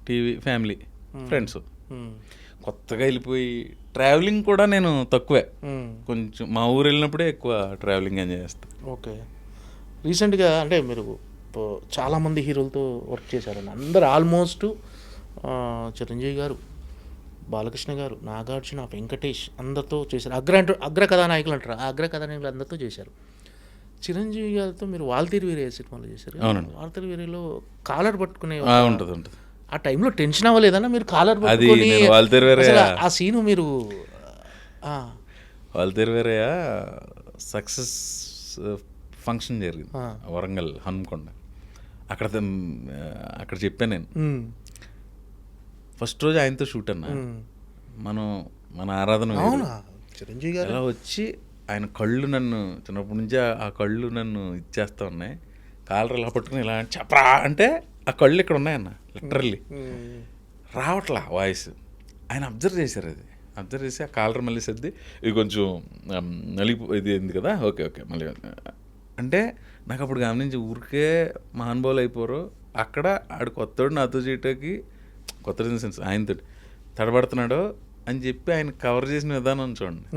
టీవీ, ఫ్యామిలీ, ఫ్రెండ్స్. కొత్తగా వెళ్ళిపోయి ట్రావెలింగ్ కూడా నేను తక్కువే, కొంచెం మా ఊరు వెళ్ళినప్పుడే ఎక్కువ ట్రావెలింగ్ ఎంజాయ్ చేస్తాను. ఓకే. రీసెంట్గా అంటే మీరు చాలామంది హీరోలతో వర్క్ చేశారని, అందరు ఆల్మోస్ట్ చిరంజీవి గారు, బాలకృష్ణ గారు, నాగార్జున, వెంకటేష్ అందరితో చేశారు. అగ్ర కథానాయకులు అంటారు, ఆ అగ్ర కథానాయకులు అందరితో చేశారు. చిరంజీవి గారితో మీరు వాల్తీరు వీరయ్య సినిమాలో చేశారు. వాల్తీరు వీరయ్యలో కాలర్ పట్టుకునే ఉంటుంది. ఆ టైంలో టెన్షన్ అవ్వలేదన్నా మీరు కాలర్ పట్టుకొని? ఆ సీను మీరు వాల్తీరు వీరయ్య సక్సెస్ ఫంక్షన్ జరిగింది వరంగల్ హన్మకొండ. అక్కడ చెప్పాను నేను ఫస్ట్ రోజు ఆయనతో షూట్ అన్నా. మన ఆరాధన చిరంజీవి గారు అలా వచ్చి ఆయన కళ్ళు నన్ను చిన్నప్పటి నుంచి ఆ కళ్ళు నన్ను ఇచ్చేస్తా ఉన్నాయి. కాలర్ ఇలా పట్టుకుని ఇలా చెప్పరా అంటే ఆ కళ్ళు ఇక్కడ ఉన్నాయన్న, లిటరల్లీ రావట్లా వాయిస్. ఆయన అబ్జర్వ్ చేశారు, అది అబ్జర్వ్ చేసి ఆ కాలర్ మళ్ళీ సర్ది ఇది కొంచెం ఇది అయింది కదా, ఓకే మళ్ళీ అంటే నాకు అప్పుడు గమనించి ఊరికే మహానుభావులు అయిపోరు. అక్కడ ఆడు కొత్తోడు నాతో చేయటానికి, కొత్త సెన్స్ ఆయనతో తడబడుతున్నాడు అని చెప్పి ఆయన కవర్ చేసిన విధానం చూడండి.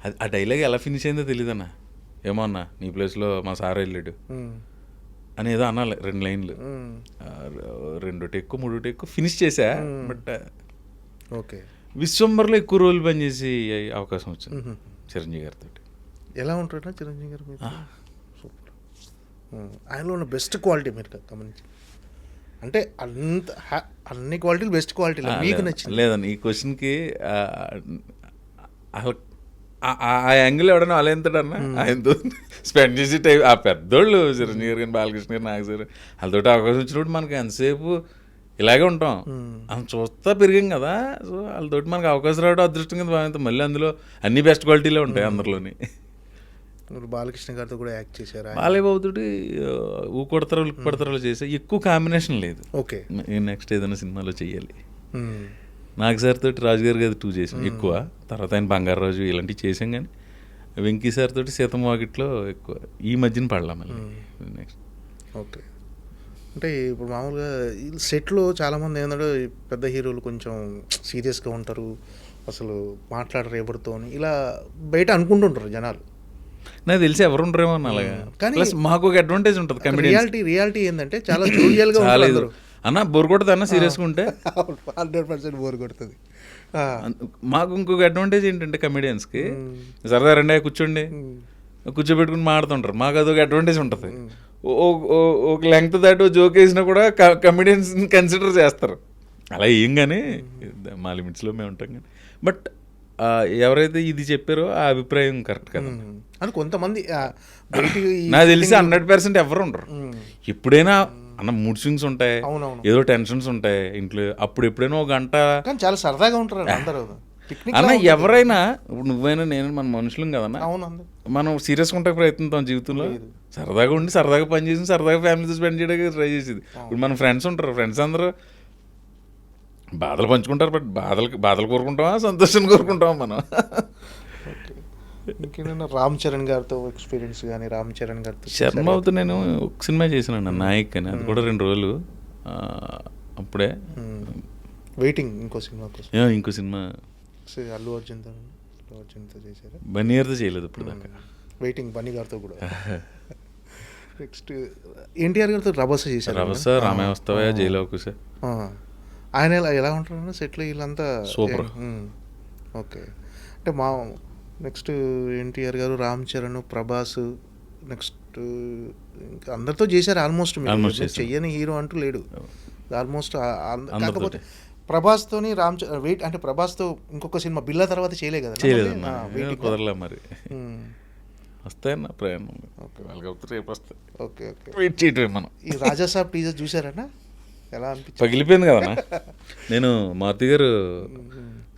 అది ఆ డైలాగ్ ఎలా ఫినిష్ అయిందో తెలియదన్నా. ఏమో అన్నా నీ ప్లేస్లో మా సార్ వెళ్ళాడు అని ఏదో అనాలి, 2 లైన్లు, 2 టెక్కు 3 టెక్కు ఫినిష్ చేశా. బట్ ఓకే, విశ్వంబర్లో ఎక్కువ రోజులు పనిచేసి అవకాశం వచ్చింది చిరంజీవి గారితో. ఎలా ఉంటారా చిరంజీవి గారు? సూపర్. ఆయనలో ఉన్న బెస్ట్ క్వాలిటీ మీరు గమనించి, అంటే అన్ని క్వాలిటీలు బెస్ట్ క్వాలిటీ మీకు నచ్చింది లేదండి ఈ క్వశ్చన్కి? అసలు ఆ యాంగిల్ ఎవడన్నా అలెంతడన్నా ఆయనతో స్పెండ్ చేసే టైం, ఆ పెద్దోళ్ళు చిరంజీవి గారు కానీ బాలకృష్ణ గారు, నాగ సార్ వాళ్ళతోటి అవకాశం వచ్చినప్పుడు మనకి ఎంతసేపు ఇలాగే ఉంటాం, మనం చూస్తా పెరిగాం కదా. సో వాళ్ళతోటి మనకు అవకాశం రావడం అదృష్టం కింద భావిస్తాం. మళ్ళీ అందులో అన్ని బెస్ట్ క్వాలిటీలే ఉంటాయి అందరిలోని. బాలకృష్ణ గారితో కూడా యాక్ట్ చేశారు. బాలయ్య బాబుతోటి ఊకొడతారు ఉలికి పడతారు చేసే, ఎక్కువ కాంబినేషన్ లేదు. ఓకే, నెక్స్ట్ ఏదైనా సినిమాలో చెయ్యాలి. నాగ్ సార్ తోటి రాజుగారి గారి 2 చేసాం ఎక్కువ, తర్వాత ఆయన బంగారు రాజు ఇలాంటివి చేసాం. కానీ వెంకీ సార్ తోటి సీతమ్మ వాకిట్లో ఎక్కువ ఈ మధ్యన పడలా మళ్ళీ నెక్స్ట్. ఓకే. అంటే ఇప్పుడు మామూలుగా సెట్లో చాలామంది ఏంటంటే పెద్ద హీరోలు కొంచెం సీరియస్గా ఉంటారు, అసలు మాట్లాడరు ఎవరితో ఇలా బయట అనుకుంటుంటారు జనాలు. నాకు తెలిసి ఎవరు ఉండరేమో అని అలాగా. కానీ ప్లస్ మాకు ఒక అడ్వాంటేజ్ ఉంటుంది కమెడియన్స్. రియాలిటీ ఏంటంటే చాలా జోవియల్గా ఉంటారు. అన్న బోర్ కొడుతుంది అన్న సీరియస్గా ఉంటే 100% బోర్ కొడుతుంది. మాకు ఇంకొక అడ్వాంటేజ్ ఏంటంటే కమెడియన్స్కి సరదా రెండే కూర్చోండి కూర్చోబెట్టుకుని మాడుతుంటారు. మాకు అదొక అడ్వాంటేజ్ ఉంటుంది. ఒక లెంగ్త్ దాటి జోక్ వేసినా కూడా కమెడియన్స్ కన్సిడర్ చేస్తారు. అలా ఏం కానీ మా లిమిట్స్లో మేము ఉంటాం కానీ. బట్ ఎవరైతే ఇది చెప్పారో ఆ అభిప్రాయం కరెక్ట్ కదా అని కొంతమంది నాకు తెలిసి 100% ఎవరు ఉండరు. ఎప్పుడైనా అన్న మూడ్ స్వింగ్స్ ఉంటాయి, ఏదో టెన్షన్స్ ఉంటాయి ఇంట్లో. అప్పుడు ఎప్పుడైనా ఒక గంట చాలా సరదాగా ఉంటారు అందరూ. అన్న ఎవరైనా ఇప్పుడు నువ్వైనా నేను మన మనుషులం కదన్నా, మనం సీరియస్గా ఉంటే ప్రయత్నిస్తాం జీవితంలో. సరదాగా ఉండి సరదాగా పని చేసి సరదాగా ఫ్యామిలీతో స్పెండ్ చేయడానికి ట్రై చేసేది. ఇప్పుడు మన ఫ్రెండ్స్ ఉంటారు, ఫ్రెండ్స్ అందరూ బాధలు పంచుకుంటారు. బట్ బాధలు కోరుకుంటామా సంతోషాన్ని కోరుకుంటామా మనం? ఇంకేమైనా రామ్ చరణ్ గారితో ఎక్స్పీరియన్స్ కానీ? రామ్ చరణ్ గారితో శర్మతో నేను ఒక సినిమా చేశాను నాయక్ అని, అది కూడా 2 రోజులు అప్పుడే వెయిటింగ్ ఇంకో సినిమా కోసం. ఇంకో సినిమా అల్లు అర్జున్తో చేశారు. బన్నీ గారితో చేయలేదు ఇప్పుడు దాకా. వెయిటింగ్ బన్నీ గారితో కూడా. నెక్స్ట్ ఎన్టీఆర్ గారితో రభస చేశారు. రభస, రామయ్య వస్తావా, జైలు కుస. ఆయన ఎలా ఉంటారు సెట్లో వీళ్ళంతా? సూపర్. ఓకే. అంటే మా నెక్స్ట్ ఎన్టీఆర్ గారు, రామ్ చరణ్, ప్రభాస్, నెక్స్ట్ ఇంకా అందరితో చేశారు ఆల్మోస్ట్. చెయ్యని హీరో అంటూ లేడు ఆల్మోస్ట్. కాకపోతే ప్రభాస్తోని వెయిట్ అంటే ప్రభాస్తో ఇంకొక సినిమా బిల్లా తర్వాత చేయలే కదా? కుదరలే మరి. వస్తాయన్న ప్రయాణం. ఓకే వెయిట్ చేయటం మనం. ఈ రాజాసాబ్ టీజర్ చూసారన్నా? ఎలా అనిపించింది? పగిలిపోయింది కదన్నా. నేను మారుతి గారు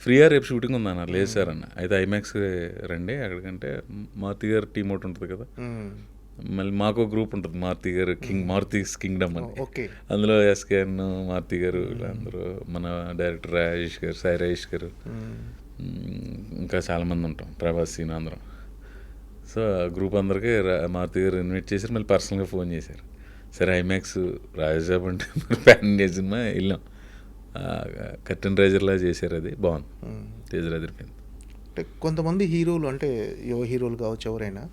ఫ్రీగా రేపు షూటింగ్ ఉందన్న, లేదు సార్ అన్న. అయితే ఐమాక్స్ రండి అక్కడికంటే. మారుతి గారు టీమ్ ఒకటి ఉంటుంది కదా, మళ్ళీ మాకు గ్రూప్ ఉంటుంది మారుతి గారు మారుతిస్ కింగ్డమ్ అని. అందులో ఎస్కేఎన్, మారుతి గారు, వీళ్ళందరూ, మన డైరెక్టర్ రాజేష్ గారు, సాయి రాజేష్ గారు, ఇంకా చాలామంది ఉంటాం, ప్రభాస్ సీన్ అందరం. సో ఆ గ్రూప్ అందరికీ మారుతి గారు ఇన్వైట్ చేశారు. మళ్ళీ పర్సనల్గా ఫోన్ చేశారు. సరే ఐమాక్స్ రాజాసాబ్ అంటే ప్యాన్ ఇండియా సినిమా వెళ్ళాం. కర్టెన్ రైజర్లా చేశారు, అది బాగుంది. తేజర్ అదిరిపోయింది. అంటే కొంతమంది హీరోలు, అంటే యువ హీరోలు కావచ్చు ఎవరైనా,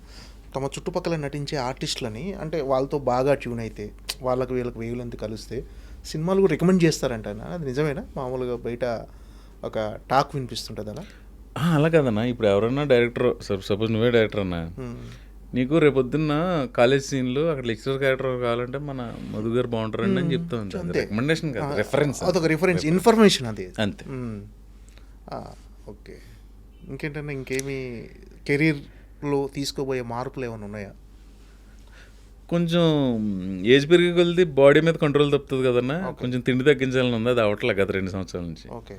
తమ చుట్టుపక్కల నటించే ఆర్టిస్టులని అంటే వాళ్ళతో బాగా ట్యూన్ అయితే వీళ్ళకి వేవులంతా కలిస్తే సినిమాలు కూడా రికమెండ్ చేస్తారంట. అది నిజమేనా? మామూలుగా బయట ఒక టాక్ వినిపిస్తుంటుంది అలా. అలా కదన్నా. ఇప్పుడు ఎవరన్నా డైరెక్టర్, సపోజ్ నువ్వే డైరెక్టర్ అన్నా, నీకు రేపొద్దున్న కాలేజ్ సీన్లు అక్కడ లెక్చరర్ క్యారెక్టర్ కావాలంటే మన మధు గారు బాగుంటారండి అని చెప్తాం. రికమెండేషన్ కాదు, రెఫరెన్స్. అదొక రిఫరెన్స్, ఇన్ఫర్మేషన్ అది అంతే. ఓకే. ఇంకేంటన్నా, ఇంకేమి కెరీర్లో తీసుకోబోయే మార్పులు ఏమైనా ఉన్నాయా? కొంచెం ఏజ్ పెరిగి కొలిది బాడీ మీద కంట్రోల్ తప్పుతుంది కదన్నా. కొంచెం తిండి తగ్గించాలని ఉంది, అది అవట్లే గత 2 సంవత్సరాల నుంచి. ఓకే.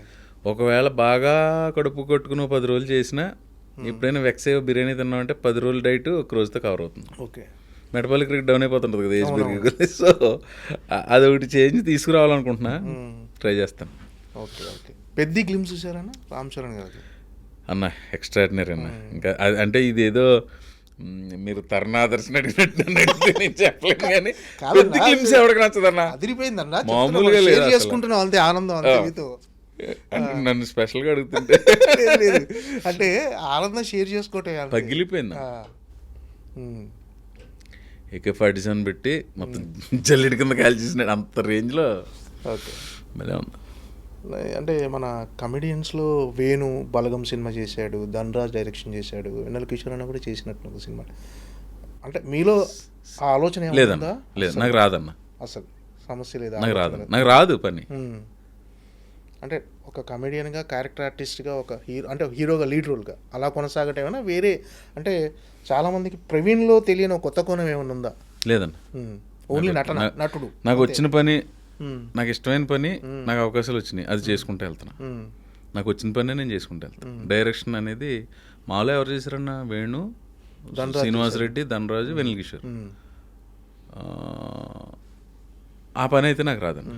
ఒకవేళ బాగా కడుపు కొట్టుకుని 10 రోజులు చేసినా, ఎప్పుడైనా వెక్సేవ్ బిర్యానీ తిన్నామంటే 10 రోజుల డైట్ 1 రోజుతో కవర్ అవుతుంది. ఓకే. మెటబాలిక్ రేట్ డౌన్ అయిపోతుంటుంది కదా ఏజ్ పెరిగి. సో అదొకటి చేంజ్ తీసుకురావాలనుకుంటున్నా, ట్రై చేస్తాను. ఓకే. పెద్ద గ్లిమ్స్ చూసారన్నా రామ్ చరణ్ గారు? అన్న ఎక్స్ట్రాడినరీ అన్న. ఇంకా అంటే ఇదేదో మీరు తరుణాదర్శన అడిగినట్టు నేను చెప్పలేను కానీ పెద్ద గ్లిమ్స్ ఎవరికి నచ్చదన్నా. అదిరిపోయిందన్నా, మామూలుగా లేదు. చేసుకుంటున్నాం అంతే ఆనందం. నన్ను స్పెషల్గా అడుగుతుంటే అంటే ఆనందం షేర్ చేసుకోవటం పగిలిపోయింది. AK-47 పెట్టి మొత్తం జల్లెడి కింద కాల్ చేసినాడు, అంత రేంజ్లో. ఓకే. భలే ఉంది. అంటే మన కమెడియన్స్లో వేణు బలగం సినిమా చేశాడు, ధనరాజ్ డైరెక్షన్ చేశాడు, వెన్నెల కిషోర్ అన్న కూడా చేసినట్టు ఒక సినిమా. అంటే మీలో ఆ ఆలోచన లేదన్నా? లేదు, నాకు రాదన్న. అసలు సమస్య లేదా? నాకు రాదు పని. అంటే ఒక కమెడియన్గా, క్యారెక్టర్ ఆర్టిస్ట్గా, ఒక హీరో అంటే హీరోగా లీడ్ రోల్గా అలా కొనసాగటం ఏమైనా వేరే, అంటే చాలామందికి ప్రవీణ్లో తెలియని కొత్త కోణం ఏమైనా ఉందా? లేదన్న. ఓన్లీ నటుడు. నాకు వచ్చిన పని, నాకు ఇష్టమైన పని, నాకు అవకాశాలు వచ్చినాయి, అది చేసుకుంటూ వెళ్తున్నా. నాకు వచ్చిన పని నేను చేసుకుంటూ వెళ్తాను. డైరెక్షన్ అనేది మాలో ఎవరు చేశారన్న? వేణు, శ్రీనివాస్ రెడ్డి, ధనరాజు, వెన్నెల కిషోర్. ఆ పని అయితే నాకు రాదన్న.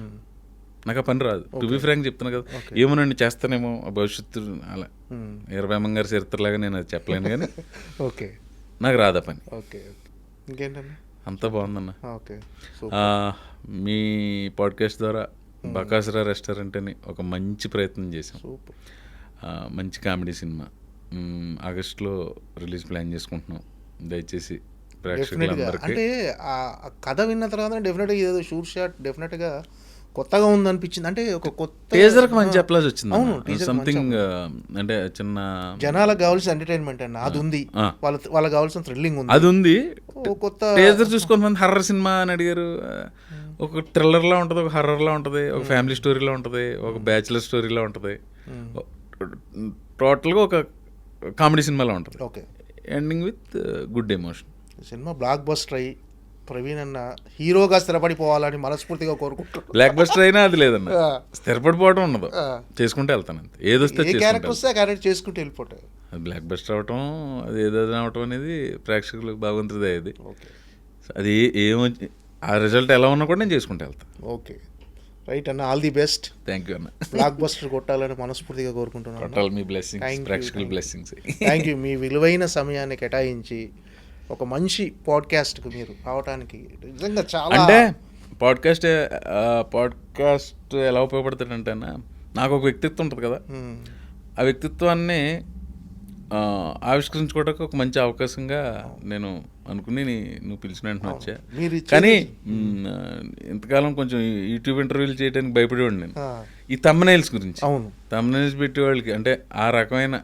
నాకు ఆ పని రాదు. టు బి ఫ్రాంక్ చెప్తున్నా కదా. ఏమోనండి చేస్తానేమో భవిష్యత్తు, అలా 20 మంగారు చరిత్రలాగా నేను అది చెప్పలేను కానీ ఓకే, నాకు రాదా పని. ఓకే. ఇంకేంటన్నా అంతా బాగుందన్న. ఓకే. మీ పాడ్కాస్ట్ ద్వారా బకాసురా రెస్టారెంట్ అని ఒక మంచి ప్రయత్నం చేసాం. సూపర్. మంచి కామెడీ సినిమా ఆగస్టులో రిలీజ్ ప్లాన్ చేసుకుంటున్నాం. దయచేసి ప్రేక్షకులందరికీ. అంటే ఆ కథ విన్న తర్వాత డెఫినెట్గా ఏదో షూట్ షాట్ డెఫినెట్గా కొత్తగా ఉందనిపించింది. అంటే ఒక కొత్త టీజర్కి మంచి అప్లాజ్ వచ్చింది. అవును, సంథింగ్ అంటే చిన్న జనాలకు కావాల్సిన ఎంటర్టైన్మెంట్ అన్న అది ఉంది, వాళ్ళకి కావాల్సిన థ్రిల్లింగ్ ఉంది, అది ఉంది. కొత్త టీజర్ చూసుకొని మంది హర్రర్ సినిమా అని అడిగారు. ఒక థ్రిల్లర్లా ఉంటుంది, ఒక హర్రర్లా ఉంటుంది, ఒక ఫ్యామిలీ స్టోరీలా ఉంటుంది, ఒక బ్యాచులర్ స్టోరీలా ఉంటుంది, టోటల్గా ఒక కామెడీ సినిమాలో ఉంటుంది. Okay. Ending with good emotion. Cinema block buster అయ్యి ప్రవీణ్ అన్న హీరోగా స్థిరపడిపోవాలని మనస్ఫూర్తిగా కోరుకుంటున్నాను. బ్లాక్ బస్టర్ అయినా అది లేదన్న, స్థిరపడిపోవడం ఉండదు, చేసుకుంటే వెళ్తాను అంతే. ఏదొస్తే క్యారెక్టర్ వస్తే ఆ క్యారెక్టర్ చేసుకుంటూ వెళ్ళిపోతాయి. అది బ్లాక్ బస్టర్ అవటం, అది ఏదైనా అవటం అనేది ప్రేక్షకులకు భగవంతుడిదే. అది అది ఏమో ఆ రిజల్ట్ ఎలా ఉన్నా కూడా నేను చేసుకుంటూ వెళ్తాను. ఓకే, రైట్ అన్న. All the best. Thank you అన్న. బ్లాక్ బస్టర్ కొట్టాలని మనస్ఫూర్తిగా కోరుకుంటున్నాను. మీ బ్లెస్సింగ్స్, ప్రేక్షకుల బ్లెస్సింగ్స్. Thank you. మీ విలువైన సమయాన్ని కేటాయించి ఒక మంచి పాడ్కాస్ట్కి మీరు రావడానికి నిజంగా చాలా. అంటే పాడ్కాస్ట్ ఎలా ఉపయోగపడుతుందంటే అన్న, నాకు ఒక వ్యక్తిత్వం ఉంటుంది కదా, ఆ వ్యక్తిత్వాన్ని ఆవిష్కరించుకోవడానికి ఒక మంచి అవకాశంగా నేను అనుకుని నువ్వు పిలిచిన వెంటనే వచ్చా. కానీ ఇంతకాలం కొంచెం యూట్యూబ్ ఇంటర్వ్యూలు చేయడానికి భయపడేవాడు నేను, ఈ తమ్నైల్స్ గురించి. అవును, తమ్నైల్స్ పెట్టేవాళ్ళకి అంటే ఆ రకమైన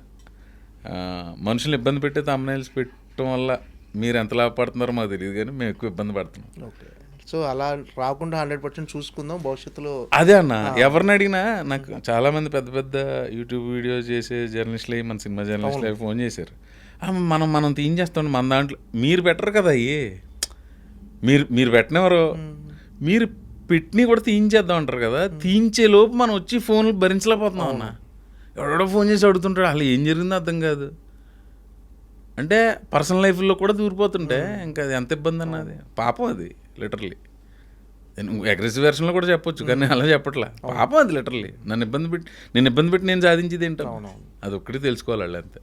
మనుషులు ఇబ్బంది పెట్టే తమ్నైల్స్ పెట్టడం వల్ల మీరు ఎంత లాభపడుతున్నారో మాకు తెలియదు, కానీ మేము ఎక్కువ ఇబ్బంది పడుతున్నాం. ఓకే. సో అలా రాకుండా 100% చూసుకుందాం భవిష్యత్తులో. అదే అన్న, ఎవరిని అడిగినా నాకు చాలా మంది పెద్ద పెద్ద యూట్యూబ్ వీడియోస్ చేసే జర్నలిస్టులు అయ్యి, మన సినిమా జర్నలిస్టులు అయ్యి ఫోన్ చేశారు. మనం తీయించేస్తాం మన దాంట్లో, మీరు పెట్టరు కదా అయ్యి, మీరు పెట్టినవారు, మీరు పెట్టినవి కూడా తీయించేద్దాం అంటారు కదా. తీయించే లోపు మనం వచ్చి ఫోన్లు భరించలేకపోతున్నాం అన్న. ఎవడో ఫోన్ చేసి అడుగుతుంటాడు, అసలు ఏం జరిగిందో అర్థం కాదు. అంటే పర్సనల్ లైఫ్లో కూడా దూరిపోతుంటే ఇంకా అది ఎంత ఇబ్బంది అన్నది. పాపం అది లిటరలీ. అగ్రెసివ్ వెర్షన్లో కూడా చెప్పొచ్చు, కానీ అలా చెప్పట్లే. పాపం అది లిటరలీ. నేను ఇబ్బంది పెట్టి నేను సాధించేది ఏంటో అది ఒక్కటి తెలుసుకోవాలి వాళ్ళు, అంతే.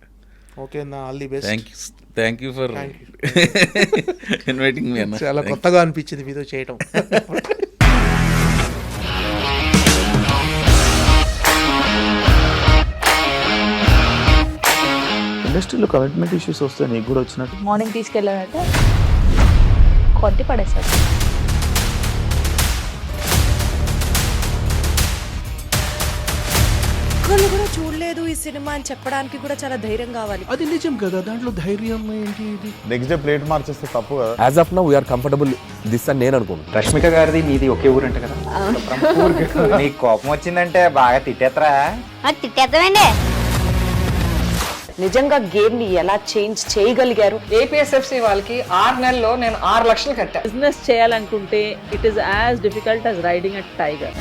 ఓకే అన్న, all the best. Thank you for inviting మీ అన్న. చాలా కొత్తగా అనిపించింది మీతో చేయటం. ఇండస్ట్రీలో కమిట్మెంట్ ఇష్యూస్ వస్తే నీకు కూడా వచ్చినట్టు? మార్నింగ్ తీసుకెళ్ళాడంటే కొట్టి పడేశాడు. ఒక్కళ్ళు కూడా చూడలేదు ఈ సినిమా అని చెప్పడానికి కూడా చాలా ధైర్యం కావాలి. అది నిజం కదా, దాంట్లో ధైర్యం ఏంటి? ఇది నెక్స్ట్ డే ప్లేట్ మార్చేస్తే తప్పు కదా. As of now we're comfortable this అని నేను అనుకుంటున్నాను. రష్మిక గారిది మీది ఒకే ఊరు అంట కదా. నీకు కోపం వచ్చిందంటే బాగా తిట్టేత్తరా? తిట్టేద్దామండి. నిజంగా గేమ్ ని ఎలా చేంజ్ చేయగలిగారు? ఏపీఎస్ఎఫ్సి వాళ్ళకి 6 నెలల్లో నేను 6 లక్షలు కట్టా. బిజినెస్ చేయాలనుకుంటే it is as difficult as riding a tiger.